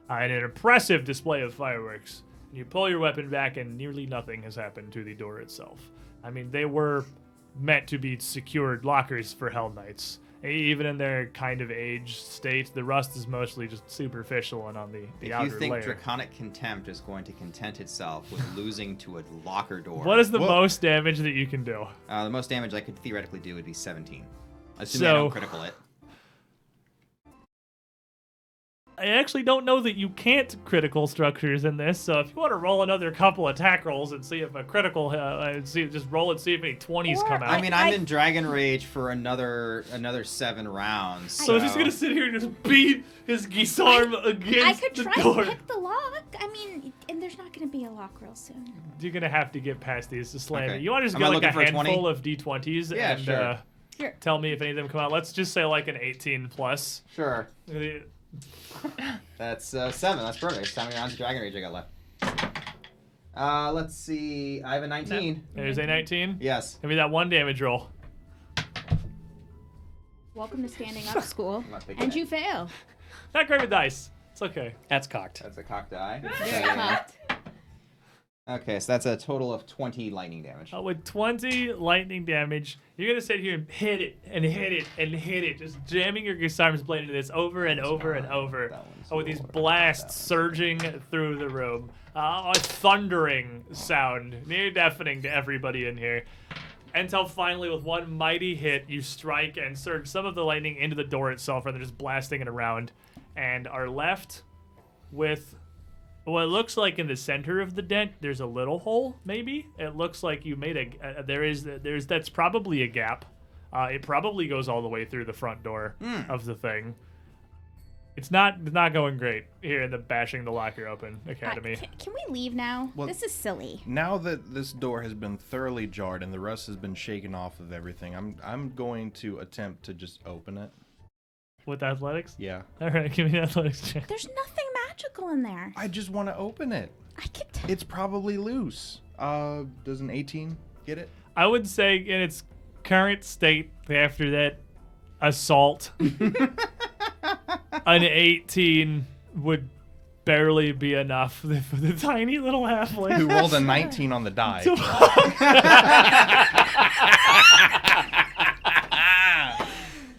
And an impressive display of fireworks. You pull your weapon back and nearly nothing has happened to the door itself. I mean, they were meant to be secured lockers for Hell Knights. Even in their kind of aged state, the rust is mostly just superficial and on the outer layer. If you think Draconic Contempt is going to content itself with losing to a locker door... What is the most damage that you can do? The most damage I could theoretically do would be 17. Assuming I don't critical it. I actually don't know that you can't critical structures in this, so if you want to roll another couple attack rolls and see if a critical, just roll and see if any 20s come out. I mean, I'm in Dragon Rage for another 7 rounds. So he's gonna sit here and just beat his geese arm against I could the try door. and pick the lock. I mean, and there's not gonna be a lock real soon. You're gonna have to get past these to slam Okay. it. You want to just Am get I like a looking for a handful 20? of d20s Yeah, and sure. Sure. tell me if any of them come out. Let's just say like an 18 plus. Sure. That's 7. That's perfect. How many rounds of Dragon Rage I got left? Let's see. I have a 19. There's a 19. Yes. Give me that 1 damage roll. Welcome to standing up school. I'm not picking And it. you fail. Not great with dice. It's okay. That's cocked. That's a cock die. Very cocked. Okay, so that's a total of 20 lightning damage. With 20 lightning damage, you're going to sit here and hit it and hit it and hit it, just jamming your Gusarm's blade into this over and over and over. That one's With these lower. blasts surging through the room. A thundering sound, near deafening to everybody in here. Until finally, with one mighty hit, you strike and surge some of the lightning into the door itself, rather than just blasting it around, and are left with what looks like in the center of the dent. There's a little hole, maybe. It looks like you made that's probably a gap. It probably goes all the way through the front door of the thing. It's not going great here in the Bashing the Locker Open Academy. Can we leave now? Well- This is silly. Now that this door has been thoroughly jarred and the rust has been shaken off of everything, I'm going to attempt to just open it. With athletics? Yeah. All right, give me an athletics check. There's nothing magical in there. I just want to open it. I could tell. It's probably loose. Does an 18 get it? I would say in its current state, after that assault, an 18 would barely be enough for the tiny little halfling. Who rolled a 19 on the die?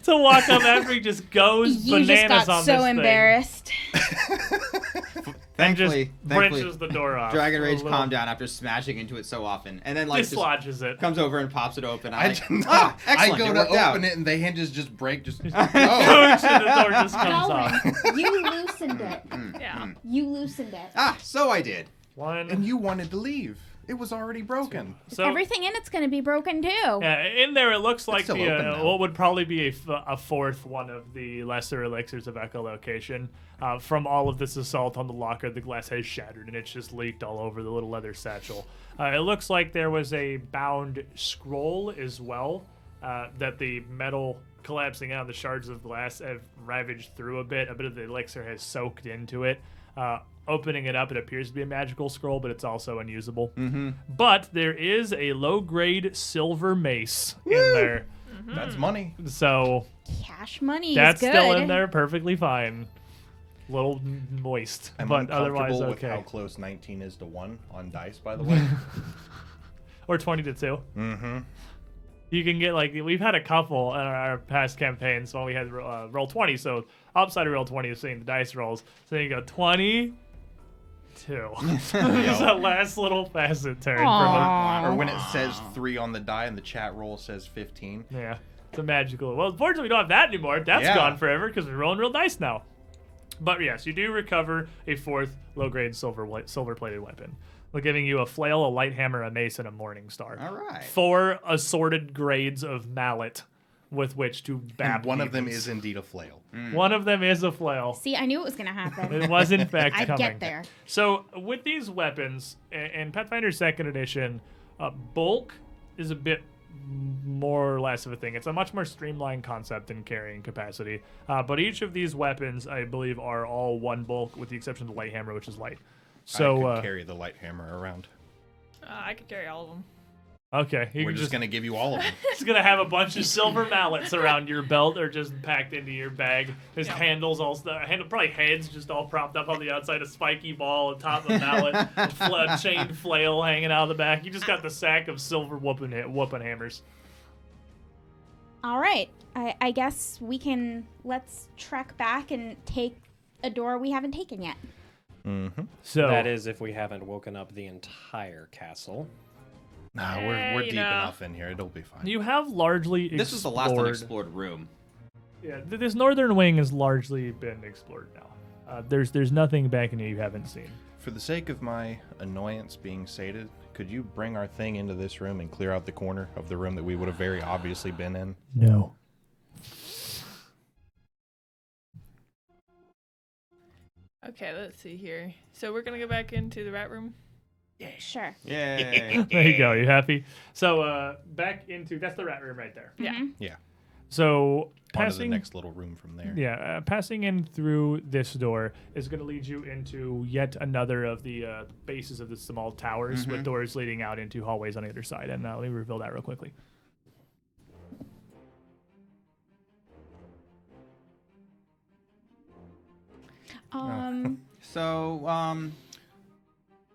To walk up after he just goes You bananas just got on so this embarrassed. thing. And just wrenches the door off. Dragon A Rage little- calmed down after smashing into it so often, and then like just dislodges it. comes over and pops it open. I Excellent, go it to worked open out. it and the hinges just break. Just And the door just comes off. Dalwin, you loosened it. Yeah. You loosened it. So I did. One. and you wanted to leave. It was already broken. So Everything in it's going to be broken too. in there, it looks like still open now. what would probably be a fourth one of the lesser elixirs of echolocation. From all of this assault on the locker, the glass has shattered and it's just leaked all over the little leather satchel. It looks like there was a bound scroll as well, that the metal collapsing out, the shards of glass have ravaged through a bit. A bit of the elixir has soaked into it. Opening it up, it appears to be a magical scroll, but it's also unusable. Mm-hmm. But there is a low-grade silver mace in there. That's money. So Cash money that's is good. still in there perfectly fine. Little moist, I'm but otherwise uncomfortable with okay. how close 19 is to 1 on dice, by the way. Or 20 to 2. Mm-hmm. You can get, like, we've had a couple in our past campaigns when we had roll 20. So upside of roll 20 is seeing the dice rolls. So you go 22. Just that last little facet turn from a, Or when it says 3 on the die and the chat roll says 15. yeah, it's a magical. Well, unfortunately, we don't have that anymore. That's Yeah. gone forever because we're rolling real dice now. But yes, you do recover a fourth low-grade silver-plated weapon. We're giving you a flail, a light hammer, a mace, and a morning star. All right. 4 assorted grades of mallet with which to bap. And one of them mutants. is indeed a flail. One of them is a flail. See, I knew it was going to happen. It was in fact I'd coming. get there. So with these weapons in Pathfinder 2nd Edition, bulk is a bit more or less of a thing. It's a much more streamlined concept in carrying capacity. But each of these weapons, I believe, are all one bulk, with the exception of the light hammer, which is light. So I could carry the light hammer around. I could carry all of them. okay, We're just gonna give you all of them. He's gonna have a bunch of silver mallets around your belt, or just packed into your bag. His Yeah. handles all probably heads just all propped up on the outside, a spiky ball on top of a mallet, a chained flail hanging out of the back. You just got the sack of silver whooping hammers. All right. I guess let's trek back and take a door we haven't taken yet. Mm-hmm. So That is if we haven't woken up the entire castle. Nah, Eh, we're you deep know. enough in here. It'll be fine. you have largely explored. This is the last unexplored room. Yeah, this northern wing has largely been explored now. There's nothing back in here you haven't seen. For the sake of my annoyance being sated, could you bring our thing into this room and clear out the corner of the room that we would have very obviously been in? No. Okay, let's see here. So we're gonna go back into the rat room. Sure. Yay. There you go. You happy? So back into that's the rat room right there. Yeah. Yeah. So On to the passing next little room from there. Yeah, passing in through this door is going to lead you into yet another of the bases of the small towers with doors leading out into hallways on the other side. And let me reveal that real quickly. So,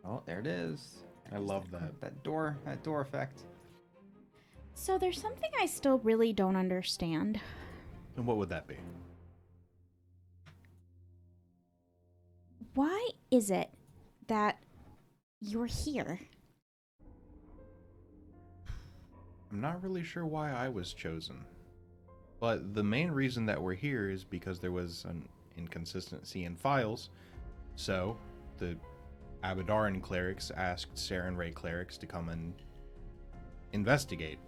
oh, there it is. I love that. That door effect. So there's something I still really don't understand. And what would that be? Why is it that you're here? I'm not really sure why I was chosen. But the main reason that we're here is because there was an inconsistency in files. So, the Abaddon clerics asked Saren Ray clerics to come and investigate.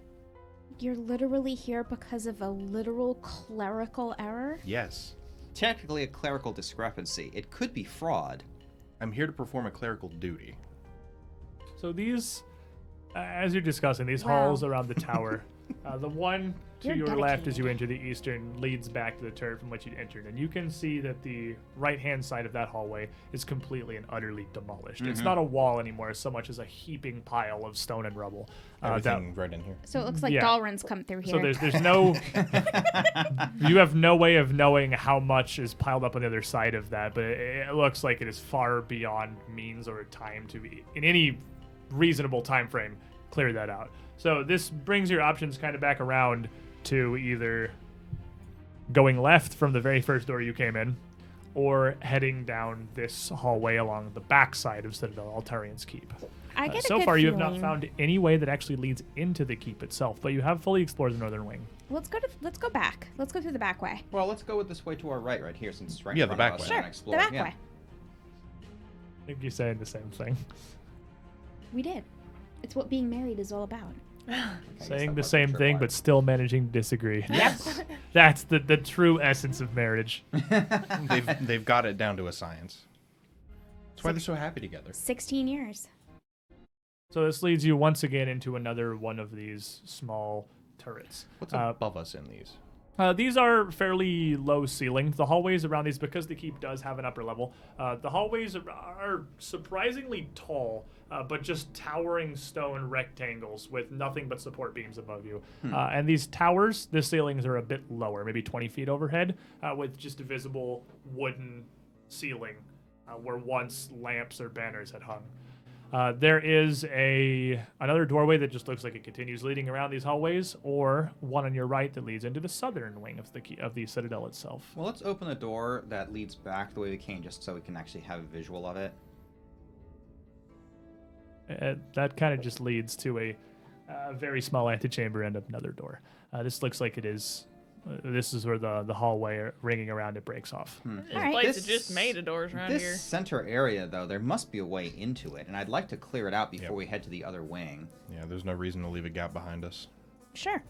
You're literally here because of a literal clerical error? Yes. Technically a clerical discrepancy. It could be fraud. I'm here to perform a clerical duty. So these, as you're discussing, these Wow. halls around the tower, the one to You're your left as you dedicated. enter the eastern leads back to the turret from which you entered. And you can see that the right-hand side of that hallway is completely and utterly demolished. It's not a wall anymore so much as a heaping pile of stone and rubble. Everything right in here. So it looks like Yeah. Dalrin's come through here. So there's no, you have no way of knowing how much is piled up on the other side of that, but it looks like it is far beyond means or time to be, in any reasonable time frame, clear that out. So this brings your options kind of back around to either going left from the very first door you came in, or heading down this hallway along the back side of Citadel Altarian's Keep. I get a So good far, you have not feeling. found any way that actually leads into the keep itself, but you have fully explored the northern wing. Let's go back. Let's go through the back way. Well, let's go with this way to our right here, since it's right Yeah, in the front back of us. way. and Sure, explore. the back Yeah. way. I think you're saying the same thing. We did. It's what being married is all about. Saying the same thing, but still managing to disagree. Yes. That's the true essence of marriage. They've got it down to a science. That's why they're so happy together. 16 years. So this leads you once again into another one of these small turrets. What's above us in these? These are fairly low ceilinged. The hallways around these, because the keep does have an upper level, the hallways are surprisingly tall, but just towering stone rectangles with nothing but support beams above you. And these towers, the ceilings are a bit lower, maybe 20 feet overhead, with just a visible wooden ceiling where once lamps or banners had hung. There is another doorway that just looks like it continues leading around these hallways, or one on your right that leads into the southern wing of the citadel itself. Well, let's open the door that leads back the way we came, just so we can actually have a visual of it. That kind of just leads to a very small antechamber and another door. This looks like it is. This is where the hallway ringing around it breaks off. This Alright. place This- is just made of doors around This here. center area, though, there must be a way into it, and I'd like to clear it out before Yep. we head to the other wing. Yeah, there's no reason to leave a gap behind us. Sure.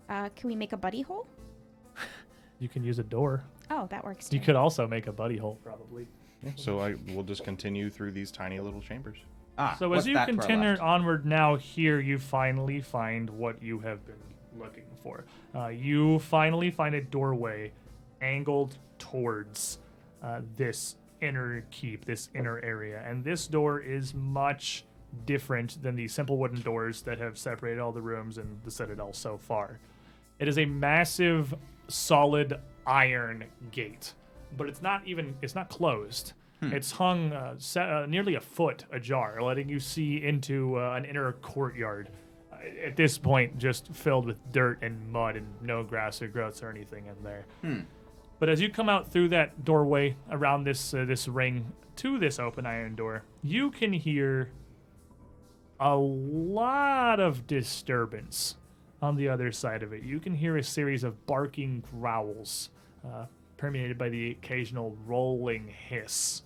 Can we make a buddy hole? You can use a door. Oh, that works too. You could also make a buddy hole, probably. Yeah, so we'll just continue through these tiny little chambers. Ah, So what's as you that to our continue left? onward now, here you finally find what you have been looking for. You finally find a doorway angled towards this inner keep, this inner area. And this door is much different than the simple wooden doors that have separated all the rooms in the Citadel so far. It is a massive, solid iron gate, but it's not closed. It's hung nearly a foot ajar, letting you see into an inner courtyard. At this point, just filled with dirt and mud and no grass or growths or anything in there. But as you come out through that doorway around this ring to this open iron door, you can hear a lot of disturbance on the other side of it. You can hear a series of barking growls, permeated by the occasional rolling hiss.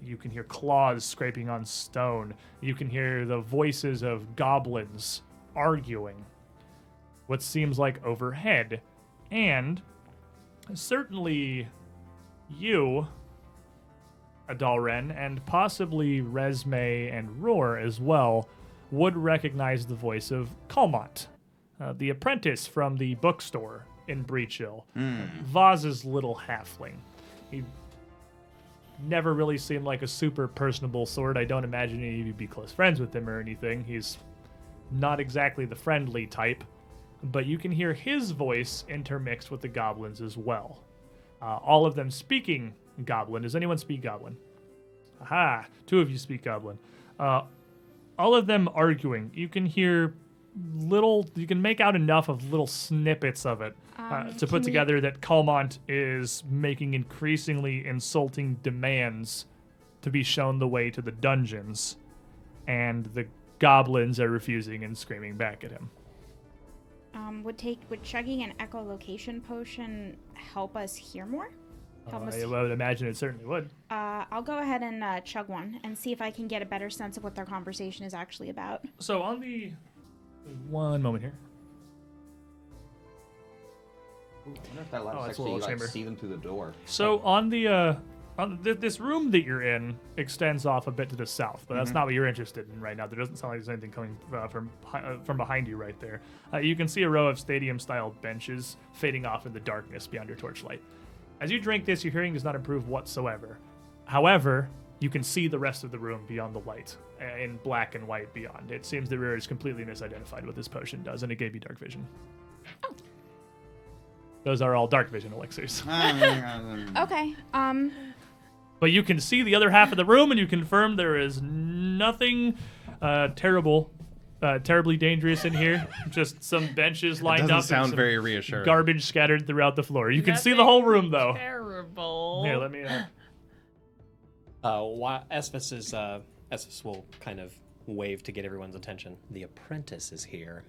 You can hear claws scraping on stone. You can hear the voices of goblins arguing what seems like overhead. And certainly you, Adalren, and possibly Resme and Roar as well, would recognize the voice of Calmont, the apprentice from the bookstore in Breach Hill. Vaz's little halfling. He never really seemed like a super personable sort. I don't imagine you'd be close friends with him or anything. He's not exactly the friendly type, but you can hear his voice intermixed with the goblins as well. All of them speaking Goblin. Does anyone speak Goblin? Aha! 2 of you speak Goblin. All of them arguing. You can hear you can make out enough of little snippets of it to put together that Calmont is making increasingly insulting demands to be shown the way to the dungeons, and the goblins are refusing and screaming back at him. Would chugging an echolocation potion help us hear more? I would imagine it certainly would. I'll go ahead and chug one and see if I can get a better sense of what their conversation is actually about. So on the... One moment here. I wonder if that lets that's a little chamber. see them through the door. So on this room that you're in extends off a bit to the south, but that's not what you're interested in right now. There doesn't sound like there's anything coming from behind you right there. You can see a row of stadium-style benches fading off in the darkness beyond your torchlight. As you drink this, your hearing does not improve whatsoever. However, you can see the rest of the room beyond the light, in black and white beyond. It seems the rear is completely misidentified what this potion does, and it gave you dark vision. Oh. Those are all dark vision elixirs. Okay. But you can see the other half of the room, and you confirm there is nothing terribly dangerous in here. Just some benches lined doesn't up. sound and some very reassuring. Garbage scattered throughout the floor. You can see the whole room, though. Terrible. Here, let me... Esphis will kind of wave to get everyone's attention. The apprentice is here.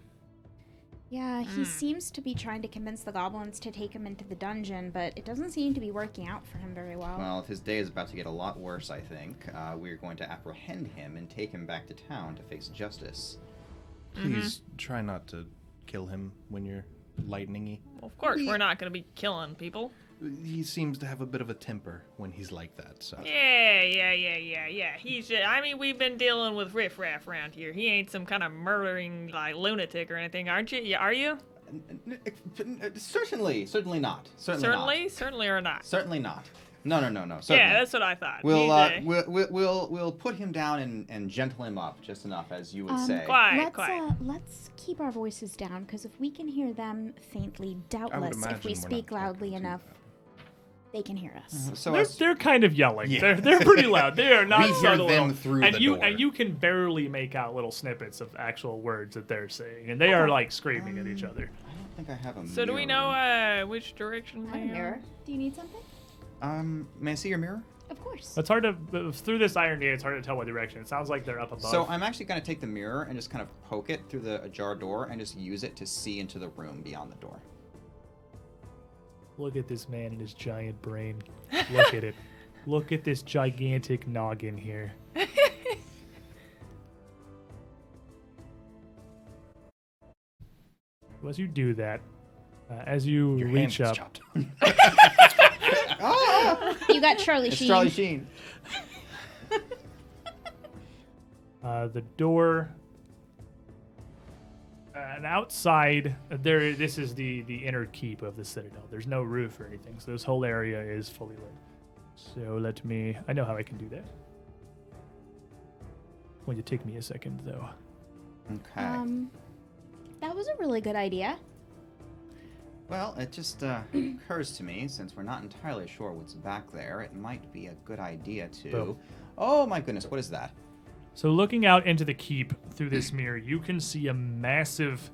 Yeah, he seems to be trying to convince the goblins to take him into the dungeon, but it doesn't seem to be working out for him very well. Well, if his day is about to get a lot worse, I think, we're going to apprehend him and take him back to town to face justice. Please try not to kill him when you're lightning-y. Well, of course, we're not going to be killing people. He seems to have a bit of a temper when he's like that, so... Yeah. He's we've been dealing with riffraff around here. He ain't some kind of murdering, lunatic or anything, aren't you? Yeah, are you? Certainly not. Certainly or not? Certainly not. No. Certainly. Yeah, that's what I thought. We'll put him down and gentle him up just enough, as you would say. Quiet. Let's keep our voices down, because if we can hear them faintly, doubtless, if we speak loudly enough, they can hear us. So they're kind of yelling. Yeah. They're pretty loud. They are not we hear subtle. them through the door. And you can barely make out little snippets of actual words that they're saying, and they are screaming at each other. I don't think I have a mirror. So do we know which direction I have a mirror. Do you need something? May I see your mirror? Of course. It's hard to through this iron gate. It's hard to tell what direction. It sounds like they're up above. So I'm actually going to take the mirror and just kind of poke it through the ajar door and just use it to see into the room beyond the door. Look at this man and his giant brain. Look at it. Look at this gigantic noggin here. As you do that, as you Your reach hand up, is chopped. You got Charlie It's Sheen. Charlie Sheen. the door, and outside there. This is the inner keep of the citadel. There's no roof or anything, so this whole area is fully lit. So let me. I know how I can do that. Going to take me a second, though. Okay. That was a really good idea. Well, it just occurs to me, since we're not entirely sure what's back there, it might be a good idea to... Boom. Oh my goodness, what is that? So looking out into the keep through this mirror, you can see a massive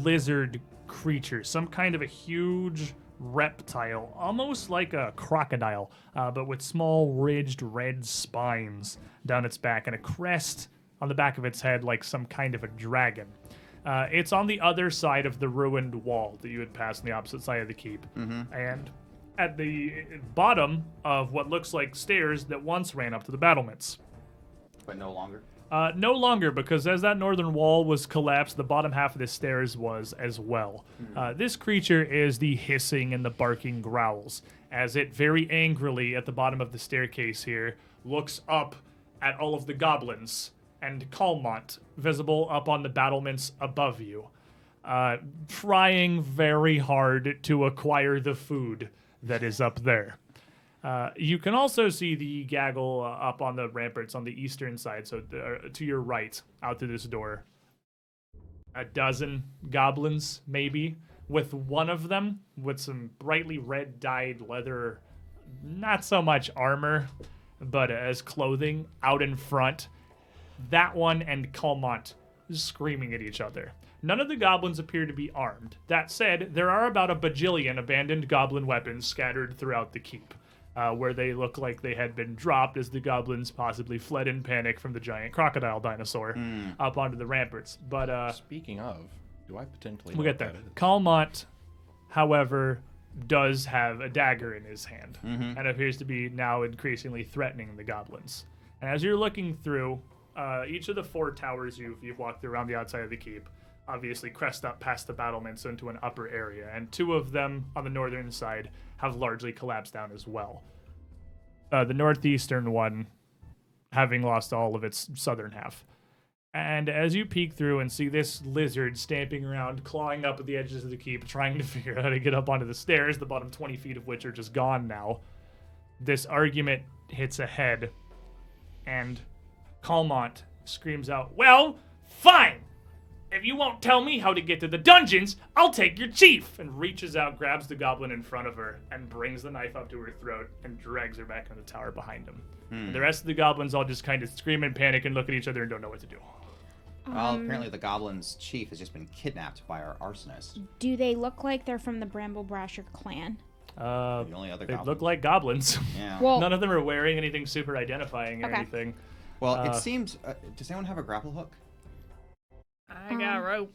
lizard creature, some kind of a huge reptile, almost like a crocodile, but with small ridged red spines down its back and a crest on the back of its head like some kind of a dragon. It's on the other side of the ruined wall that you had passed on the opposite side of the keep. And at the bottom of what looks like stairs that once ran up to the battlements. But no longer? No longer, because as that northern wall was collapsed, the bottom half of the stairs was as well. This creature is the hissing and the barking growls, as it very angrily at the bottom of the staircase here looks up at all of the goblins and Calmont visible up on the battlements above you, trying very hard to acquire the food that is up there. You can also see the gaggle up on the ramparts on the eastern side, so to your right, out through this door. A dozen goblins, maybe, with one of them with some brightly red-dyed leather, not so much armor, but as clothing out in front. That one and Calmont screaming at each other. None of the goblins appear to be armed. That said, there are about a bajillion abandoned goblin weapons scattered throughout the keep, where they look like they had been dropped as the goblins possibly fled in panic from the giant crocodile dinosaur up onto the ramparts. But Speaking of, do I potentially we'll know get there. what that is? Calmont, however, does have a dagger in his hand and appears to be now increasingly threatening the goblins. And as you're looking through, each of the four towers you've walked through around the outside of the keep obviously crest up past the battlements into an upper area, and two of them on the northern side have largely collapsed down as well. The northeastern one having lost all of its southern half. And as you peek through and see this lizard stamping around, clawing up at the edges of the keep, trying to figure out how to get up onto the stairs, the bottom 20 feet of which are just gone now, this argument hits ahead, and Calmont screams out, "Well, fine! If you won't tell me how to get to the dungeons, I'll take your chief!" And reaches out, grabs the goblin in front of her, and brings the knife up to her throat and drags her back on the tower behind him. And the rest of the goblins all just kind of scream in panic and look at each other and don't know what to do. Well, apparently the goblin's chief has just been kidnapped by our arsonist. Do they look like they're from the Bumblebrasher clan? The only other They goblin. look like goblins. Yeah. Well, None of them are wearing anything super identifying or Okay. anything. Well, it seems... does anyone have a grapple hook? I got rope.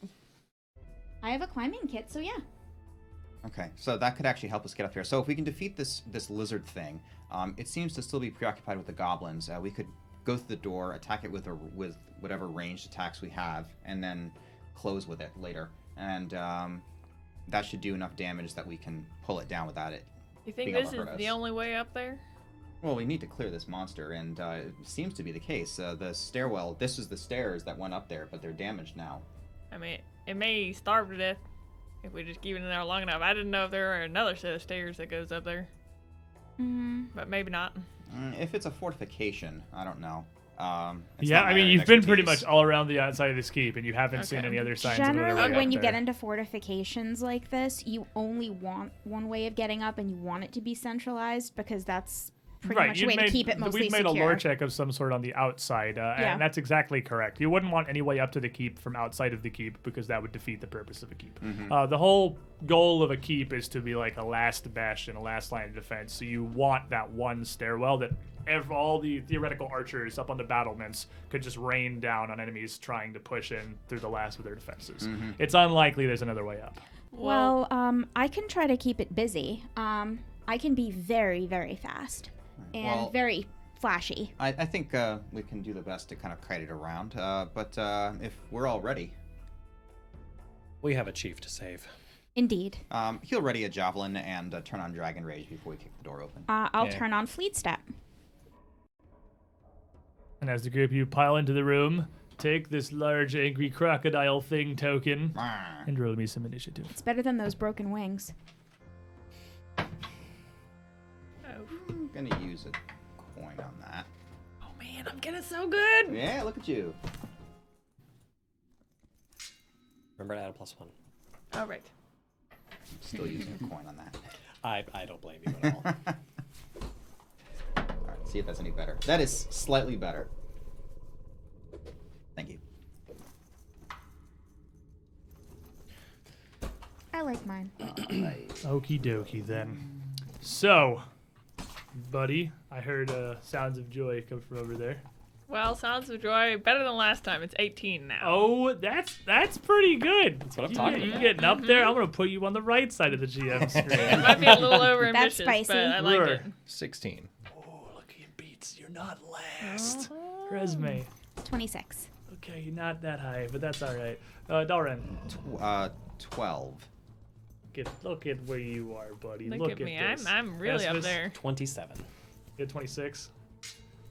I have a climbing kit, so yeah. Okay, so that could actually help us get up here. So if we can defeat this lizard thing, it seems to still be preoccupied with the goblins. We could go through the door, attack it with whatever ranged attacks we have, and then close with it later. And that should do enough damage that we can pull it down without it. You think being able this to is hurt the us. only way up there? Well, we need to clear this monster, and it seems to be the case. The stairwell, this is the stairs that went up there, but they're damaged now. I mean, it may starve to death if we just keep it in there long enough. I didn't know if there were another set of stairs that goes up there. But maybe not. If it's a fortification, I don't know. It's Yeah, not my I mean, area you've of been pretty expertise. much all around the outside of this keep, and you haven't seen Okay. any other signs of another way Generally, up when you there. get into fortifications like this, you only want one way of getting up, and you want it to be centralized because that's pretty much the way to keep it mostly We've made secure. a lore check of some sort on the outside, Yeah. and that's exactly correct. You wouldn't want any way up to the keep from outside of the keep because that would defeat the purpose of a keep. The whole goal of a keep is to be like a last bastion, a last line of defense. So you want that one stairwell that all the theoretical archers up on the battlements could just rain down on enemies trying to push in through the last of their defenses. It's unlikely there's another way up. Well, I can try to keep it busy. I can be very, very fast and Well- very flashy. I think we can do the best to kind of kite it around, but if we're all ready, We have a chief to save. Indeed. he'll ready a javelin and turn on Dragon Rage before we kick the door open. I'll Yeah. turn on Fleet Step. And as the group of you pile into the room, take this large angry crocodile thing token Rawr. and roll me some initiative. It's better than those broken wings. Oh. I'm gonna use a coin on that. Oh man, I'm getting so good. Yeah, look at you. Remember to add a +1. All right. Still using a coin on that. I don't blame you at all. All right, see if that's any better. That is slightly better. Thank you. I like mine. Okie dokie then. So, buddy, I heard sounds of joy come from over there. Well, sounds of joy better than last time. It's 18 now. Oh, that's pretty good. That's what I'm talking You about. getting up there? I'm gonna put you on the right side of the GM It screen. might be a little over ambitious, spicy. but I like it. 16. Oh, look at your beats. You're not last. Resume. 26. Okay, you're not that high, but that's all right. Dalren, 12. look at where you are, buddy. Look at me. this. I'm really up Esmus, there. 27. You're 26.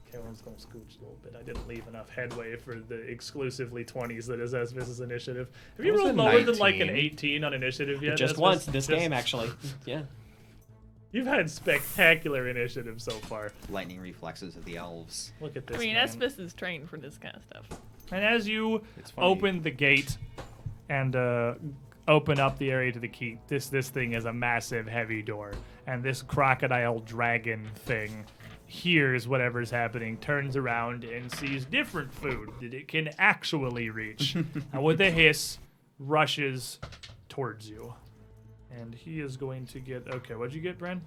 Okay, well, I'm just gonna scooch a little bit. I didn't leave enough headway for the exclusively 20s that is Esvis's initiative. Have you It was rolled a lower than like an 19. 18 on initiative yet? Just Esvis? once this Just- game, actually. Yeah. You've had spectacular initiative so far. Lightning reflexes of the elves. Look at this. I mean, man. Espis is trained for this kind of stuff. And as you It's funny. open the gate and open up the area to the keep, this thing is a massive, heavy door, and this crocodile dragon thing hears whatever's happening, turns around, and sees different food that it can actually reach, and with a hiss, rushes towards you. And he is going to get. Okay, what'd you get, Bren?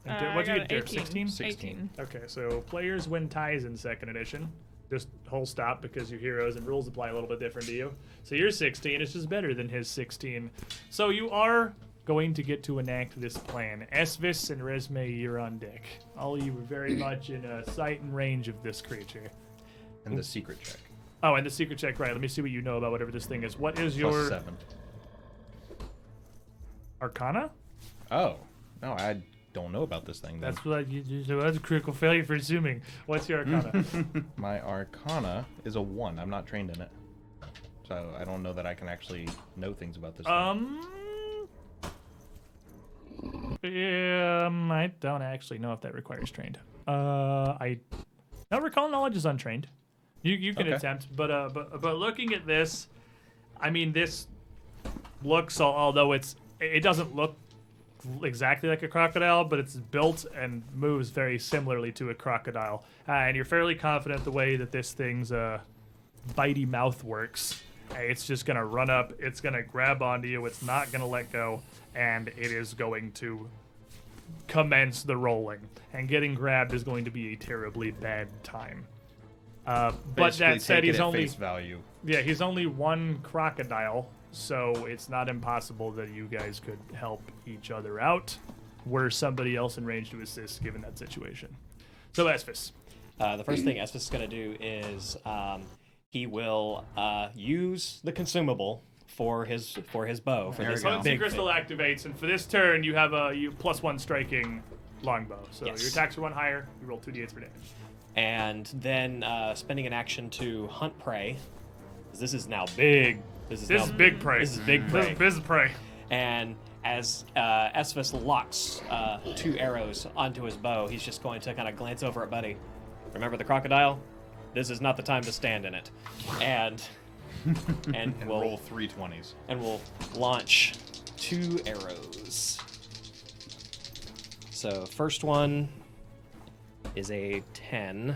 I What'd you got get, an Dirk? 18. 16? 18. Okay, so players win ties in second edition. Just whole stop because your heroes and rules apply a little bit different to you. So your 16 is just better than his 16. So you are going to get to enact this plan. Esvis and Resme, you're on deck. All you were very much in sight and range of this creature. And the secret check. Oh, and the secret check, right. Let me see what you know about whatever this thing is. What is your +7. Arcana? Oh. No, I don't know about this thing then. That's what that's a critical failure for assuming. What's your Arcana? My Arcana is a 1. I'm not trained in it. So I don't know that I can actually know things about this thing. I don't actually know if that requires trained. I now recall knowledge is untrained. You can Okay. attempt, but looking at this, I mean this looks, although it doesn't look exactly like a crocodile, but it's built and moves very similarly to a crocodile, and you're fairly confident the way that this thing's bitey mouth works. It's just gonna run up, it's gonna grab onto you, it's not gonna let go, and it is going to commence the rolling. And getting grabbed is going to be a terribly bad time. But Basically that said, take it he's at only face value. he's only one crocodile, so it's not impossible that you guys could help each other out were somebody else in range to assist given that situation. So Esphis. The first thing Esphis is going to do is he will use the consumable for his bow. For There this we go. Potency big crystal thing. activates, and for this turn you have a +1 striking longbow. So Yes. your attacks are 1 higher. You roll 2d8s for damage. And then spending an action to hunt prey. This is now big. This is big prey. This is big prey. This is prey. And as Esphis locks 2 arrows onto his bow, he's just going to kind of glance over at Buddy. Remember the crocodile? This is not the time to stand in it. And And roll 3 20s. and we'll launch 2 arrows. So first one is a 10.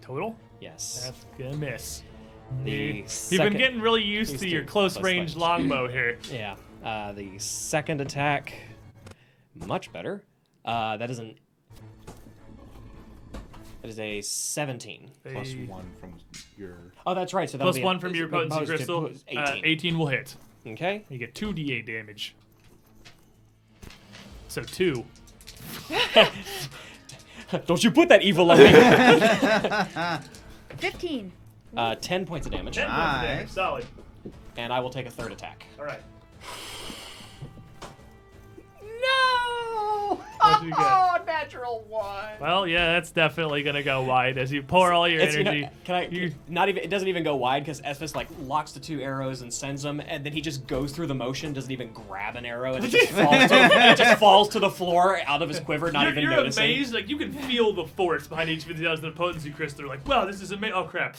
Total? Yes. That's gonna miss. The You've been second- getting really used used to to your close close range range. longbow here. Yeah. The second attack, much better. That is a 17. Plus A 1 from your... Oh, that's right. So that'll plus be 1 from your potency bonus to crystal. 18. 18 will hit. Okay. You get 2d8 damage. So 2. Don't you put that evil on me. 15. 10 points of damage. 10 points of damage. Nice. Solid. And I will take a third attack. All right. No! No! What do you got? Oh, natural 1. Well, yeah, that's definitely gonna go wide as you pour all your energy. It doesn't even go wide because Esphus like locks the 2 arrows and sends them, and then he just goes through the motion, doesn't even grab an arrow, and it just falls to the floor out of his quiver, not even You're noticing. amazed, like you can feel the force behind each of the others, the potency crystal. They're like, wow, this is amazing. Oh crap.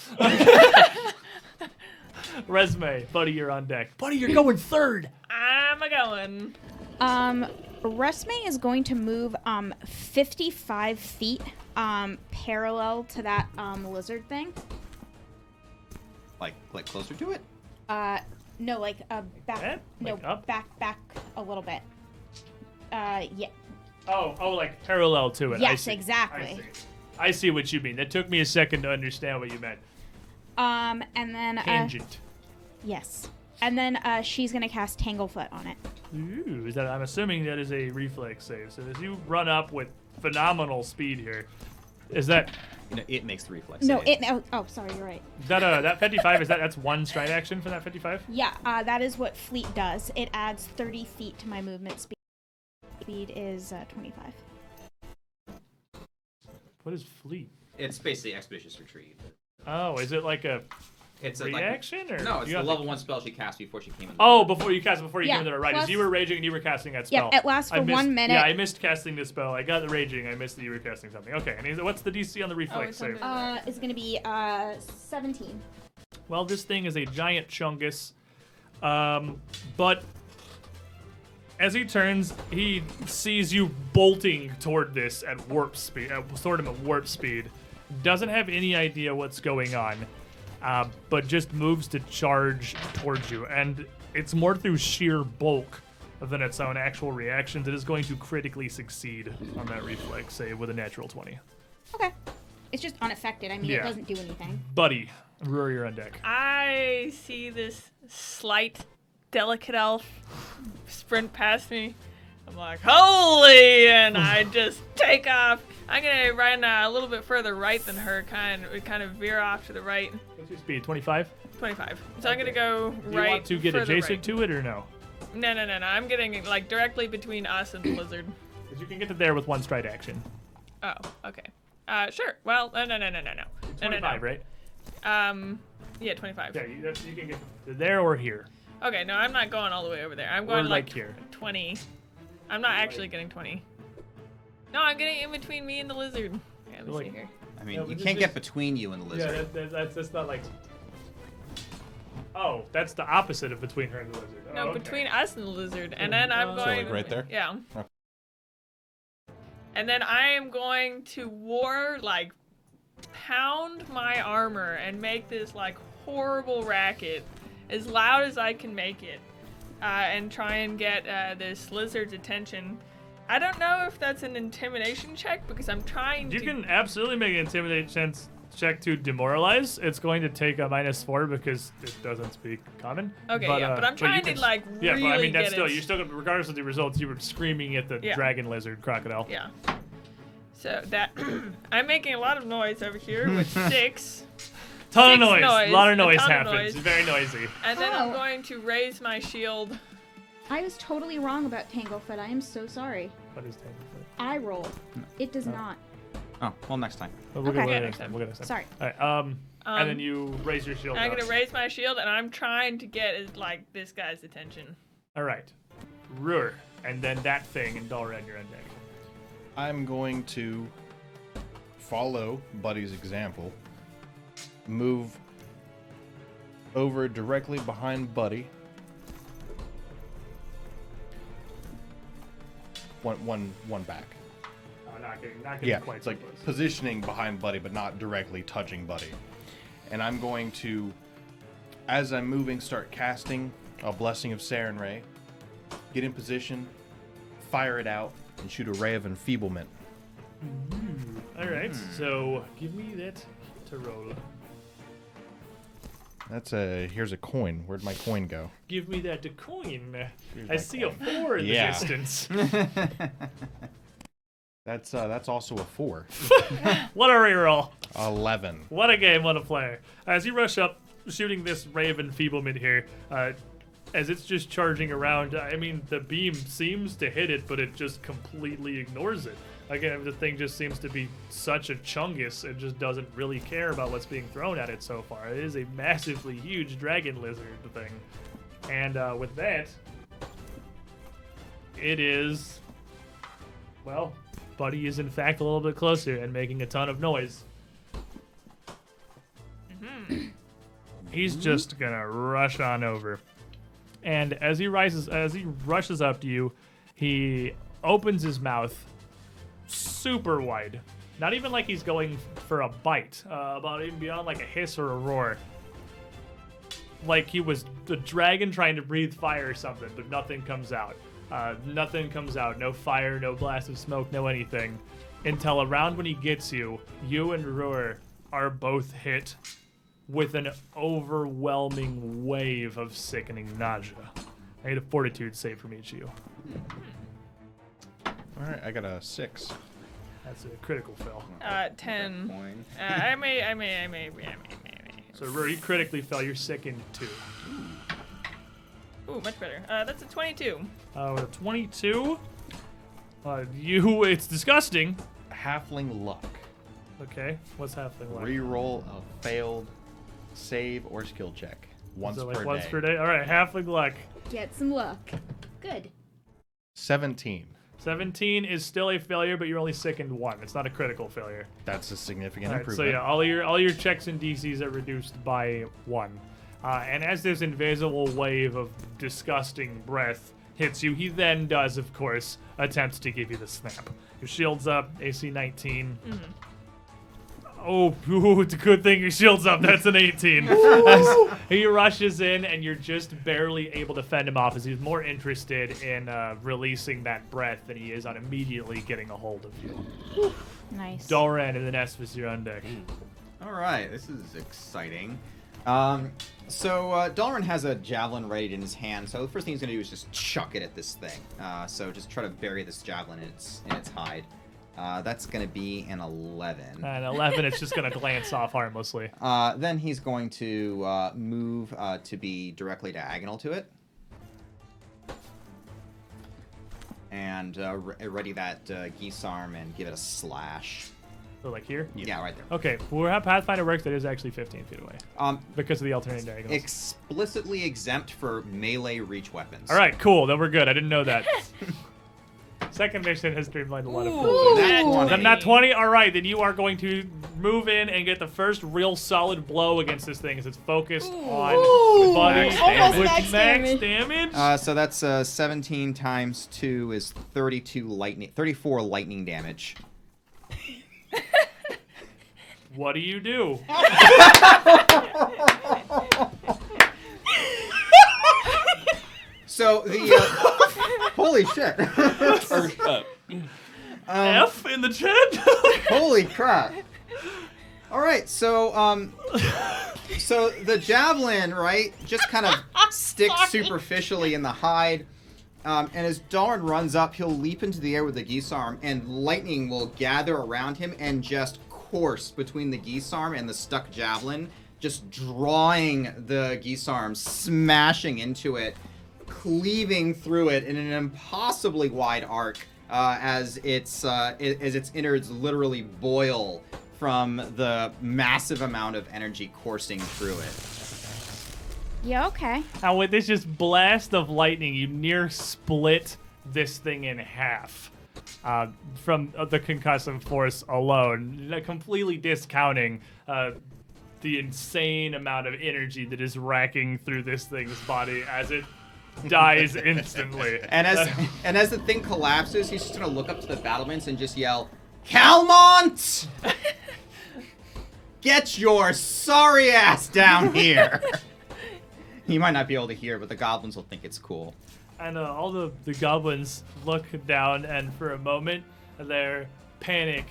Resume, buddy, you're on deck. Buddy, you're going third. I'm a going. Resme is going to move 55 feet parallel to that lizard thing. Like closer to it? No, like back. Eh? No, Like up? back a little bit. Yeah. Oh, like parallel to it. I Yes, see. exactly. I see what you mean. That took me a second to understand what you meant. And then Tangent. yes, and then she's gonna cast Tanglefoot on it. Ooh, is that? I'm assuming that is a reflex save. So as you run up with phenomenal speed here, is that It makes the reflex. No, save. oh, sorry, you're right. that 55? That's one stride action for that 55? Yeah, that is what Fleet does. It adds 30 feet to my movement speed. Speed is 25. What is fleet? It's basically expeditious retreat. Oh, is it like a It's reaction or no, it's you the have to- level 1 spell she cast before she came in. Oh, before you came Yeah, into the right. As plus- you were raging and you were casting that Yeah, spell. it lasts I for missed- 1 minute. Yeah, I missed casting this spell. I got the raging. I missed that you were casting something. Okay, and what's the DC on the reflex it's save? under- It's gonna be 17. Well, this thing is a giant chungus, but as he turns, he sees you bolting toward this at warp speed, sort of at warp speed. Doesn't have any idea what's going on, but just moves to charge towards you. And it's more through sheer bulk than its own actual reactions. It is going to critically succeed on that reflex save with a natural 20. Okay. It's just unaffected. I mean, Yeah. it doesn't do anything. Buddy, Rory, you're on deck. I see this slight, delicate elf sprint past me. I'm like, holy! And I just take off. I'm gonna run a little bit further right than her, kind of veer off to the right. What's your speed? 25? 25. So I'm gonna go Do right. you want to get further adjacent right. to it or no? No. I'm getting like directly between us and the lizard. Because you can get to there with one stride action. Oh, okay. Sure. Well, no. 25, right? Yeah, 25. Yeah, you can get to there or here. Okay, no, I'm not going all the way over there. I'm Or going like like here. 20. I'm not actually getting 20. No, I'm getting in between me and the lizard. Okay, let me Like- see here. I mean, Yeah, you but can't this get between you and the lizard. that's not like. Oh, that's the opposite of between her and the lizard. No, Oh, okay. between us and the lizard. And then I'm So, going. like, right there? Yeah. Okay. And then I am going to pound my armor and make this like horrible racket as loud as I can make it, and try and get this lizard's attention. I don't know if that's an intimidation check because I'm trying You to. can absolutely make an intimidation check to demoralize. It's going to take a -4 because it doesn't speak common. Okay, but I'm you trying can to like Yeah, really but I mean that's get still it. you're still gonna, regardless of the results, you were screaming at the Yeah. dragon, lizard, crocodile. Yeah. So that I'm making a lot of noise over here with 6, Ton of 6 noise. noise, A lot of a noise ton of happens. noise. Very noisy. and then I'm Oh. going to raise my shield. I was totally wrong about Tanglefoot. I am so sorry. What is Tanglefoot? I roll. It does not. Oh, well, next time. We'll get Okay. to Yeah, that next time. We'll get to that. Sorry. All right. And then you raise your shield. I'm up. gonna raise my shield, and I'm trying to get this guy's attention. All right. Ruhr, and then that thing, and Dalren, you're on deck. I'm going to follow Buddy's example. Move over directly behind Buddy. One back. Not getting Yeah, quite it's so like close. positioning behind Buddy, but not directly touching Buddy. And I'm going to, as I'm moving, start casting a Blessing of Sarenrae. Get in position, fire it out, and shoot a ray of enfeeblement. All right. So give me that to roll. Here's a coin. Where'd my coin go? Give me that to coin. Here's I my see coin. a 4 in Yeah. the distance. That's also a 4. What a reroll. 11. What a game, what a player. As you rush up, shooting this ray of enfeeblement here, as it's just charging around. I mean, the beam seems to hit it, but it just completely ignores it. Again, the thing just seems to be such a chungus, it just doesn't really care about what's being thrown at it so far. It is a massively huge dragon lizard thing. And with that, it is, well, Buddy is in fact a little bit closer and making a ton of noise. He's just gonna rush on over. And as he rushes up to you, he opens his mouth super wide. Not even like he's going for a bite, but even beyond like a hiss or a roar. Like he was the dragon trying to breathe fire or something, but nothing comes out. Nothing comes out. No fire, no blast of smoke, no anything. Until around when he gets you, you and Roar are both hit with an overwhelming wave of sickening nausea. I need a fortitude save from each of you. All right, I got a 6. That's a critical fail. 10. Coin. I may. So Roar, you critically fell. You're sickened 2. Ooh, much better. That's a 22. With a 22, it's disgusting. Halfling luck. Okay, what's happening? Like? Reroll a failed save or skill check. Once So per like once day. per day? All right, halfling luck. Get some luck. Good. 17. 17 is still a failure, but you're only sickened 1. It's not a critical failure. That's a significant All right, so improvement. yeah, all your checks and DCs are reduced by 1. And as this invisible wave of disgusting breath hits you, he then does, of course, attempt to give you the snap. Your shield's up, AC 19. Oh, it's a good thing your shield's up. That's an 18. As he rushes in, and you're just barely able to fend him off, as he's more interested in releasing that breath than he is on immediately getting a hold of you. Nice. Doran and the Nesphis, you're on deck. All right, this is exciting. So Dalrin has a javelin ready in his hand, so the first thing he's going to do is just chuck it at this thing. So just try to bury this javelin in its hide. That's going to be an 11. And 11, it's just going to glance off harmlessly. Then he's going to move to be directly diagonal to it. And ready that geese arm and give it a slash. So like here? Yeah, right there. Okay, well, how Pathfinder works, that is actually 15 feet away. Because of the alternating diagonals. Explicitly exempt for melee reach weapons. All right, cool. Then we're good. I didn't know that. Second mission has streamlined a lot of Ooh, things. Nat 20. Then not 20? All right, then you are going to move in and get the first real solid blow against this thing as it's focused on Buddy Almost with max damage. So that's 17 times 2 is 34 lightning damage. What do you do? So the holy shit! F in the chat? Holy crap! All right, so so the javelin, right, just kind of sticks superficially in the hide, and as Darn runs up, he'll leap into the air with the geese arm, and lightning will gather around him and just course between the geese arm and the stuck javelin, just drawing the geese arm, smashing into it, cleaving through it in an impossibly wide arc as its innards literally boil from the massive amount of energy coursing through it. Yeah, okay. Now with this just blast of lightning, you near split this thing in half. From the concussive force alone, completely discounting the insane amount of energy that is racking through this thing's body as it dies instantly. And as the thing collapses, he's just gonna look up to the battlements and just yell, "Calmont! Get your sorry ass down here!" He might not be able to hear, but the goblins will think it's cool. And all the goblins look down, and for a moment, their panic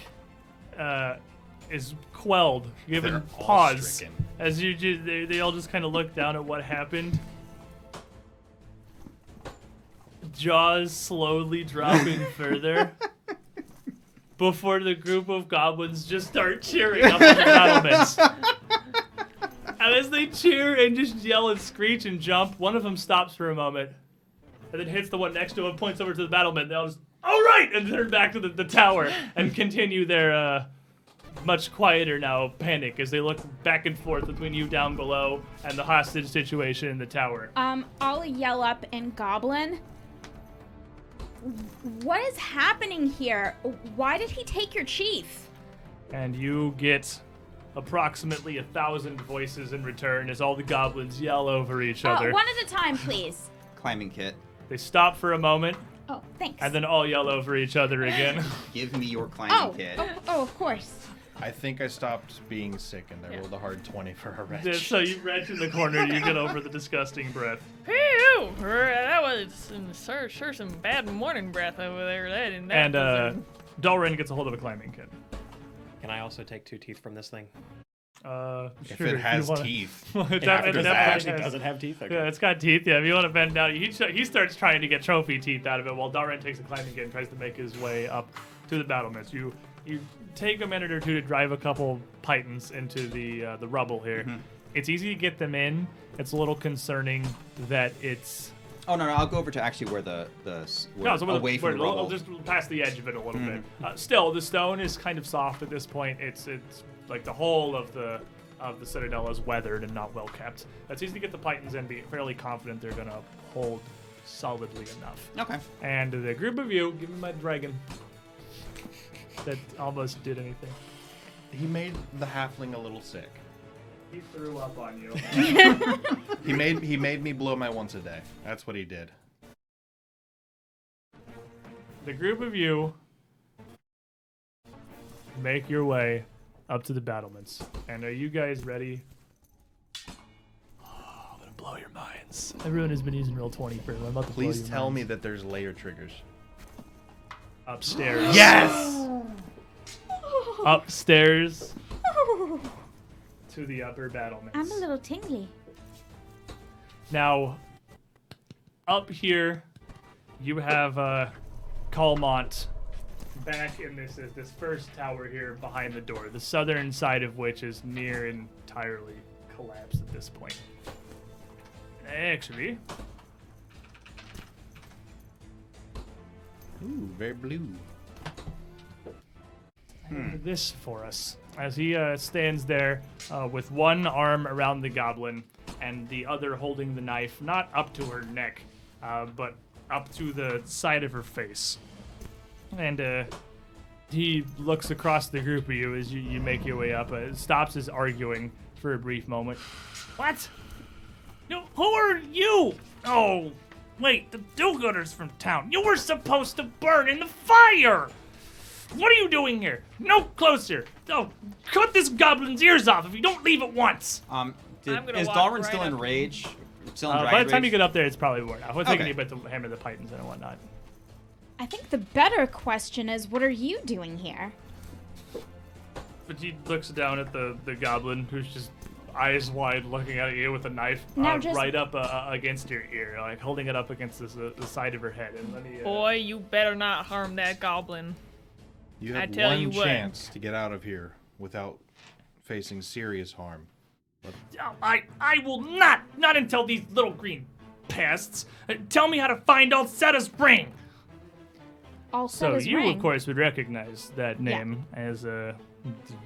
is quelled, given They're all pause, stricken. as they all just kind of look down at what happened. Jaws slowly dropping further before the group of goblins just start cheering up on the battlements. And as they cheer and just yell and screech and jump, one of them stops for a moment and then hits the one next to him and points over to the battlement. They all just, all right, and turn back to the tower and continue their much quieter now panic as they look back and forth between you down below and the hostage situation in the tower. I'll yell up in Goblin. What is happening here? Why did he take your chief? And you get approximately 1,000 voices in return as all the goblins yell over each other. One at a time, please. Climbing kit. They stop for a moment Oh, thanks. and then all yell over each other again. Give me your climbing kit. Of course. I think I stopped being sick and I rolled a hard 20 for a wrench. So you retch in the corner, you get over the disgusting breath. Phew, that was sure some bad morning breath over there. That And Dalrin gets a hold of a climbing kit. Can I also take 2 teeth from this thing? If Sure, it you has wanna- teeth. It Does definitely it actually has- does it have teeth? Okay. Yeah, it's got teeth. Yeah, if you want to bend down, he starts trying to get trophy teeth out of it while Dalrin takes the climbing kit and tries to make his way up to the battlements. You take a minute or two to drive a couple pythons into the rubble here. Mm-hmm. It's easy to get them in. It's a little concerning that it's Oh no, I'll go over to actually where away from the rubble. I'll just past the edge of it a little Mm-hmm. bit. Still, the stone is kind of soft at this point. It's like the whole of the citadel is weathered and not well kept. It's easy to get the pythons in, be fairly confident they're gonna hold solidly enough. Okay. And the group of you, give me my dragon. That almost did anything. He made the halfling a little sick. He threw up on you. He made me blow my once a day. That's what he did. The group of you make your way up to the battlements. And are you guys ready? Oh, I'm gonna blow your minds. Everyone has been using Roll20 for I'm about to blow Please your tell me minds. that there's layer triggers. Upstairs. Yes! Upstairs to the upper battlements. I'm a little tingly. Now, up here, you have Calmont back in this first tower here behind the door, the southern side of which is near entirely collapsed at this point. Actually, Ooh, very blue. this for us. As he stands there with one arm around the goblin and the other holding the knife, not up to her neck, but up to the side of her face. And he looks across the group of you as you make your way up, stops his arguing for a brief moment. What? No, who are you? Oh, wait, the do-gooders from town. You were supposed to burn in the fire! What are you doing here? No closer! Oh, cut this goblin's ears off if you don't leave at once! I'm gonna Is walk Dalrin right still in up. rage? Still in By dragon the time you rage? get up there, it's probably worn out. It's taking Okay. you a bit to hammer the pythons in and whatnot. I think the better question is, what are you doing here? But he looks down at the goblin, who's just eyes wide looking at you with a knife Now just- right up against your ear, like holding it up against the side of her head. And let me, Boy, you better not harm that goblin. You I have tell one you what. chance to get out of here without facing serious harm. I will not until these little green pests tell me how to find Alcetta's ring. All So said is you, ring. of course, would recognize that name as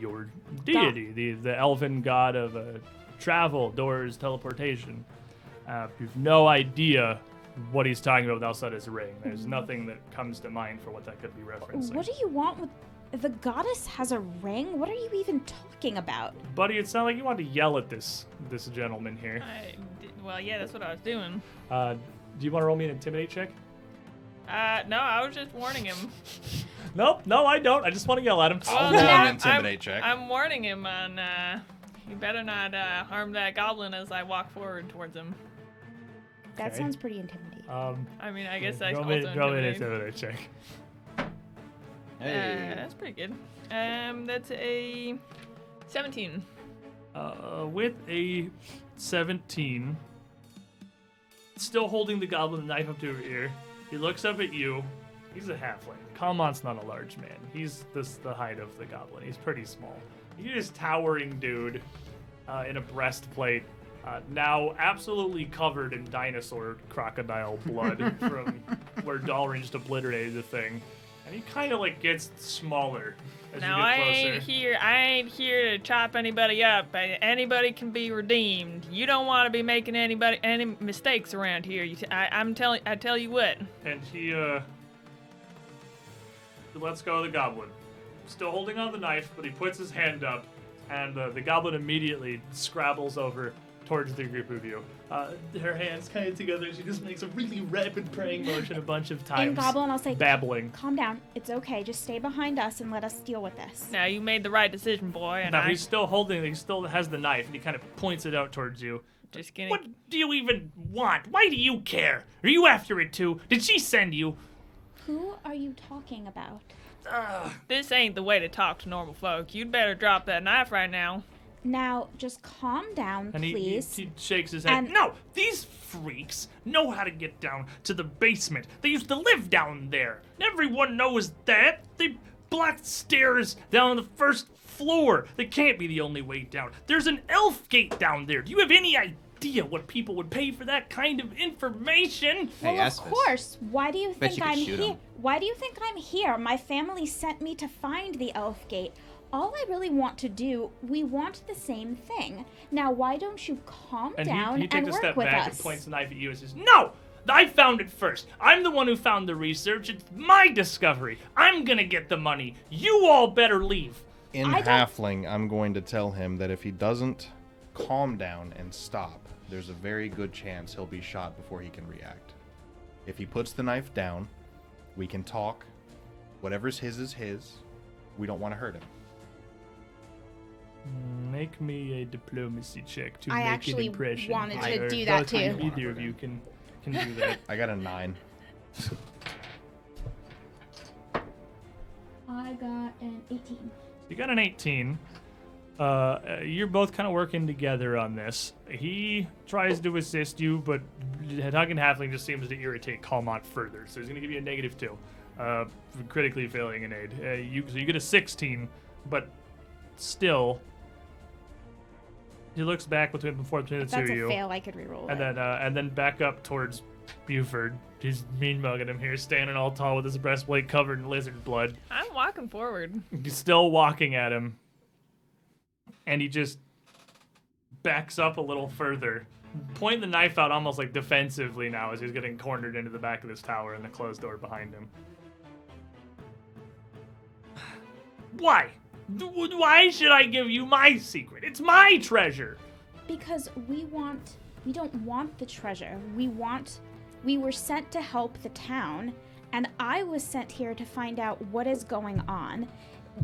your deity, the elven god of travel, doors, teleportation. You've no idea what he's talking about with Alcetta's ring. There's nothing that comes to mind for what that could be referencing. What do you want with... The goddess has a ring? What are you even talking about? Buddy, it sounded like you wanted to yell at this gentleman here. Well, yeah, that's what I was doing. Do you want to roll me an intimidate check? No, I was just warning him. Nope, no, I don't. I just want to yell at him. I'll Well, roll no, an intimidate check. I'm warning him on, you better not harm that goblin as I walk forward towards him. That Okay. sounds pretty intimidating. I mean, I guess that's roll also me an intimidating. intimidate check. Hey. That's pretty good. That's a 17. With a 17, still holding the goblin knife up to her ear, he looks up at you. He's a halfling. Calmont's not a large man. He's the height of the goblin. He's pretty small. He's this towering dude in a breastplate, now absolutely covered in dinosaur crocodile blood from where Dalrin just obliterated the thing. And he kind of like gets smaller as Now you I get closer. ain't here to chop anybody up. Anybody can be redeemed. You don't want to be making any mistakes around here. I tell you what. And he lets go of the goblin. Still holding on the knife, but he puts his hand up, and the goblin immediately scrabbles over towards the group of you. Her hands kind of together. She just makes a really rapid praying motion a bunch of times. In Goblin, I'll say, babbling. calm down. It's okay. Just stay behind us and let us deal with this. Now you made the right decision, boy. And Now he's still holding. He still has the knife, and he kind of points it out towards you. just gonna. What do you even want? Why do you care? Are you after it too? Did she send you? Who are you talking about? This ain't the way to talk to normal folk. You'd better drop that knife right now. Now, just calm down, And please. he shakes his head. And- No, these freaks know how to get down to the basement. They used to live down there. Everyone knows that. They blocked stairs down on the first floor. They can't be the only way down. There's an elf gate down there. Do you have any idea what people would pay for that kind of information? Hey, Well, of Esphus. course. Why do you Bet think you could I'm shoot here? him. Why do you think I'm here? My family sent me to find the elf gate. All I really want to do, we want the same thing. Now, why don't you calm And down he and takes a work step with back us? and points the knife at you and says, No! I found it first. I'm the one who found the research. It's my discovery. I'm gonna get the money. You all better leave. In I don't- Halfling, I'm going to tell him that if he doesn't calm down and stop, there's a very good chance he'll be shot before he can react. If he puts the knife down, we can talk. Whatever's his is his. We don't want to hurt him. Make me a diplomacy check to I make actually an impression. wanted to Either- do that both of you- too. Either of you can do that. I got a 9. I got an 18. You got an 18. You're both kind of working together on this. He tries to assist you, but Hug and Halfling just seems to irritate Calmont further. So he's going to give you a -2 for critically failing an aid. So you get a 16, but still, he looks back between the If two that's of a you. fail, I could reroll it. And then back up towards Buford. He's mean mugging him here, standing all tall with his breastplate covered in lizard blood. I'm walking forward. He's still walking at him. And he just backs up a little further, pointing the knife out almost like defensively now as he's getting cornered into the back of this tower and the closed door behind him. Why? Why should I give you my secret? It's my treasure. Because we don't want the treasure. We were sent to help the town, and I was sent here to find out what is going on.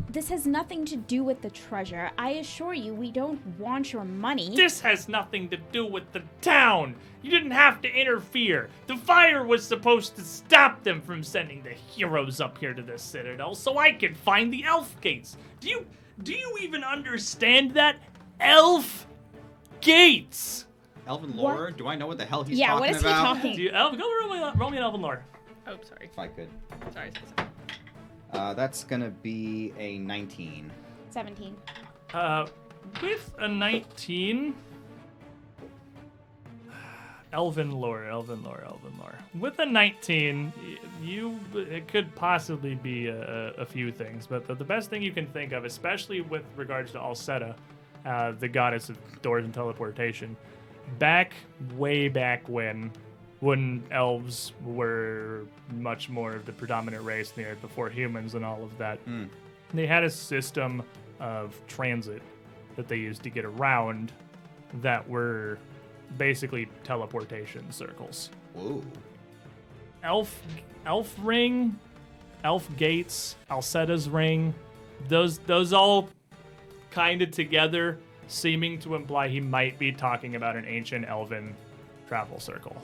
This has nothing to do with the treasure. I assure you, we don't want your money. This has nothing to do with the town. You didn't have to interfere. The fire was supposed to stop them from sending the heroes up here to the citadel so I could find the elf gates. Do you even understand that? Elf gates. Elven What? lore? Do I know what the hell he's Yeah, talking what is he about? talking? Do you, go roll me an elven lore. Oh, sorry. If I could. Sorry. That's gonna be a 19. 17. With a 19, elven lore. With a 19, it could possibly be a few things, but the best thing you can think of, especially with regards to Alceta, the goddess of doors and teleportation, way back when elves were much more of the predominant race in the earth before humans and all of that, they had a system of transit that they used to get around that were basically teleportation circles. Whoa. Elf ring, elf gates, Alceta's ring, those all kind of together, seeming to imply he might be talking about an ancient elven travel circle.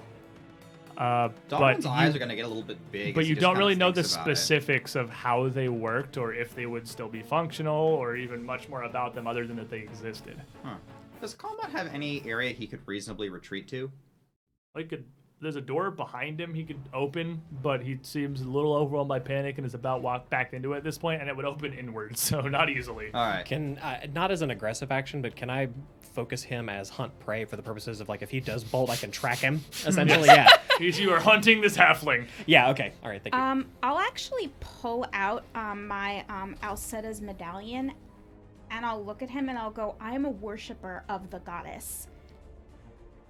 Dalton's eyes are gonna get a little bit big. But as he you just don't kinda really know the thinks about it. specifics of how they worked or if they would still be functional or even much more about them other than that they existed. Huh. Does Calmont have any area he could reasonably retreat to? Like there's a door behind him he could open, but he seems a little overwhelmed by panic and is about walk back into it at this point, and it would open inwards, so not easily. All right. Can not as an aggressive action, but can I focus him as hunt prey for the purposes of like if he does bolt, I can track him essentially? Yeah. You are hunting this halfling. Yeah. Okay. All right. Thank you. I'll actually pull out my Alcetta's medallion, and I'll look at him and I'll go, I am a worshiper of the goddess.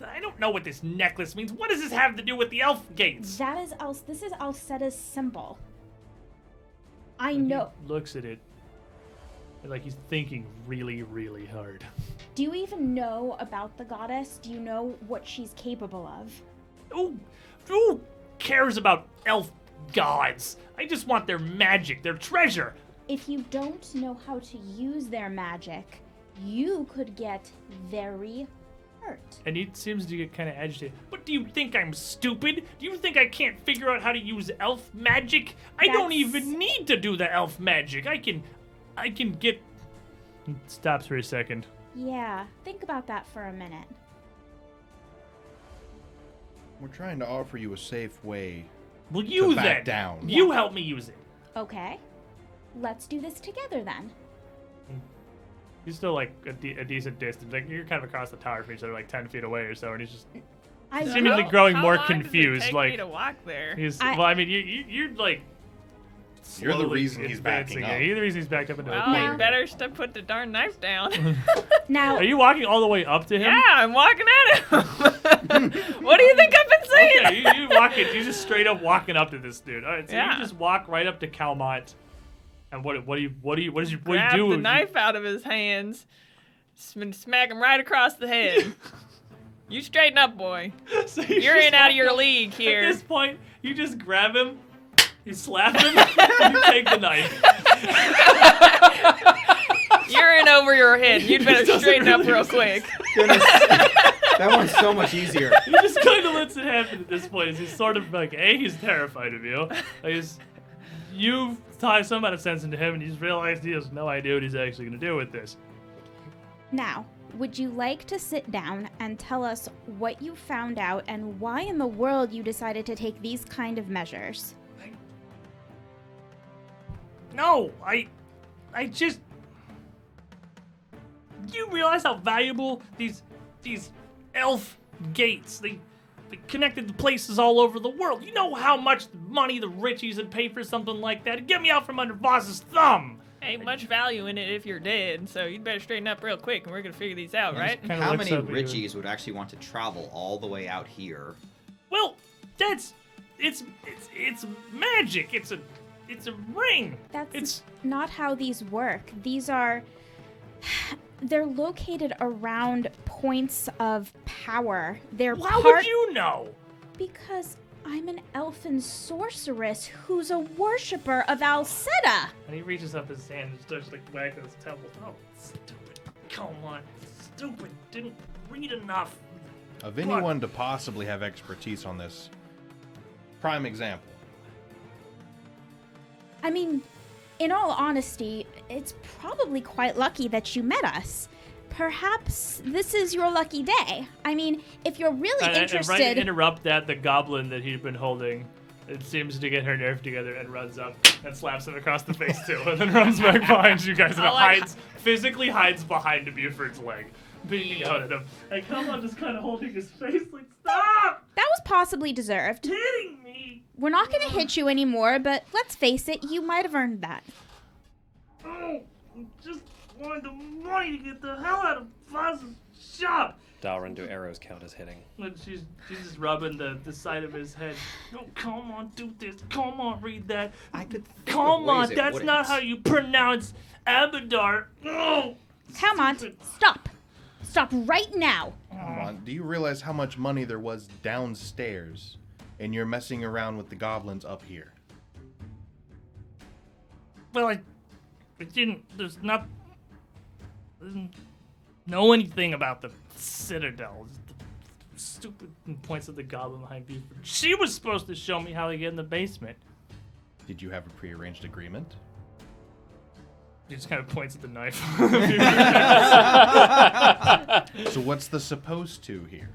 I don't know what this necklace means. What does this have to do with the elf gates? This is Alcetta's symbol. I know. He looks at it like he's thinking really, really hard. Do you even know about the goddess? Do you know what she's capable of? Who cares about elf gods? I just want their magic, their treasure. If you don't know how to use their magic, you could get very hurt. And he seems to get kind of agitated. But do you think I'm stupid? Do you think I can't figure out how to use elf magic? I don't even need to do the elf magic. I can get... He stops for a second. Yeah, think about that for a minute. We're trying to offer you a safe way. Well, you back then. down. You help me use it. Okay. Let's do this together then. He's still like a decent distance. Like you're kind of across the tower from each other, like 10 feet away or so, and he's just seemingly growing more confused. How long does it take me to walk there? Well, I mean, you're like. You're the slowly reason he's backing advancing. up. Yeah, you're the reason he's backed up into a Well, corner. you better put the darn knife down. Now, Are you walking all the way up to him? Yeah, I'm walking at him. What do you think I've been saying? Okay, you walk it. You just straight up walking up to this dude. All right, so Yeah. you just walk right up to Calmont, and what do you Grab do? the knife out of his hands, smack him right across the head. You straighten up, boy. So You're just in out of walk your up. league At here. this point, you just grab him, you slap him, and you take the knife. You're in over your head. You'd better Doesn't straighten up really real make quick. Goodness. That one's so much easier. He just kind of lets it happen at this point. He's sort of like, he's terrified of you. You've tied some amount of sense into him, and he's realized he has no idea what he's actually going to do with this. now, would you like to sit down and tell us what you found out and why in the world you decided to take these kind of measures? No, I just... Do you realize how valuable these elf gates, they connected to places all over the world. You know how much money the richies would pay for something like that? Get me out from under Voss's thumb! Ain't much value in it if you're dead, so you'd better straighten up real quick, and we're gonna figure these out, right? Kinda How looks many up at you. Richies would actually want to travel all the way out here? Well, it's magic. It's a ring. That's not how these work. They're located around points of power. They're How would you know? Because I'm an elfin sorceress who's a worshiper of Alcetta. And he reaches up his hand and starts like whacking his temple. Oh, stupid. Come on. Stupid. Didn't read enough. Of anyone to possibly have expertise on this, prime example. I mean, in all honesty, it's probably quite lucky that you met us. Perhaps this is your lucky day. I mean, if you're really And right to interested... interrupt that, the goblin that he'd been holding, it seems to get her nerve together and runs up and slaps him across the face too, and then runs back behind you guys and physically hides behind Buford's leg, beating out at him. And Calmont just kind of holding his face like, stop That was possibly deserved. hitting me! We're not going to hit you anymore, but let's face it, you might have earned that. Oh, I just wanted the money to get the hell out of Voss's shop. Dalryn, do arrows count as hitting? And she's just rubbing the side of his head. No, come on, do this. Come on, read that. I could think Come of ways on, it that's wouldn't. not how you pronounce Abadar. Oh, Calmont, stop. Stop right now. Come on, do you realize how much money there was downstairs, and you're messing around with the goblins up here? well, I didn't. I didn't know anything about the citadel. The stupid points of the goblin behind Buford. She was supposed to show me how to get in the basement. Did you have a prearranged agreement? He just kind of points at the knife. So what's the supposed to here?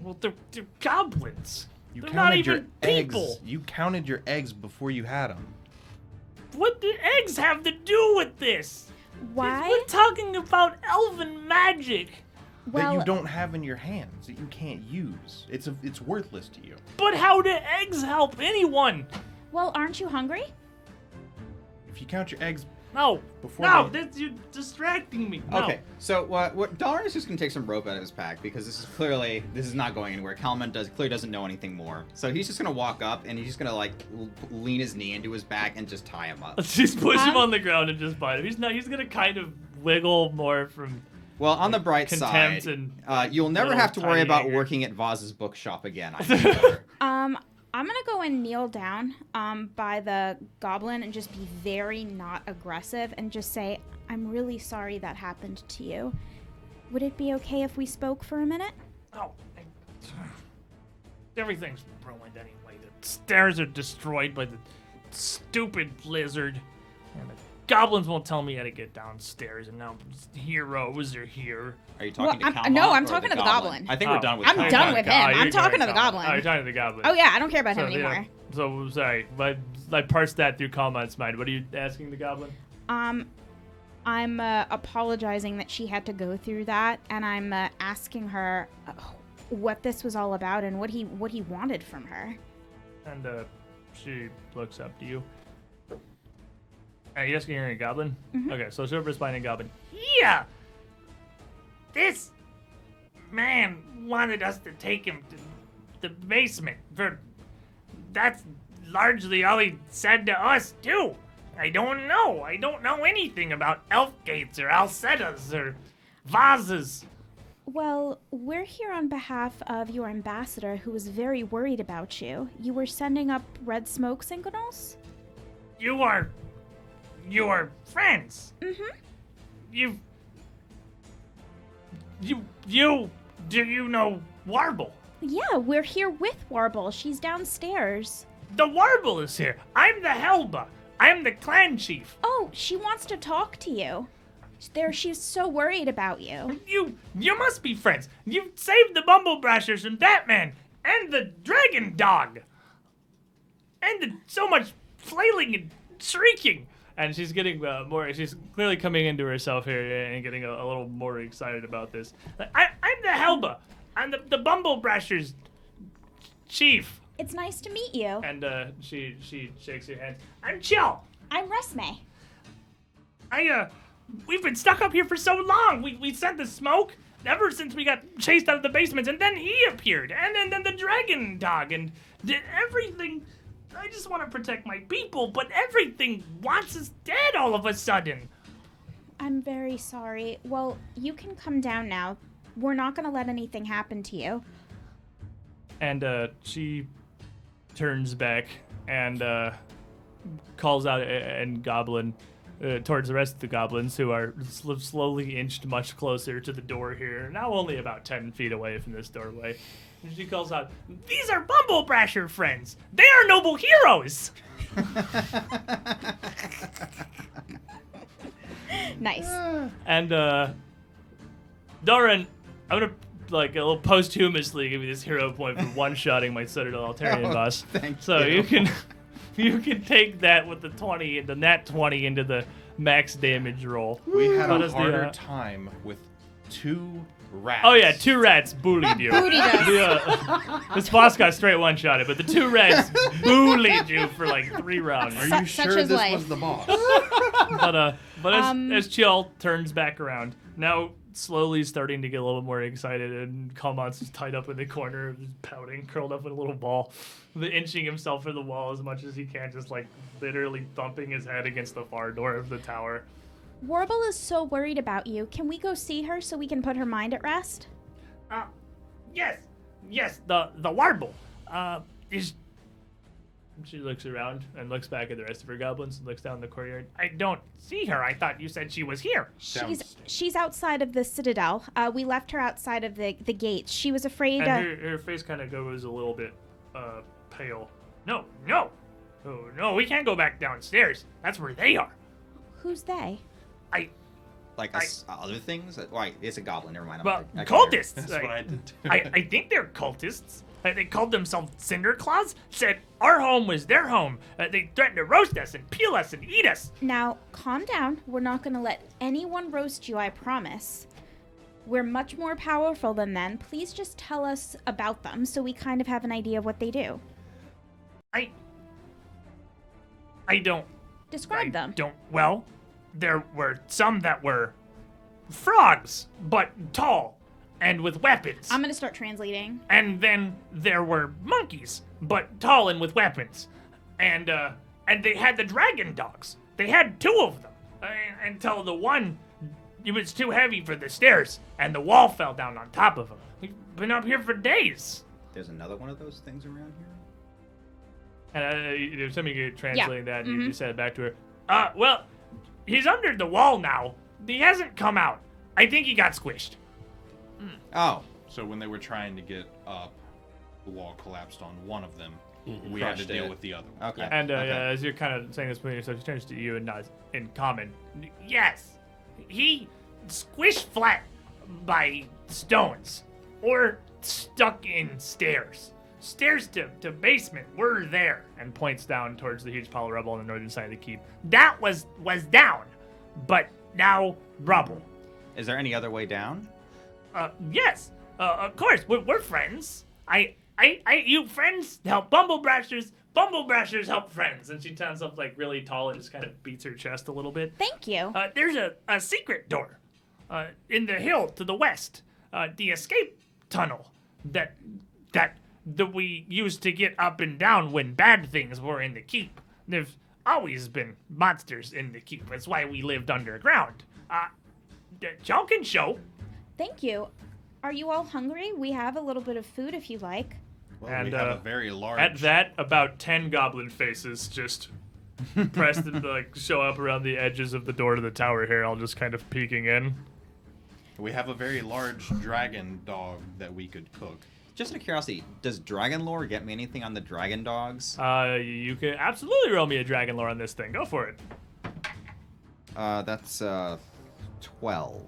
Well, they're goblins. You They're counted not even your people. eggs. You counted your eggs before you had them. What do eggs have to do with this? Why? We're talking about elven magic. That Well, you don't have in your hands, that you can't use. It's worthless to you. But how do eggs help anyone? well, aren't you hungry? If you count your eggs, No. Before No, they- you're distracting me. No. Okay, so what Dalrin is just gonna take some rope out of his pack because this is not going anywhere. Calmont clearly doesn't know anything more, so he's just gonna walk up and he's just gonna like lean his knee into his back and just tie him up. Let's just push him on the ground and just bite him. He's gonna kind of wiggle more from. Well, on the bright Contempt side, and you'll never little have to worry tiny about anger. working at Vaz's bookshop again. I think. I'm gonna go and kneel down by the goblin and just be very not aggressive and just say, I'm really sorry that happened to you. Would it be okay if we spoke for a minute? Oh, everything's ruined anyway. The stairs are destroyed by the stupid lizard, and the goblins won't tell me how to get downstairs. And now heroes are here. Are you talking Well, to I'm- Calmont? no, I'm or talking the to the goblin. I think we're done with. I'm Calmont. done with him. I'm talking to the goblin. Oh, you're talking to the goblin. Oh yeah, I don't care about him yeah, anymore. so sorry, but I parsed that through Calmont's mind. What are you asking the goblin? I'm apologizing that she had to go through that, and I'm asking her what this was all about and what he wanted from her. And she looks up to you. Are you asking her a goblin? Mm-hmm. Okay, so she'll respond in goblin. Yeah! This man wanted us to take him to the basement. That's largely all he said to us, too. I don't know. I don't know anything about elf gates or alcetas or vases. Well, we're here on behalf of your ambassador who was very worried about you. You were sending up red smoke signals? You are friends. Mm-hmm. Do you know Warble? Yeah, we're here with Warble. She's downstairs. The Warble is here. I'm the Helba. I'm the clan chief. Oh, she wants to talk to you. She's so worried about you. You must be friends. You saved the Bumblebrashers from Batman and the Dragon Dog. And so much flailing and shrieking. And she's getting she's clearly coming into herself here and getting a little more excited about this. I'm the Helba. I'm the Bumblebrashers chief. It's nice to meet you. And she shakes your hand. I'm Chill. I'm Resme. We've been stuck up here for so long. We sent the smoke ever since we got chased out of the basements, and then he appeared, and then the dragon dog, and everything. I just want to protect my people, but everything wants us dead all of a sudden. I'm very sorry. Well, you can come down now. We're not going to let anything happen to you. And she turns back and calls out and goblin towards the rest of the goblins who are slowly inched much closer to the door here, now only about 10 feet away from this doorway. And she calls out, "These are Bumblebrasher friends! They are noble heroes!" Nice. And Doran, I'm gonna like a little posthumously give you this hero point for one-shotting my Citadel Altarian boss. Thank So you. you can take that with the 20 and the nat 20 into the max damage roll. we had What a is the, harder time with 2 rats. Oh yeah, 2 rats bullied you. Bootied us. This boss got straight one-shotted, but the 2 rats bullied you for like 3 rounds. Are you Such sure is this life. was the boss? But as Chill turns back around, now slowly starting to get a little more excited, and Calmont's just tied up in the corner, just pouting, curled up in a little ball, inching himself for the wall as much as he can, just like literally thumping his head against the far door of the tower. Warble is so worried about you. Can we go see her so we can put her mind at rest? Yes, the Warble. Is. She looks around and looks back at the rest of her goblins and looks down the courtyard. I don't see her. I thought you said she was here. She's outside of the citadel. We left her outside of the gates. She was afraid. And her face kind of goes a little bit pale. No, we can't go back downstairs. That's where they are. Who's they? like other things? Why? It's a goblin. Never mind. Well, I can't hear. cultists. That's what I did too. I think they're cultists. They called themselves Cinder Claws. Said our home was their home. They threatened to roast us and peel us and eat us. Now, calm down. We're not going to let anyone roast you, I promise. We're much more powerful than them. Please just tell us about them so we kind of have an idea of what they do. I don't. Describe them. Well, there were some that were frogs, but tall and with weapons. I'm going to start translating. And then there were monkeys, but tall and with weapons. And they had the dragon dogs. They had 2 of them. Until the one, it was too heavy for the stairs, and the wall fell down on top of him. We've been up here for days. There's another one of those things around here. And somebody could translate that, and Mm-hmm. you just said it back to her. Well, he's under the wall now. He hasn't come out. I think he got squished. Oh, So when they were trying to get up, the wall collapsed on one of them. Mhm. We had to Crushed deal it. with the other one. okay. And okay. as you're kind of saying this between yourself, she turns to you and nods in common. Yes, he squished flat by stones or stuck in stairs. Stairs to basement were there, and points down towards the huge pile of rubble on the northern side of the keep. That was down, but now rubble. Is there any other way down? Yes, of course, we're friends. You friends help Bumblebrashers. Bumblebrashers help friends. And she turns up like really tall and just kind of beats her chest a little bit. Thank you. There's a secret door in the hill to the west. The escape tunnel that we used to get up and down when bad things were in the keep. There's always been monsters in the keep. That's why we lived underground. Y'all can show. Thank you. Are you all hungry? We have a little bit of food if you like. Well, And, we have a very large. At that, about 10 goblin faces just pressed and like show up around the edges of the door to the tower here, all just kind of peeking in. We have a very large dragon dog that we could cook. Just out of curiosity, does Dragon Lore get me anything on the dragon dogs? You can absolutely roll me a dragon lore on this thing. Go for it. That's 12.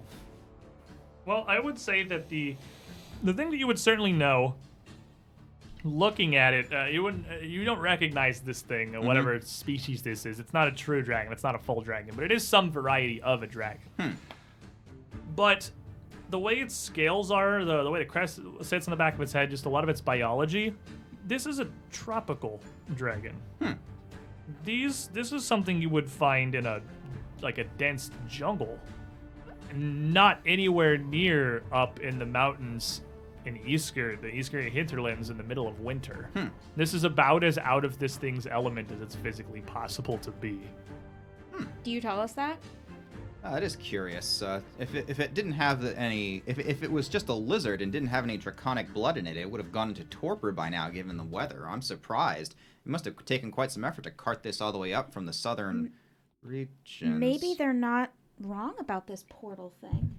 Well, I would say that the thing that you would certainly know, looking at it, you don't recognize this thing, whatever species this is. It's not a true dragon. It's not a full dragon, but it is some variety of a dragon. But the way its scales are, the way the crest sits on the back of its head, just a lot of its biology. This is a tropical dragon. This is something you would find in a dense jungle. Not anywhere near up in the mountains in Easker, the Easker hinterlands in the middle of winter. This is about as out of this thing's element as it's physically possible to be. Do you tell us that? That is curious. If it didn't have if it was just a lizard and didn't have any draconic blood in it, it would have gone into torpor by now, given the weather. I'm surprised. It must have taken quite some effort to cart this all the way up from the southern regions. Maybe they're not wrong about this portal thing.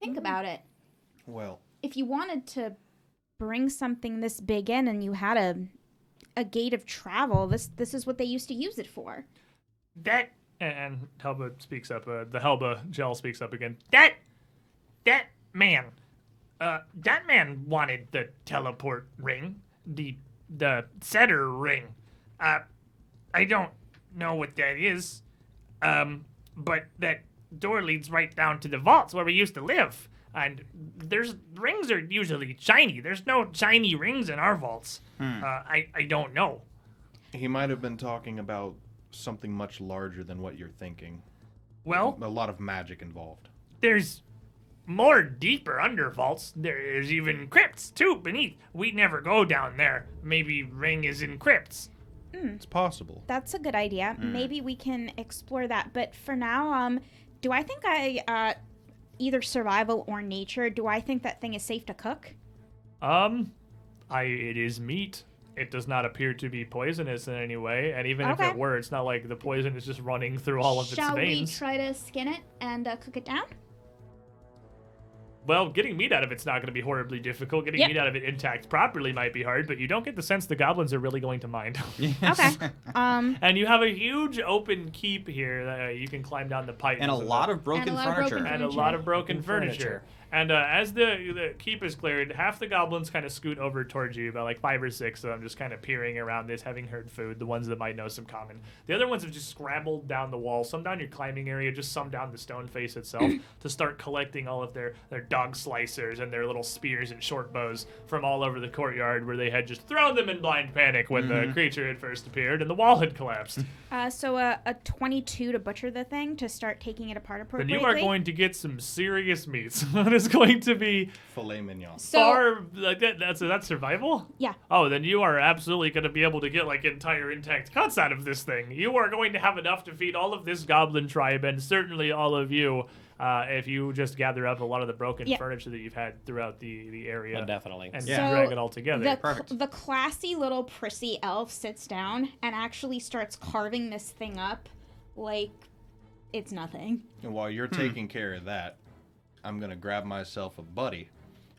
Think about it. Well, If you wanted to bring something this big in and you had a gate of travel, this is what they used to use it for. That, and Helba speaks up, the Helba gel speaks up again. That man wanted the teleport ring, the setter ring. I don't know what that is, but that door leads right down to the vaults where we used to live. And rings are usually shiny. There's no shiny rings in our vaults. I don't know. he might have been talking about something much larger than what you're thinking. Well, A lot of magic involved. there's more deeper under vaults. There's even crypts too beneath. We never go down there. Maybe ring is in crypts. It's possible. That's a good idea. Maybe we can explore that. But for now, do I think either survival or nature, do I think that thing is safe to cook? It is meat. It does not appear to be poisonous in any way, and even if Okay. it were, it's not like the poison is just running through all of its Shall we veins. try to skin it and cook it down? well, getting meat out of it's not going to be horribly difficult. Getting Yep. meat out of it intact properly might be hard, but you don't get the sense the goblins are really going to mind. Okay. And you have a huge open keep here that you can climb down the pipe. And a lot of broken And a lot of furniture. broken and a lot of broken furniture. furniture. And as the keep is cleared, half the goblins kind of scoot over towards you, about like 5 or 6 of them just kind of peering around this, having heard food, the ones that might know some common. The other ones have just scrambled down the wall, some down your climbing area, just some down the stone face itself, to start collecting all of their dog slicers and their little spears and short bows from all over the courtyard where they had just thrown them in blind panic when the creature had first appeared and the wall had collapsed. So a 22 to butcher the thing to start taking it apart Then appropriately. you are going to get some serious meats. That is going to be Filet mignon. So far like that's survival. yeah. Oh, then you are absolutely going to be able to get like entire intact cuts out of this thing. You are going to have enough to feed all of this goblin tribe and certainly all of you if you just gather up a lot of the broken Yeah. furniture that you've had throughout the area Definitely. and Yeah. drag it all together. The classy little prissy elf sits down and actually starts carving this thing up like it's nothing. And while you're taking care of that, I'm going to grab myself a buddy,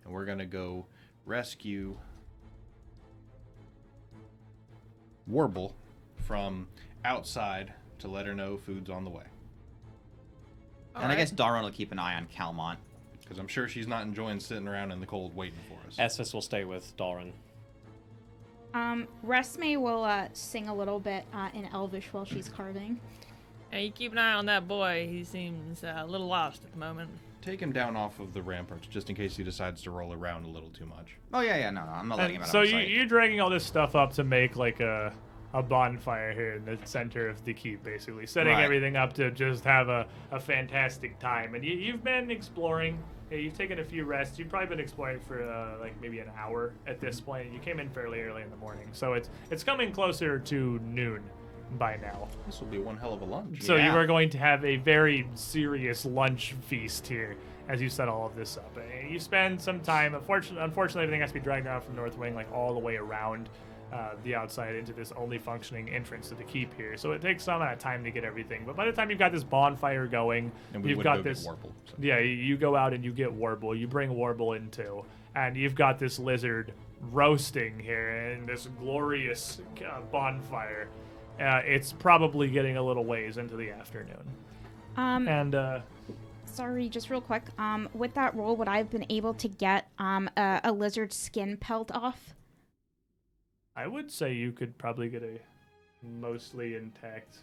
and we're going to go rescue Warble from outside to let her know food's on the way. And I guess Dalron will keep an eye on Calmont. Because I'm sure she's not enjoying sitting around in the cold waiting for us. Esphus will stay with Dalrin. Resme will sing a little bit in Elvish while she's carving. Hey, you keep an eye on that boy. He seems a little lost at the moment. Take him down off of the ramparts, just in case he decides to roll around a little too much. Oh, yeah, no, I'm not letting him out So of sight. you're dragging all this stuff up to make like a bonfire here in the center of the keep, basically setting Right. everything up to just have a fantastic time. And you've been exploring. You've taken a few rests. You've probably been exploring for like maybe an hour at this point. You came in fairly early in the morning, so it's coming closer to noon by now. This will be one hell of a lunch. So you Yeah. are going to have a very serious lunch feast here as you set all of this up. You spend some time. Unfortunately, everything has to be dragged out from North Wing, like all the way around the outside into this only functioning entrance to the keep here. So it takes some amount of time to get everything. But by the time you've got this bonfire going, And we you've would got go this. get Warble. So. Yeah, you go out and you get Warble. You bring Warble in too, and you've got this lizard roasting here in this glorious bonfire. It's probably getting a little ways into the afternoon. And Sorry, just real quick. With that roll, would I have been able to get a lizard skin pelt off? I would say you could probably get a mostly intact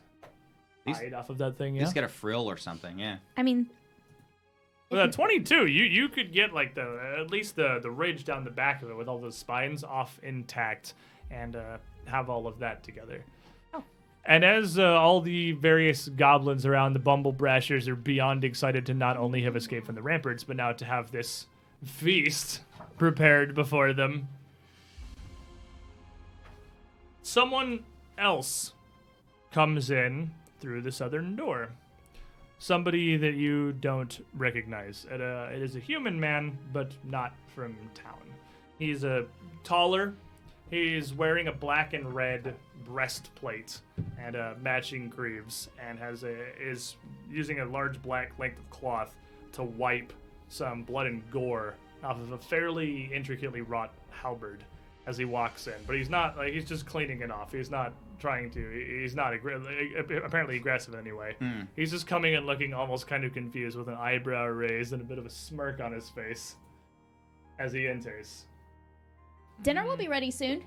These- hide off of that thing. Yeah. Just get a frill or something, yeah. I mean, With a 22, you could get like at least the ridge down the back of it with all those spines off intact and have all of that together. Oh. And as all the various goblins around the Bumblebrashers are beyond excited to not only have escaped from the ramparts, but now to have this feast prepared before them, someone else comes in through the southern door. Somebody that you don't recognize. It is a human man, but not from town. He's taller. He's wearing a black and red breastplate and matching greaves, and is using a large black length of cloth to wipe some blood and gore off of a fairly intricately wrought halberd as he walks in. But he's not he's just cleaning it off. He's not trying to. He's not apparently aggressive anyway. He's just coming and looking almost kind of confused with an eyebrow raised and a bit of a smirk on his face as he enters. dinner will be ready soon.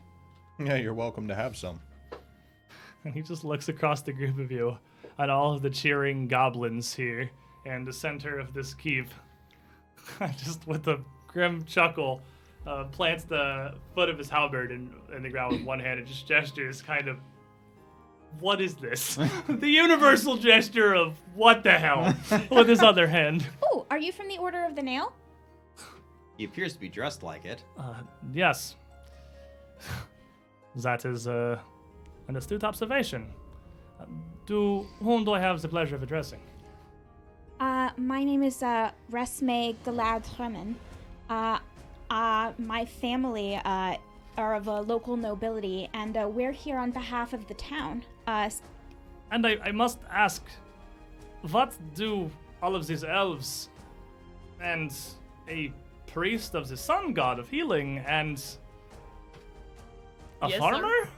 Yeah, you're welcome to have some. And he just looks across the group of you at all of the cheering goblins here and the center of this keep. Just with a grim chuckle, plants the foot of his halberd in the ground with one hand and just gestures kind of, what is this? The universal gesture of what the hell with his other hand. Oh, are you from the Order of the Nail? He appears to be dressed like it. Yes. That is an astute observation. To whom do I have the pleasure of addressing? My name is Resme Galadhremen. My family are of a local nobility, and we're here on behalf of the town. And I must ask, what do all of these elves and a priest of the sun god of healing and a Yes, sir. farmer?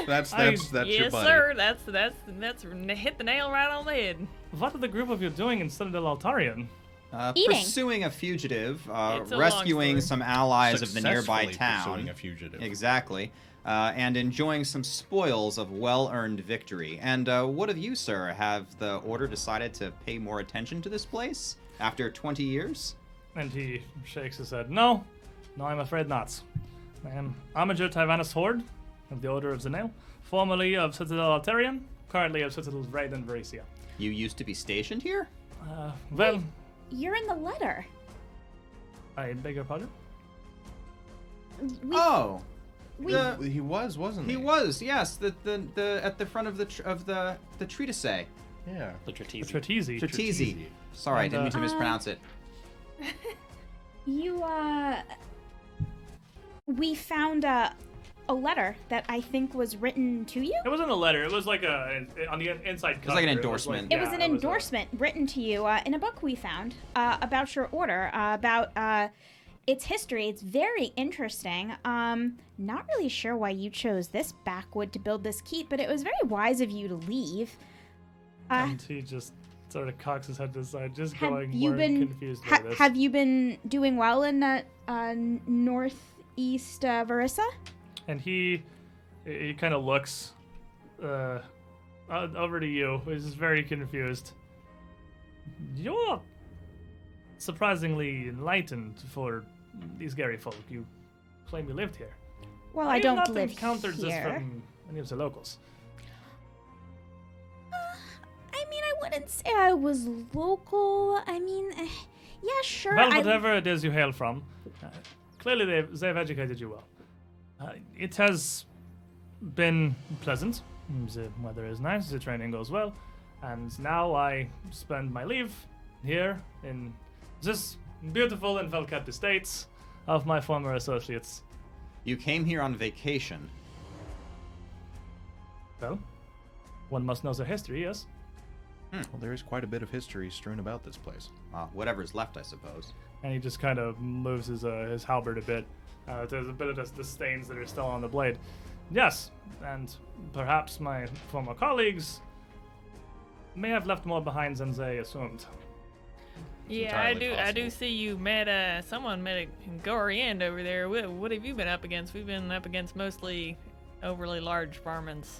That's yes, your Yes, buddy. sir. That's hit the nail right on the head. What are the group of you doing in Citadel Altarian? Eating. Pursuing a fugitive, It's a long rescuing story. some allies of the nearby Successfully town. pursuing a fugitive. Exactly. And enjoying some spoils of well-earned victory. And what of you, sir? Have the Order decided to pay more attention to this place after 20 years? And he shakes his head. No, I'm afraid not. I am Amager Tyvanus Horde of the Order of the Nail, formerly of Citadel Altarian, currently of Citadel Raid and Veracia. You used to be stationed here? Well, You're in the letter. I beg your pardon? Oh, He was, wasn't he? he was. Yes, the at the front of the treatise. Yeah. The Tratezi. Tratezi. Tratezi. Sorry, I And, didn't mean to mispronounce it. You, we found a letter that I think was written to you. It wasn't a letter. It was like on the inside cover. like an it endorsement. It was an a- endorsement written to you in a book we found about your order, about its history. It's very interesting. Not really sure why you chose this backwood to build this keep, but it was very wise of you to leave. and he just sort of cocks his head to the side, just Have going you more been confused by this. have you been doing well in northeast Verissa? And he kind of looks over to you. He's just very confused. You're surprisingly enlightened for these Gary folk. You claim you lived here. Well, I have don't not live encountered this here. from any of the locals. I mean, I wouldn't say I was local. I mean, yeah, sure. Well, whatever it is you hail from, clearly they've educated you well. It has been pleasant. The weather is nice, the training goes well, and now I spend my leave here in this beautiful and well-kept estates of my former associates. You came here on vacation. Well, one must know their history, yes? Well, there is quite a bit of history strewn about this place. Whatever's left, I suppose. And he just kind of moves his halberd a bit. There's a bit of the stains that are still on the blade. Yes, and perhaps my former colleagues may have left more behind than they assumed. Yeah, I entirely do possible. see you met someone met a gory end over there. What have you been up against? We've been up against mostly overly large varmints.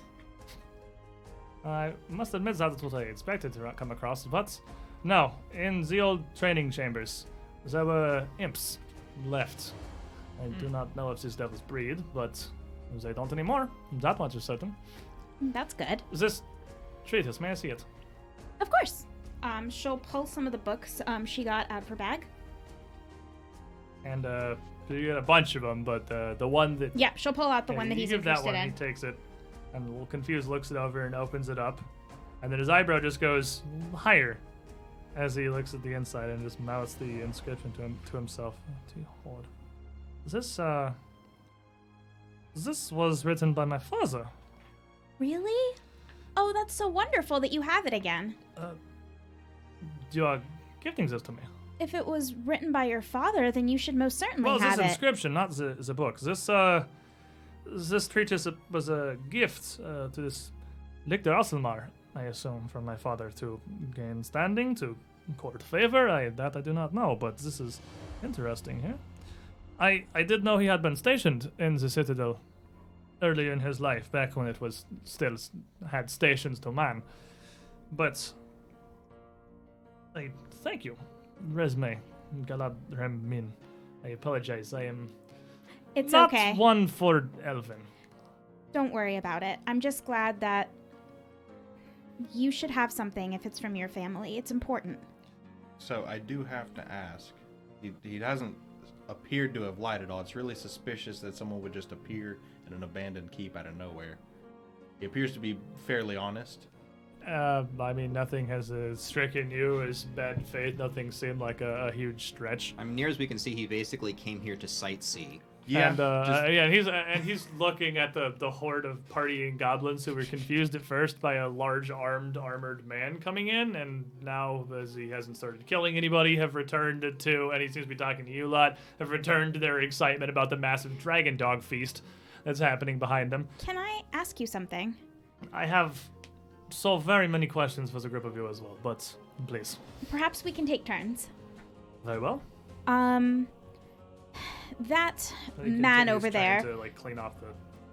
I must admit that's what I expected to come across, but no, in the old training chambers, there were imps left. I do not know if these devils breed, but they don't anymore. That much is certain. That's good. This treatise, may I see it? Of course. She'll pull some of the books she got out of her bag. And you get a bunch of them, but the one that Yeah, she'll pull out the yeah, one that you he's give that interested one, in. he takes it, and a little confused looks it over and opens it up, and then his eyebrow just goes higher as he looks at the inside and just mouths the inscription to himself. To Horde. This was written by my father. Really? Oh, that's so wonderful that you have it again. You are gifting this to me. If it was written by your father, then you should most certainly Well, have this it. inscription, not the book. This treatise was a gift to this Lictor Aselmar, I assume, from my father to gain standing, to court favor. That I do not know, but this is interesting here. I did know he had been stationed in the Citadel earlier in his life, back when it was still had stations to man. But I thank you, Resme Galad Remin. I apologize. I am It's not okay. one for Elvin. Don't worry about it. I'm just glad that you should have something if it's from your family. It's important. So I do have to ask. He hasn't appeared to have lied at all. It's really suspicious that someone would just appear in an abandoned keep out of nowhere. He appears to be fairly honest. I mean, nothing has stricken you as bad faith. Nothing seemed like a huge stretch. I mean, near as we can see, he basically came here to sightsee. Yeah, and he's looking at the horde of partying goblins who were confused at first by a large armored man coming in, and now, as he hasn't started killing anybody, have returned to, and he seems to be talking to you a lot, have returned to their excitement about the massive dragon dog feast that's happening behind them. Can I ask you something? I have so very many questions for the group of you as well, but please. Perhaps we can take turns. Very well. That He man continues over trying there, to clean off the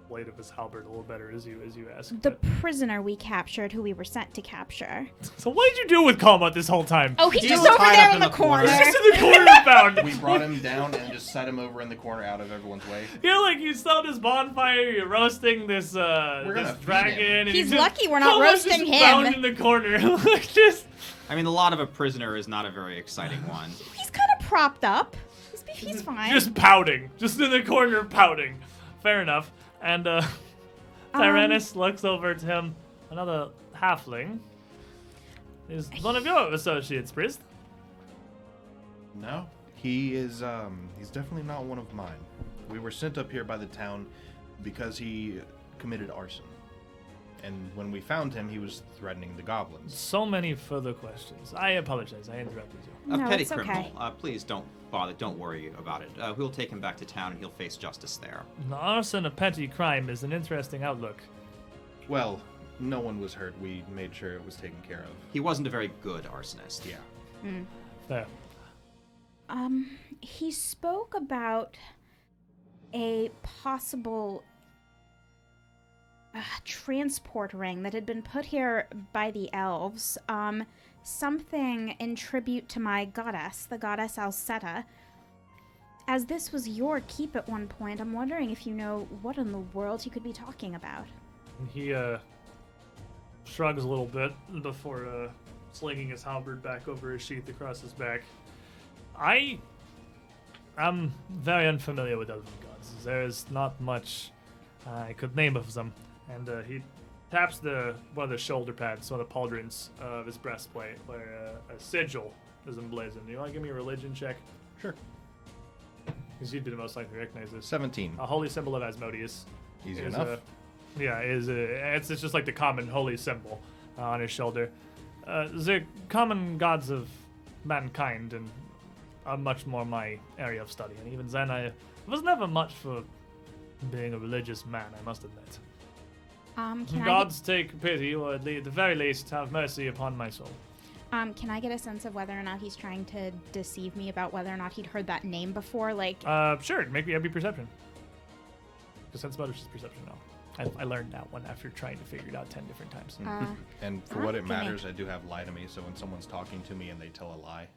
blade of his halberd a little better as you ask. the prisoner we captured, who we were sent to capture. So what did you do with Calmont this whole time? Oh, he's He's just over tied there up in in the the corner. corner. He's just in the corner bound. We brought him down and just set him over in the corner out of everyone's way. You're like, you start this bonfire, you're roasting this gonna this feed dragon. him. And He's just, lucky we're not Calmont's roasting just him. bound in the corner. Like, just I mean, the lot of a prisoner is not a very exciting one. He's kind of propped up. He's fine. just pouting. Just in the corner pouting. Fair enough. And Tyrannus looks over to him. Another halfling. Is one of your associates, priest? No, he is. He's definitely not one of mine. We were sent up here by the town because he committed arson. And when we found him, he was threatening the goblins. So many further questions. I apologize. I interrupted you. A No, petty it's okay. criminal. Please don't bother. Don't worry about it. We'll take him back to town and he'll face justice there. Arson, a petty crime, is an interesting outlook. Well, no one was hurt. We made sure it was taken care of. He wasn't a very good arsonist. Yeah. Fair. He spoke about a possible transport ring that had been put here by the elves. Something in tribute to my goddess, the goddess Alceta. As this was your keep at one point, I'm wondering if you know what in the world he could be talking about. He shrugs a little bit before slinging his halberd back over his sheath across his back. I'm very unfamiliar with elven gods. There is not much I could name of them. And he taps one of the shoulder pads, one of the pauldrons of his breastplate, where a sigil is emblazoned. You want to give me a religion check? Sure. Because you'd be the most likely to recognize this. 17. A holy symbol of Asmodeus. Easy is enough. it's just like the common holy symbol on his shoulder. The common gods of mankind and are much more my area of study. And even then, I was never much for being a religious man, I must admit. Can Gods take pity, or at the very least, have mercy upon my soul. Can I get a sense of whether or not he's trying to deceive me about whether or not he'd heard that name before? Like, Sure, maybe it'd be perception. Because sense motive is perception now. I learned that one after trying to figure it out 10 different times. And for what it give me- matters, I do have lie to me, so when someone's talking to me and they tell a lie,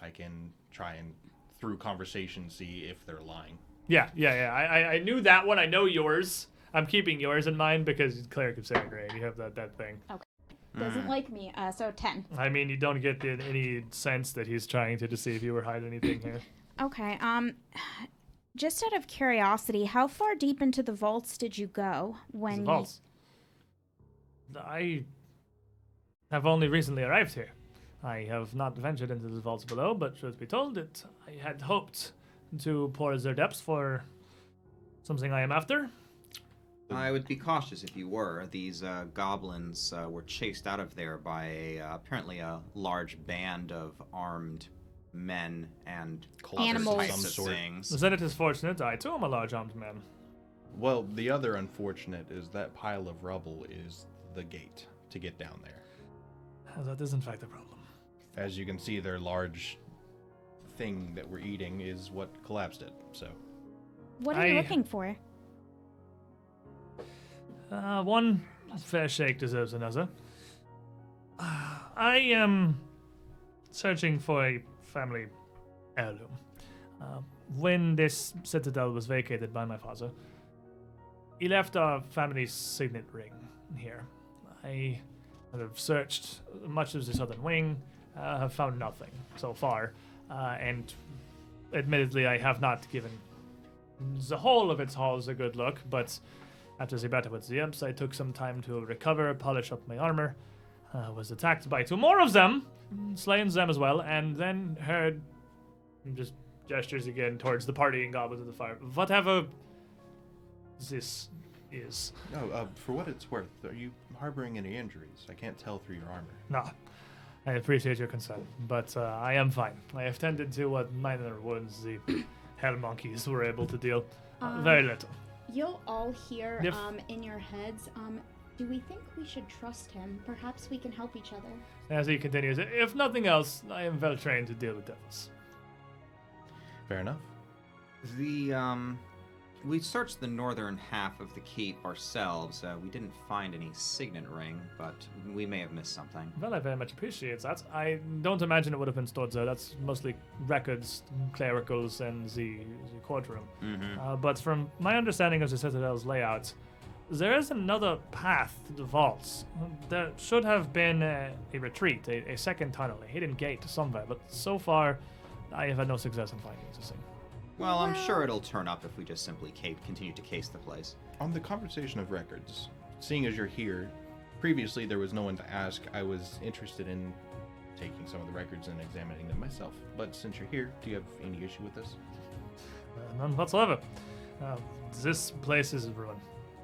I can try and, through conversation, see if they're lying. Yeah. I knew that one. I know yours. I'm keeping yours in mind because Cleric of Saragrade, you have that thing. doesn't like me, so 10. I mean, you don't get any sense that he's trying to deceive you or hide anything here. Okay, just out of curiosity, how far deep into the vaults did you go when The vaults. I have only recently arrived here. I have not ventured into the vaults below, but truth be told, I had hoped to pour their depths for something I am after. I would be cautious if you were. These goblins were chased out of there by apparently a large band of armed men and Animals. other types Some of sort. things. Then it is fortunate I too am a large armed man. Well, the other unfortunate is that pile of rubble is the gate to get down there. That is in fact a problem. As you can see, their large thing that we're eating is what collapsed it, so... What are you looking for? One fair shake deserves another. I am searching for a family heirloom. When this citadel was vacated by my father, he left our family's signet ring here. I have searched much of the southern wing, have found nothing so far, and admittedly I have not given the whole of its halls a good look, but after the battle with the imps, I took some time to recover, polish up my armor, was attacked by 2 more of them, slain them as well, and then heard just gestures again towards the partying goblins of the fire. Whatever this is. No, for what it's worth, are you harboring any injuries? I can't tell through your armor. No, I appreciate your concern, but I am fine. I have tended to what minor wounds the hell monkeys were able to deal. Very little. You'll all hear Yep. in your heads, do we think we should trust him? Perhaps we can help each other. As he continues, if nothing else, I am well trained to deal with devils. Fair enough. We searched the northern half of the keep ourselves. We didn't find any signet ring, but we may have missed something. Well, I very much appreciate that. I don't imagine it would have been stored there. That's mostly records, clericals, and the courtroom. But from my understanding of the Citadel's layout, there is another path to the vaults. There should have been a retreat, a second tunnel, a hidden gate somewhere, but so far, I have had no success in finding this thing. Well, I'm sure it'll turn up if we just simply continue to case the place. On the conversation of records, seeing as you're here, previously there was no one to ask. I was interested in taking some of the records and examining them myself. But since you're here, do you have any issue with this? None whatsoever. This place is a ruin.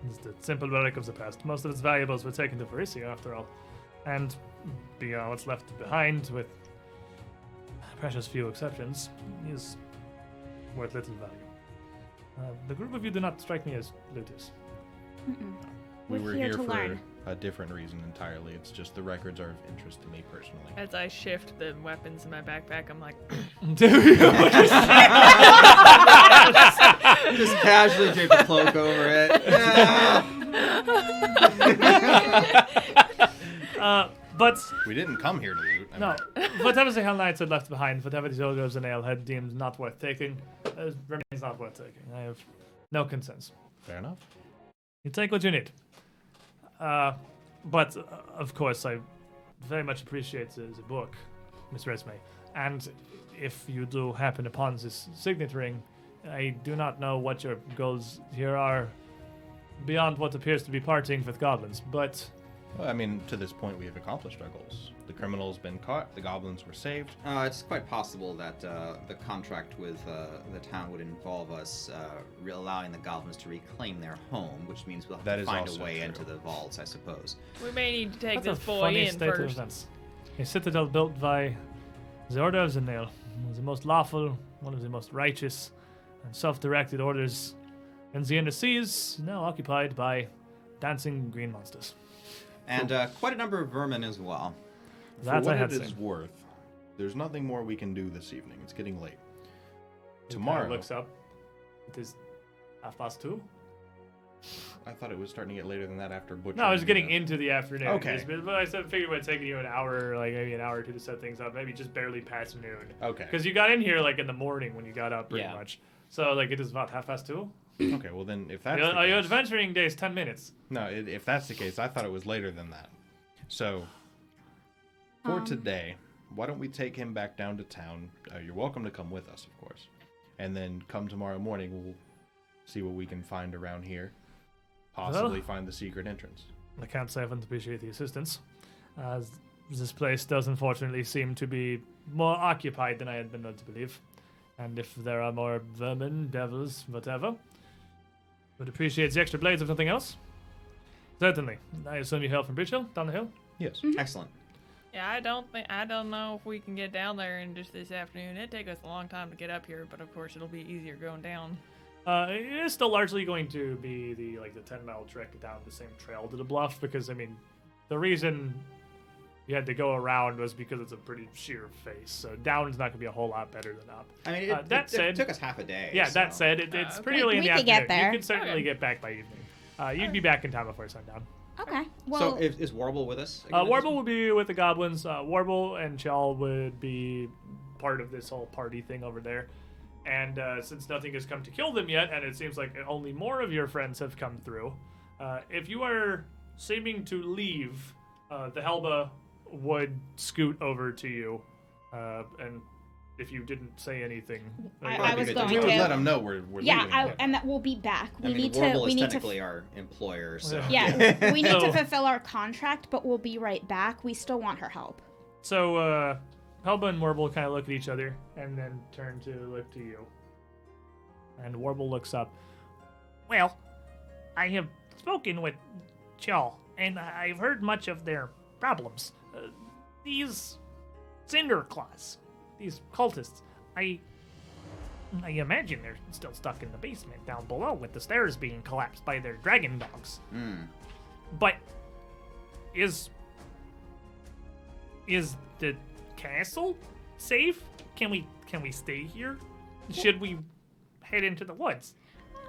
It's the simple relic of the past. Most of its valuables were taken to Varisia, after all. And beyond what's left behind, with precious few exceptions, is worth little value. The group of you do not strike me as looters. We We're were here here to for learn. a different reason entirely. It's just the records are of interest to me personally. As I shift the weapons in my backpack, I'm like, Do you? Just casually drape a cloak over it. But We didn't come here to loot. I no, mean, whatever the Hell Knights had left behind, whatever the Ogres and Ale had deemed not worth taking, remains not worth taking. I have no concerns. fair enough. You take what you need. But of course, I very much appreciate the book, Miss Resme. And if you do happen upon this signet ring, I do not know what your goals here are beyond what appears to be partying with goblins, but Well, I mean, to this point, we have accomplished our goals. The criminal's been caught. The goblins were saved. It's quite possible that the contract with the town would involve us allowing the goblins to reclaim their home, which means we'll have That to is find a also way true. into the vaults, I suppose. we may need to take that's this a boy funny in state of first. events. A citadel built by the Order of the Nail, one of the most lawful, one of the most righteous, and self-directed orders in the inner seas, now occupied by dancing green monsters. And quite a number of vermin as well. That For I what have it is seen. worth, there's nothing more we can do this evening. It's getting late. He Tomorrow, kinda looks up. It is 2:30. I thought it was starting to get later than that after Butcher. No, I was and, getting into the afternoon. Okay. But I figured it would take you an hour, like maybe an hour or two to set things up. Maybe just barely past noon. Okay. Because you got in here like in the morning when you got up, pretty Yeah. much. So like it is about 2:30. Okay, well then, if that's the Your case, adventuring day is 10 minutes. no, if that's the case, I thought it was later than that. So, for today, why don't we take him back down to town? You're welcome to come with us, of course. And then come tomorrow morning, we'll see what we can find around here. Possibly find the secret entrance. I can't say I haven't appreciated the assistance. As this place does unfortunately seem to be more occupied than I had been led to believe. And if there are more vermin, devils, whatever, would appreciate the extra blades if nothing else. Certainly. I assume you hail from Bridge Hill, down the hill? Yes. Excellent. Yeah, I don't know if we can get down there in just this afternoon. It'd take us a long time to get up here, but of course it'll be easier going down. It is still largely going to be the 10-mile trek down the same trail to the bluff because, I mean, the reason you had to go around was because it's a pretty sheer face. So down's not going to be a whole lot better than up. I mean, That said- it took us half a day. Yeah, so. that said, it's pretty okay. early in We the could afternoon. get there. You can certainly Okay. get back by evening. You'd be back in time before sundown. Okay. So Well, is Warble with us? again at this Warble point? will be with the goblins. Warble and Chell would be part of this whole party thing over there. And since nothing has come to kill them yet, and it seems like only more of your friends have come through, if you are seeming to leave, the Helba would scoot over to you. And if you didn't say anything, I was we going We would to. let him know we're yeah, leaving. and that we'll be back. I mean, Warble is technically our employer, so. Yeah, we need So- to fulfill our contract, but we'll be right back. We still want her help. So, Helba and Warble kind of look at each other and then turn to look to you. And Warble looks up. Well, I have spoken with Chal, and I've heard much of their problems. These Cinder Claws, these cultists, I imagine they're still stuck in the basement down below with the stairs being collapsed by their dragon dogs. But is the castle safe? Can we stay here? Should we head into the woods?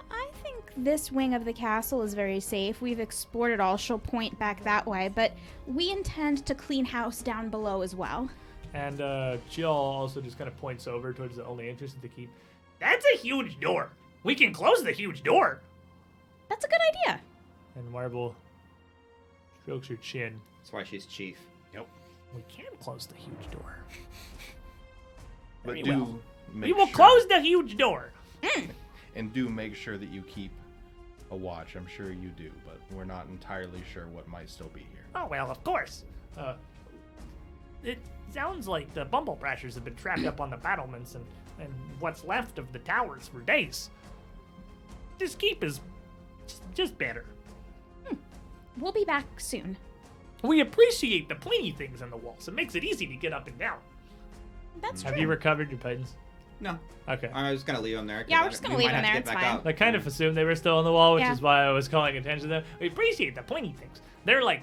I think this wing of the castle is very safe. We've explored it all. She'll point back that way, but we intend to clean house down below as well. And Jill also just kind of points over towards the only entrance to the keep. That's a huge door. We can close the huge door. That's a good idea. And Marble strokes her chin. That's why she's chief. We can close the huge door. But Very do well. make We will sure, close the huge door. and do make sure that you keep a watch. I'm sure you do, but we're not entirely sure what might still be here. Oh, well, of course. It sounds like the Bumblebrashers have been trapped up on the battlements and what's left of the towers for days. This keep is just better. We'll be back soon. We appreciate the pointy things on the walls. It makes it easy to get up and down. That's true. Have you recovered your Titans? No, Okay. I was gonna leave them there. 'cause Yeah, we're just gonna we leave might them have there, to it's get back fine. up. I kind of assumed they were still on the wall, which Yeah. is why I was calling attention to them. We appreciate the pointy things. They're like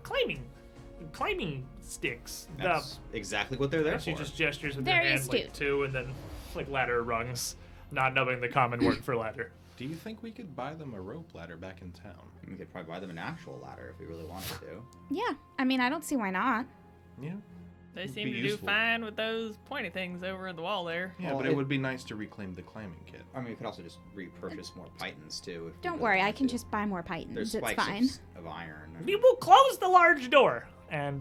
climbing sticks. That's exactly what they're there And she for. just gestures with Very her hand like astute. two, and then like ladder rungs, not knowing the common word for ladder. Do you think we could buy them a rope ladder back in town? We could probably buy them an actual ladder if we really wanted to. Yeah, I mean, I don't see why not. Yeah. They Would seem be to useful. do fine with those pointy things over in the wall there. Yeah, Well, but it would be nice to reclaim the climbing kit. I mean, we could also just repurchase more pythons too. If we Don't really worry, I wanted can to. just buy more pythons. There's It's spikes fine. of iron. We will close the large door. And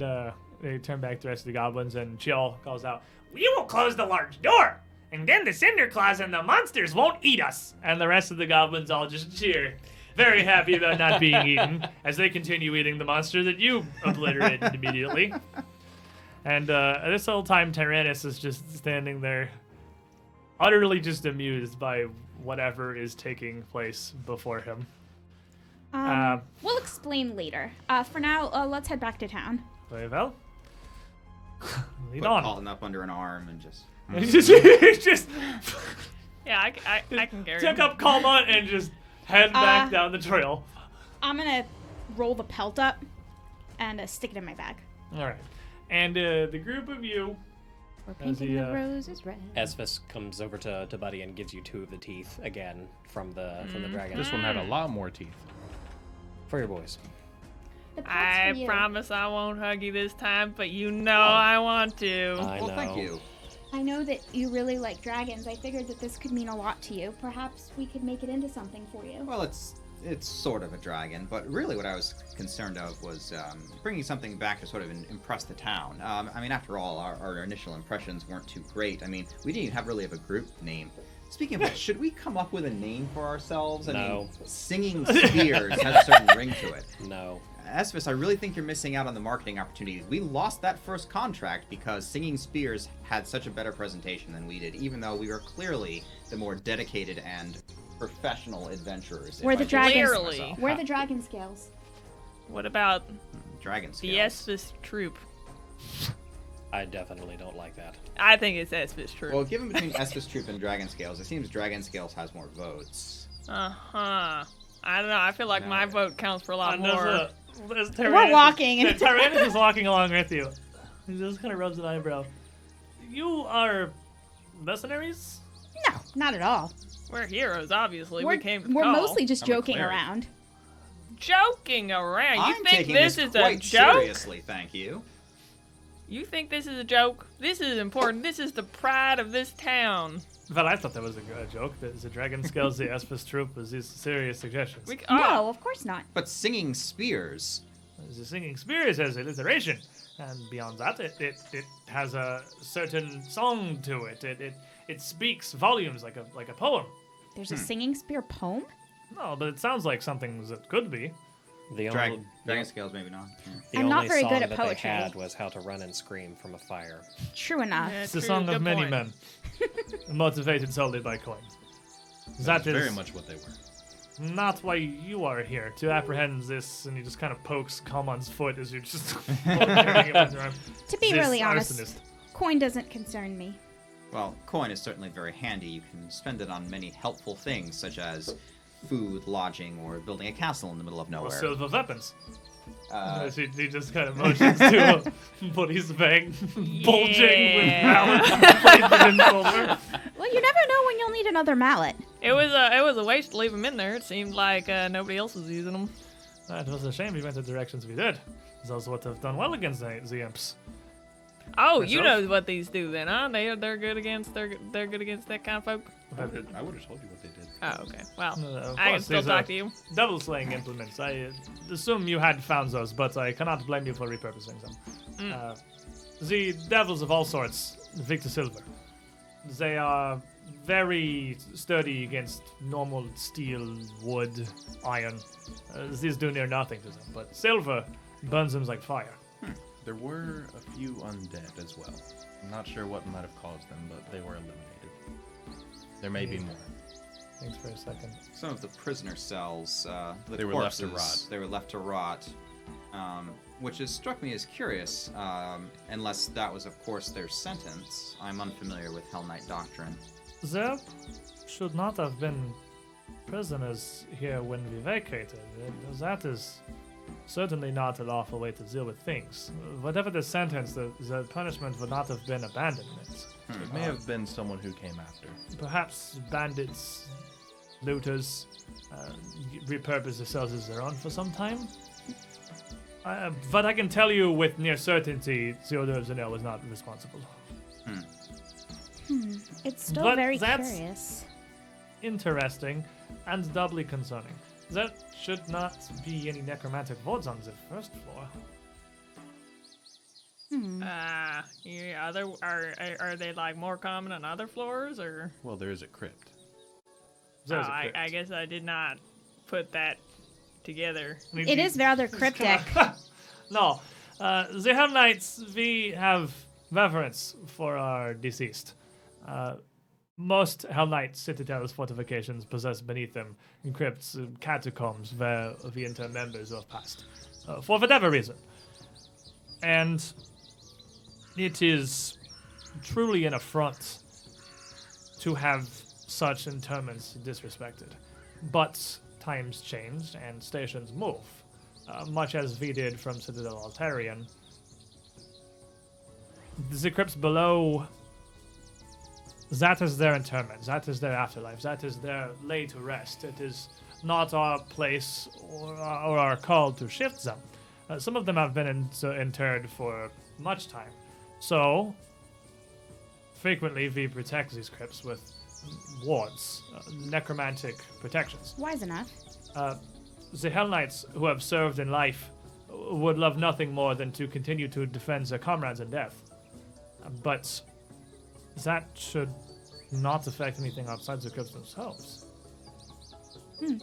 they turn back to the rest of the goblins, and Chill calls out, We will close the large door. And then the Cinder Claws and the monsters won't eat us. and the rest of the goblins all just cheer, very happy about not being eaten, as they continue eating the monster that you obliterated immediately. And this whole time, Tyrannus is just standing there, utterly just amused by whatever is taking place before him. We'll explain later. For now, let's head back to town. Very well. Lead Put on. Colton up under an arm and just. It's just Yeah, I can carry took him. up Calmont and just head back down the trail. I'm gonna roll the pelt up and stick it in my bag. All right. And the group of you, We're As painting he, the roses red. Esvis comes over to Buddy and gives you 2 of the teeth again from the dragon. This one had a lot more teeth. For your boys. The pelt's I for you. promise I won't hug you this time, but you know I want to. I Well, know. thank you. I know that you really like dragons. I figured that this could mean a lot to you. Perhaps we could make it into something for you. Well, it's sort of a dragon, but really what I was concerned of was bringing something back to sort of impress the town. I mean, after all, our initial impressions weren't too great. I mean, we didn't even have really have a group name. Speaking of which, should we come up with a name for ourselves? I No. mean, Singing Spears has a certain ring to it. No. Esvis, I really think you're missing out on the marketing opportunities. We lost that first contract because Singing Spears had such a better presentation than we did, even though we were clearly the more dedicated and professional adventurers. if We're I the do say dragons. so Clearly. myself. We're the dragon scales. What about Dragon the scales. Esvis troop? I definitely don't like that. I think it's Esvis troop. Well, given between Esvis Troop and Dragon Scales, it seems Dragon Scales has more votes. Uh-huh. I don't know. I feel like No. my vote counts for a lot And more. We're walking. Yeah, Tyrannus is walking along with you. He just kind of rubs an eyebrow. You are mercenaries? No, not at all. We're heroes, obviously. We came to we're call. mostly just I'm a joking cleric. around. Joking around. You I'm think taking this is a quite joke? seriously, thank you. You think this is a joke? This is important. This is the pride of this town. But I thought that was a joke. That the dragon scales the Esphus troop was these serious suggestions. No, of course not. But Singing Spears, The Singing Spears has alliteration, and beyond that, it has a certain song to it. It speaks volumes like a poem. There's a singing spear poem? No, but it sounds like something that could be. The Dragon only, scales, maybe not. Yeah. the I'm only not very song good at that poetry. they had was how to run and scream from a fire. True enough. Yeah, It's the true, song of good many point. men, motivated solely by coin. That is very much what they were. not why you are here, to apprehend this, and he just kind of pokes Calmont's foot as you're just carrying him with your arm. To be This really honest, arsonist. coin doesn't concern me. Well, coin is certainly very handy. You can spend it on many helpful things, such as food, lodging, or building a castle in the middle of Or nowhere. silver weapons. Uh, He just kind of motions to put his bag bulging with Yeah. mallet plated in silver. Well, you never know when you'll need another mallet. It was a waste to leave them in there. It seemed like nobody else was using them. It was a shame we went the directions we did. Those would have done well against the imps. Oh, you Myself? know what these do then, huh? They're good against they're good against that kind of folk. I would have told you what they did. Oh, okay. Well, Of I can course, still these talk are to you. Devil slaying implements. I assume you had found those, but I cannot blame you for repurposing them. The devils of all sorts, Victor Silver. They are very sturdy against normal steel, wood, iron. These do near nothing to them, but silver burns them like fire. There were a few undead as well. I'm not sure what might have caused them, but they were eliminated. There may be more. Thanks for a second. some of the prisoner cells, the They were left to corpses, rot. They were left to rot, which has struck me as curious, unless that was, of course, their sentence. I'm unfamiliar with Hellknight doctrine. There should not have been prisoners here when we vacated. That is certainly not a lawful way to deal with things. Whatever the sentence, the punishment would not have been abandonment. It may have been someone who came after. Perhaps bandits, looters, repurpose the cells as their own for some time. But I can tell you with near certainty, Theodore of Zanel was not responsible. It's still But very that's- curious. Interesting and doubly concerning. There should not be any necromantic wards on the first floor. Yeah, are they like more common on other floors or? Well, there is a crypt. There's Oh, a crypt. I guess I did not put that together. It is rather cryptic. No, the Hell Knights, we have reverence for our deceased. Most Hell Knight citadels fortifications possess beneath them crypts, catacombs where we inter members who have passed, for whatever reason. And it is truly an affront to have such interments disrespected. But times change and stations move, much as we did from Citadel Altarian. The crypts below, that is their interment, that is their afterlife, that is their lay to rest. It is not our place or our call to shift them. Some of them have been interred for much time. So, frequently we protect these crypts with wards, necromantic protections. Wise enough. The Hell Knights who have served in life would love nothing more than to continue to defend their comrades in death. But that should not affect anything outside the crypts themselves.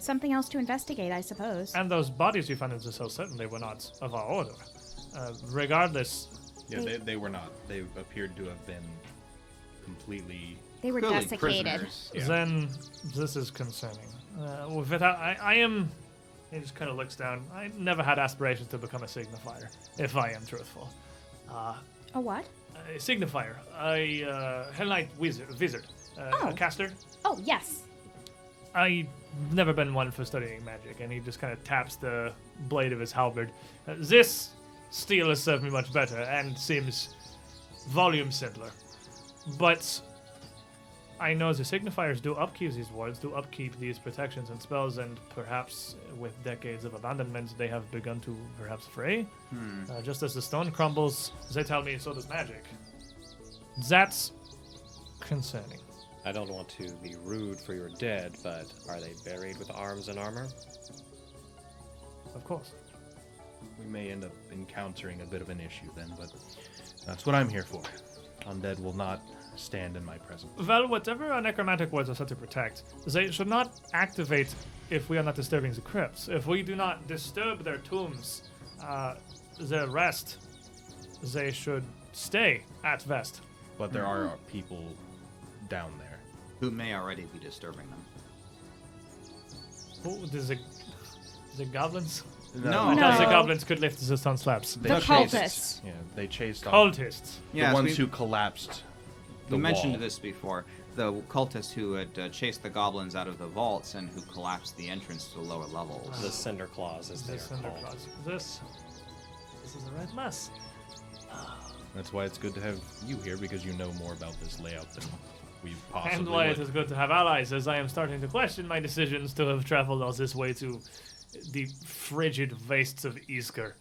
Something else to investigate, I suppose. And those bodies you found in the cell certainly were not of our order. Regardless, Yeah, they were not. They appeared to have been completely. They were Clearly desiccated. prisoners. Yeah. then this is concerning. I am. He just kind of looks down. I never had aspirations to become a signifier, if I am truthful. A what? A signifier, a Hell Knight wizard, a caster. Oh, yes. I've never been one for studying magic, and he just kind of taps the blade of his halberd. This steel has served me much better and seems volume simpler. But I know the signifiers do upkeep these wards, do upkeep these protections and spells, and perhaps with decades of abandonment, they have begun to perhaps fray. Just as the stone crumbles, they tell me so does magic. That's concerning. I don't want to be rude for your dead, but are they buried with arms and armor? Of course. We may end up encountering a bit of an issue then, but that's what I'm here for. Undead will not stand in my presence. Well, whatever our necromantic wards are set to protect, they should not activate if we are not disturbing the crypts. If we do not disturb their tombs, their rest, they should stay at rest. But there are people down there. Who may already be disturbing them. Oh, the goblins? No. Because the goblins could lift the stone slabs. They The chased- cultists. Yeah, they chased off Cultists. the Yes, ones who collapsed the we mentioned wall. this before. The cultists who had chased the goblins out of the vaults and who collapsed the entrance to the lower levels. The Cinder Claws, as they This are Cinder called. Claws. This is the right mess. That's why it's good to have you here, because you know more about this layout than we possibly And why would. it is good to have allies, as I am starting to question my decisions to have traveled all this way to the frigid wastes of Isker.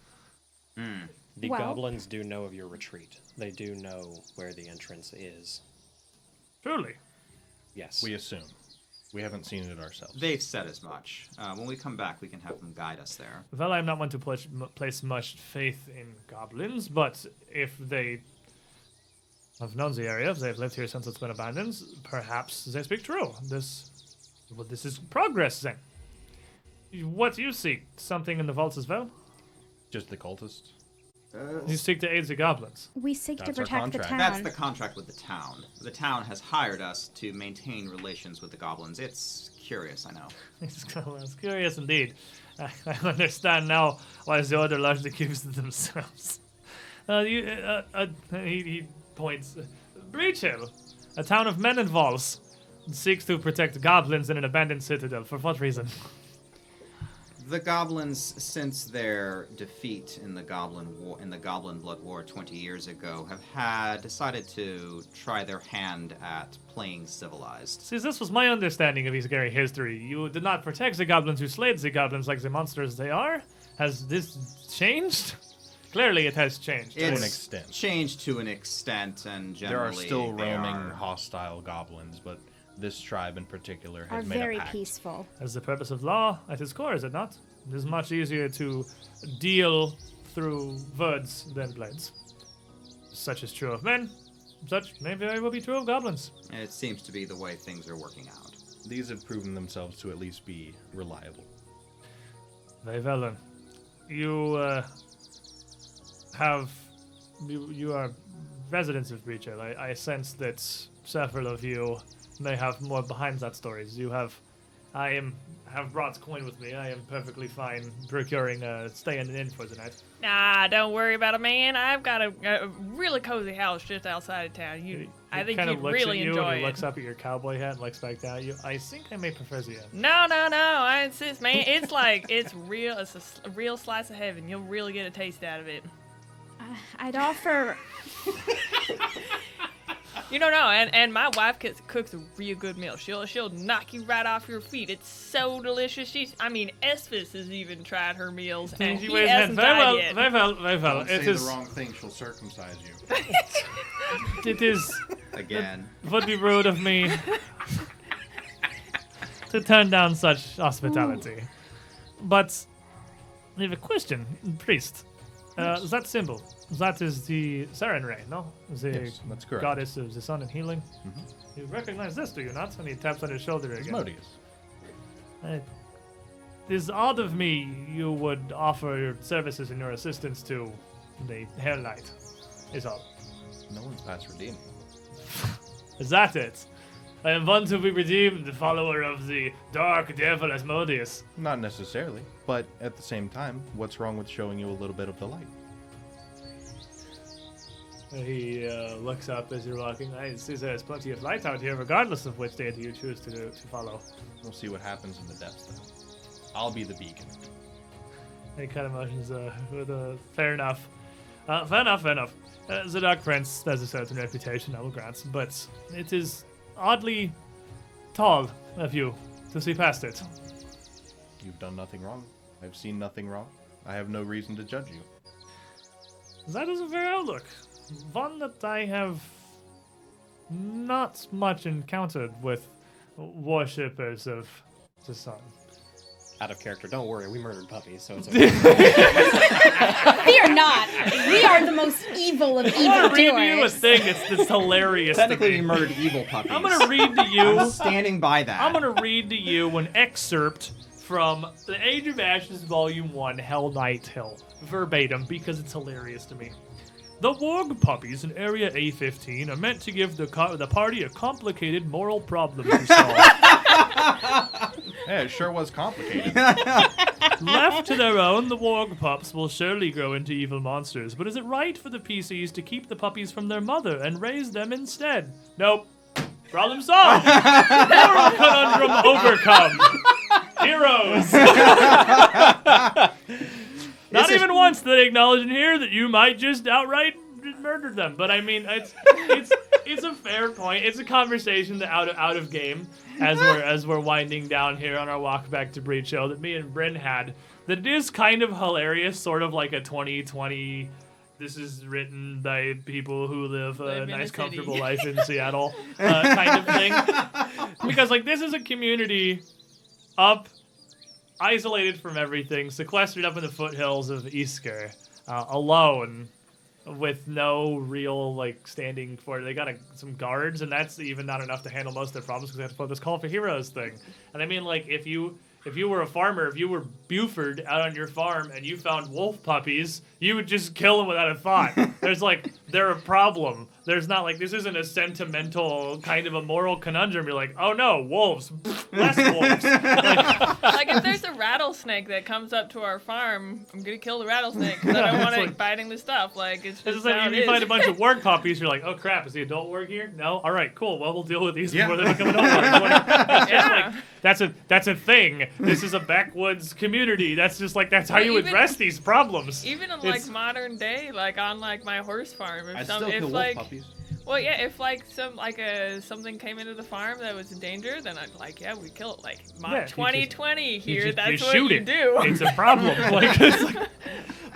The Well- goblins do know of your retreat. They do know where the entrance is. Truly. Yes. We assume. We haven't seen it ourselves. They've said as much. When we come back, we can have them guide us there. Well, I'm not one to place much faith in goblins, but if they have known the area, if they've lived here since it's been abandoned, perhaps they speak true. This is progress then. What do you seek? Something in the vaults as well? Just the cultists? You seek to aid the goblins. We seek to That's our protect the contract. town. That's the contract with the town. The town has hired us to maintain relations with the goblins. It's curious, I know. It's curious indeed. I understand now why the order largely keeps to themselves. He points. Breach Hill, a town of men and walls, seeks to protect goblins in an abandoned citadel. For what reason? The goblins, since their defeat in the Goblin Blood War 20 years ago, have decided to try their hand at playing civilized. See, this was my understanding of Isgari history. You did not protect the goblins who slayed the goblins like the monsters they are. Has this changed? Clearly, it has changed. To an It's extent. changed to an extent, and There generally are still they roaming are- hostile goblins, but this tribe in particular Are has made very a pact. peaceful. As the purpose of law at its core, is it not? It is much easier to deal through words than blades. Such is true of men. Such may very well be true of goblins. It seems to be the way things are working out. These have proven themselves to at least be reliable. Very well then. You you are residents of Breach Hill. I sense that several of you may have more behind that stories. Have brought coin with me. I am perfectly fine procuring stay in an inn for the night. Nah, don't worry about it, man. I've got a really cozy house just outside of town. I think kind you'd of looks really at you enjoy and he it. looks up at your cowboy hat and looks back down at you. I think I may prefer the inn. No, I insist, man. It's like it's real. It's a real slice of heaven. You'll really get a taste out of it. I'd offer. You don't know, and my wife cooks a real good meal. She'll knock you right off your feet. It's so delicious. Esphus has even tried her meals, and he hasn't died yet. Very well. Don't It say is. the wrong thing, she'll circumcise you. It is. Again. Would be rude of me to turn down such hospitality. But I have a question, priest. That symbol, that is the Saren Ray, no? The Yes, that's correct. goddess of the sun and healing. You recognize this, do you not? And he taps on his shoulder again. Asmodeus. It is odd of me you would offer your services and your assistance to the Hellknight, is all. No one's past redeeming. Is that it? I am one to be redeemed, the follower of the dark devil Asmodeus. Not necessarily, but at the same time, what's wrong with showing you a little bit of the light? He looks up as you're walking. I see there's plenty of light out here, regardless of which deity you choose to follow. We'll see what happens in the depths then. I'll be the beacon. He kind of motions with a fair enough. Fair enough. The Dark Prince has a certain reputation, I will grant, but it is oddly tall of you to see past it. You've done nothing wrong. I've seen nothing wrong. I have no reason to judge you. That is a fair outlook. One that I have not much encountered with worshippers of the sun. out of character. Don't worry, we murdered puppies, so it's okay. Fear not. We are the most evil of I'm gonna read you a evildoers. thing that's hilarious to Technically, we me. murdered evil puppies. I'm gonna read to you. I'm standing by that. I'm gonna read to you an excerpt from The Age of Ashes, Volume 1, Hellknight Hill, verbatim, because it's hilarious to me. The warg puppies in Area A15 are meant to give the party a complicated moral problem to solve. Yeah, it sure was complicated. Left to their own, the warg pups will surely grow into evil monsters, but is it right for the PCs to keep the puppies from their mother and raise them instead? Nope. Problem solved! Moral conundrum overcome! Heroes! Not even once did they acknowledge in here that you might just outright murder them. But I mean, it's a fair point. It's a conversation that out of game as we're winding down here on our walk back to Breach Hill that me and Bryn had. That is kind of hilarious, sort of like a 2020. This is written by people who live a in a nice, city. comfortable life in Seattle, kind of thing. Because like this is a community up. Isolated from everything, sequestered up in the foothills of Isker, alone, with no real like standing for. They got some guards, and that's even not enough to handle most of their problems because they have to play this Call for Heroes thing. And I mean, like if you were a farmer, if you were Buford out on your farm and you found wolf puppies, you would just kill them without a thought. They're a problem. There's not like this isn't a sentimental kind of a moral conundrum. You're like, oh no, wolves, less wolves. Like if there's a rattlesnake that comes up to our farm, I'm gonna kill the rattlesnake because I don't want it biting the stuff. Like it's It's just just like how if it you is. find a bunch of warg puppies, you're like, oh crap, is the adult warg here? No? All right, cool. Well, we'll deal with these before they become adult wargs. That's just Yeah. like, that's a thing. This is a backwoods community. That's just like, that's how Well, you even- address these problems. Even in It's- like modern day, like on like my horse farm, I if still if kill wolf like puppies. well yeah, if like something came into the farm that was a danger, then I'd like we kill it. Like Yeah, you 2020 You here, just- that's you what shoot you it. do. It's a problem.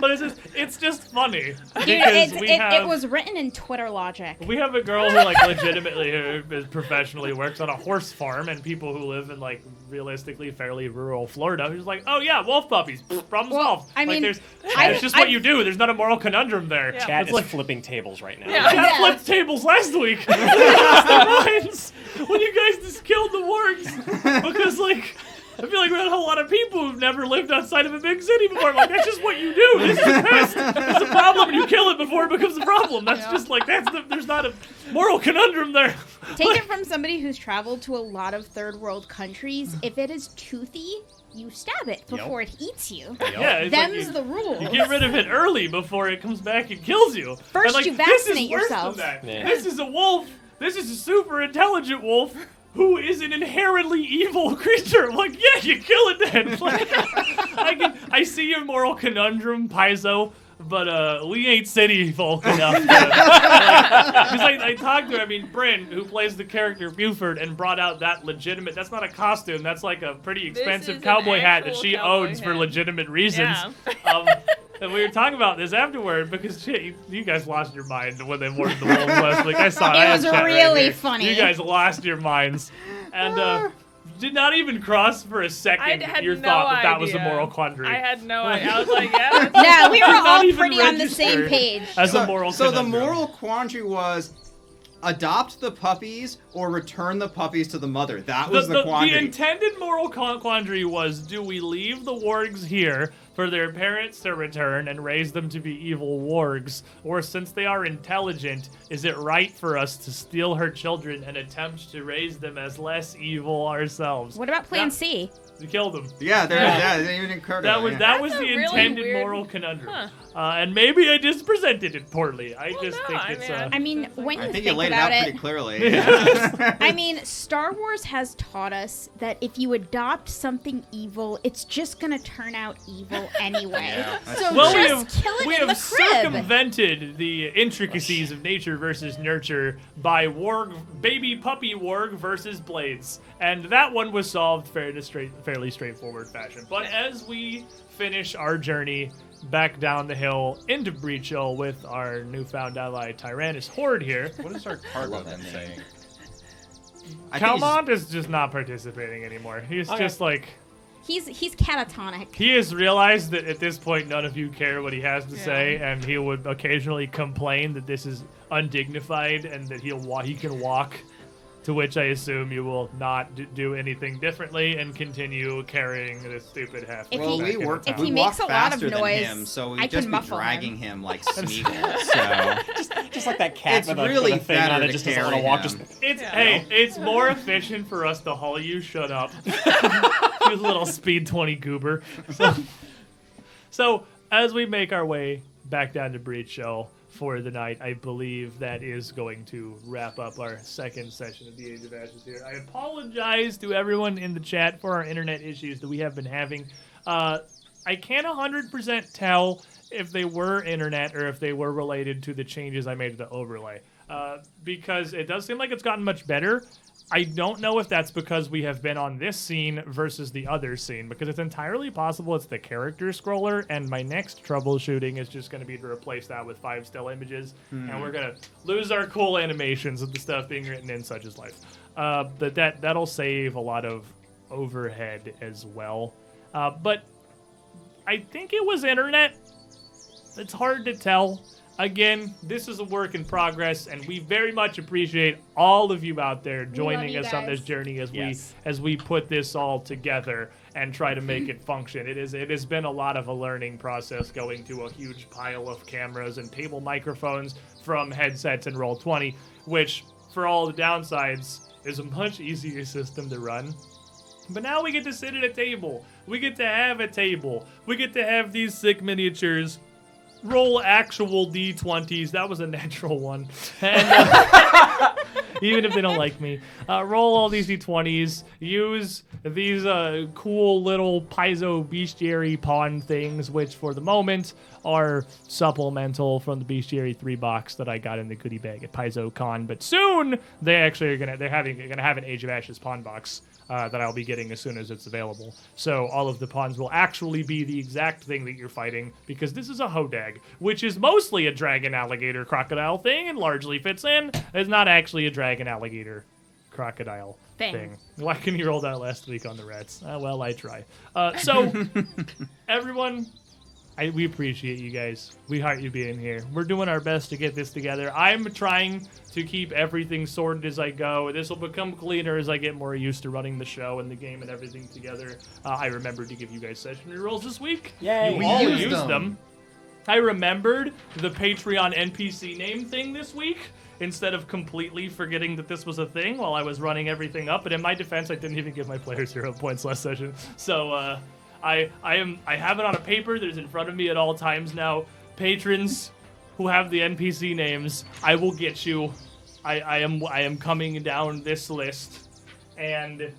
But it's just funny. Dude, Because it was written in Twitter logic. We have a girl who like legitimately who professionally works on a horse farm, and people who live in like realistically fairly rural Florida who's like, oh yeah, wolf puppies, problem Well, solved. I Like, mean, there's I- it's just what I- you do. There's not a moral conundrum there. Yeah. Chad It's is like flipping tables right now. Yeah. Chad flipped tables last week. Lost their minds when you guys just killed the wargs because like. I feel like we had a whole lot of people who've never lived outside of a big city before. Like, that's just what you do. This is a pest. It's a problem, and you kill it before it becomes a problem. That's just like, there's not a moral conundrum there. Take it from somebody who's traveled to a lot of third world countries. If it is toothy, you stab it before it eats you. Yeah, it's like Them's the rules. you get rid of it early before it comes back and kills you. First And, like, you this is vaccinate worse yourself. than that. Yeah. This is a wolf. This is a super intelligent wolf who is an inherently evil creature. I'm like, yeah, you kill it then. Like, I see your moral conundrum, Paizo, but we ain't city folk enough. Because I talked to her, I mean, Bryn, who plays the character Buford, and brought out that legitimate, that's not a costume, that's like a pretty expensive is an cowboy hat that actual she cowboy owns for hat. legitimate reasons. Yeah. And we were talking about this afterward because shit, you guys lost your mind when they murdered the wolves last week. I saw it. It I had was chat right really here. funny. You guys lost your minds, and did not even cross for a I second had your no thought that was a idea. moral quandary. I had no idea. I was like, yeah. That's Yeah, we were Did not all even pretty on the register same page. as a moral So the conundrum. moral quandary was adopt the puppies or return the puppies to the mother. That was the The quandary. intended moral quandary was: do we leave the wargs here for their parents to return and raise them to be evil wargs, or since they are intelligent, is it right for us to steal her children and attempt to raise them as less evil ourselves? What about Plan That- C? We killed them. Yeah, Yeah. they even occurred. That was yeah. the That's a really intended weird- moral conundrum, Huh. And maybe I just presented it poorly. I Well, just no, think I it's. mean, I mean, when I you think you think laid it about out it, pretty clearly. I mean, Star Wars has taught us that if you adopt something evil, it's just gonna turn out evil anyway. Yeah, that's So Well, just kill it we in have the crib. circumvented the intricacies of nature versus nurture by baby puppy warg versus blades, and that one was solved fairly straightforward fashion. But as we finish our journey back down the hill into Breach Hill with our newfound ally Tyrannus Horde here, What is our cargo love that then name. saying? I think he's- Calmont is just not participating anymore. He's Okay. just like, He's catatonic. He has realized that at this point none of you care what he has to say, and he would occasionally complain that this is undignified and that he can walk. To which I assume you will not do anything differently and continue carrying this stupid half. Well, we if he walk makes a lot of faster than noise, him, so we I just can be muffle dragging him. him like Smeagol. So Just like that cat It's with a, really with a thing on better it, to just doesn't want carry to walk. him. Just It's more efficient for us to haul you. Shut up, you little speed 20 goober. So as we make our way back down to Breach Shell for the night, I believe that is going to wrap up our second session of the Age of Ashes here. I apologize to everyone in the chat for our internet issues that we have been having. I can't 100% tell if they were internet or if they were related to the changes I made to the overlay. Because it does seem like it's gotten much better. I don't know if that's because we have been on this scene versus the other scene, because it's entirely possible it's the character scroller, and my next troubleshooting is just going to be to replace that with 5 still images, and we're going to lose our cool animations of the stuff being written in Such Is Life. But that'll save a lot of overhead as well. But I think it was internet. It's hard to tell. Again, this is a work in progress, and we very much appreciate all of you out there joining you us on this guys. journey Yes. as we put this all together and try to make it function. It has been a lot of a learning process going to a huge pile of cameras and table microphones from headsets and Roll20, which, for all the downsides, is a much easier system to run. But now we get to sit at a table. We get to have a table. We get to have these sick miniatures. Roll actual D20s. That was a natural one. And, even if they don't like me. Roll all these D20s. Use these cool little piezo bestiary pawn things, which for the moment are supplemental from the bestiary 3 box that I got in the goodie bag at PaizoCon. But soon they actually are gonna have an Age of Ashes pawn box. That I'll be getting as soon as it's available. So all of the pawns will actually be the exact thing that you're fighting, because this is a hodag, which is mostly a dragon, alligator, crocodile thing and largely fits in. It's not actually a dragon, alligator, crocodile thing. Why couldn't you roll that last week on the rats? Well, I try. So everyone, we appreciate you guys. We heart you being here. We're doing our best to get this together. I'm trying to keep everything sorted as I go. This will become cleaner as I get more used to running the show and the game and everything together. I remembered to give you guys session rerolls this week. Yay. You all used used them. I remembered the Patreon NPC name thing this week, instead of completely forgetting that this was a thing while I was running everything up. But in my defense, I didn't even give my players 0 points last session. So, I have it on a paper that is in front of me at all times now. Patrons who have the NPC names, I will get you. I am coming down this list, and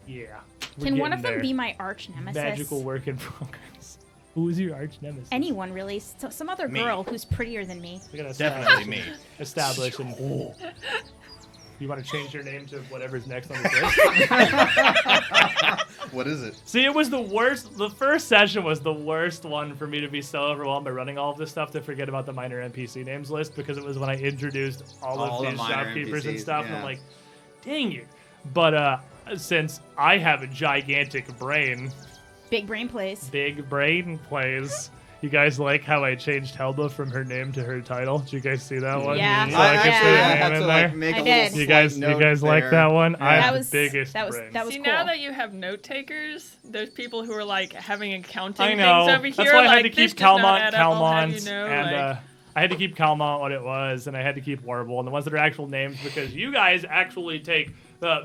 yeah. Can one of them be my arch nemesis? Magical work in progress. Who is your arch nemesis? Anyone, really. So, some other Me. girl who's prettier than me. We gotta Definitely me. establish and. You want to change your name to whatever's next on the list? What is it? See, it was the worst. The first session was the worst one for me to be so overwhelmed by running all of this stuff to forget about the minor NPC names list, because it was when I introduced all All of the these minor shopkeepers and NPCs, stuff. And I'm yeah. like, dang it. But since I have a gigantic brain, Big brain plays. big brain plays. You guys like how I changed Helba from her name to her title? Did you guys see that one? Yeah. So I could put her Yeah. name had in to there. like make I a did. little You guys slight note like there. that one? I Yeah. have That was the biggest that was brain. that was See, cool. now that you have note takers, there's people who are like having accounting I know. things over here. That's why I had like, to this keep does not Calmont, add up, I'll have Calmont, you know, and like- I had to keep Calmont what it was, and I had to keep Warble, and the ones that are actual names, because you guys actually take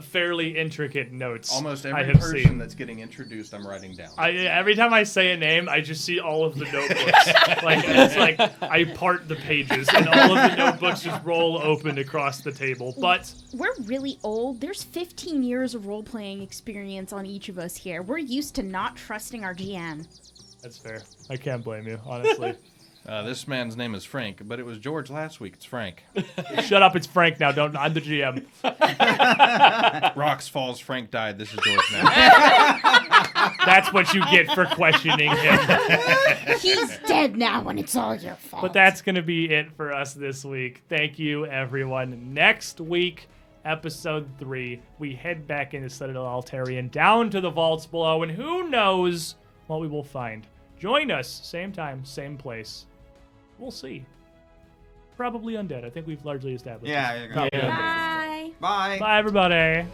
fairly intricate notes. Almost I every have person seen. that's getting introduced, I'm writing down. Every time I say a name, I just see all of the notebooks. It's like I part the pages, and all of the notebooks just roll open across the table. But We're really old. There's 15 years of role-playing experience on each of us here. We're used to not trusting our GM. that's fair. I can't blame you, honestly. This man's name is Frank, but it was George last week. It's Frank. Shut up, it's Frank now. I'm the GM. Rocks falls, Frank died. This is George now. That's what you get for questioning him. He's dead now, and it's all your fault. But that's going to be it for us this week. Thank you, everyone. Next week, episode 3. We head back into Citadel Altarian, down to the vaults below, and who knows what we will find. Join us, same time, same place. We'll see. Probably undead. I think we've largely established. Yeah. this. You're gonna... Bye. Bye. Bye, everybody.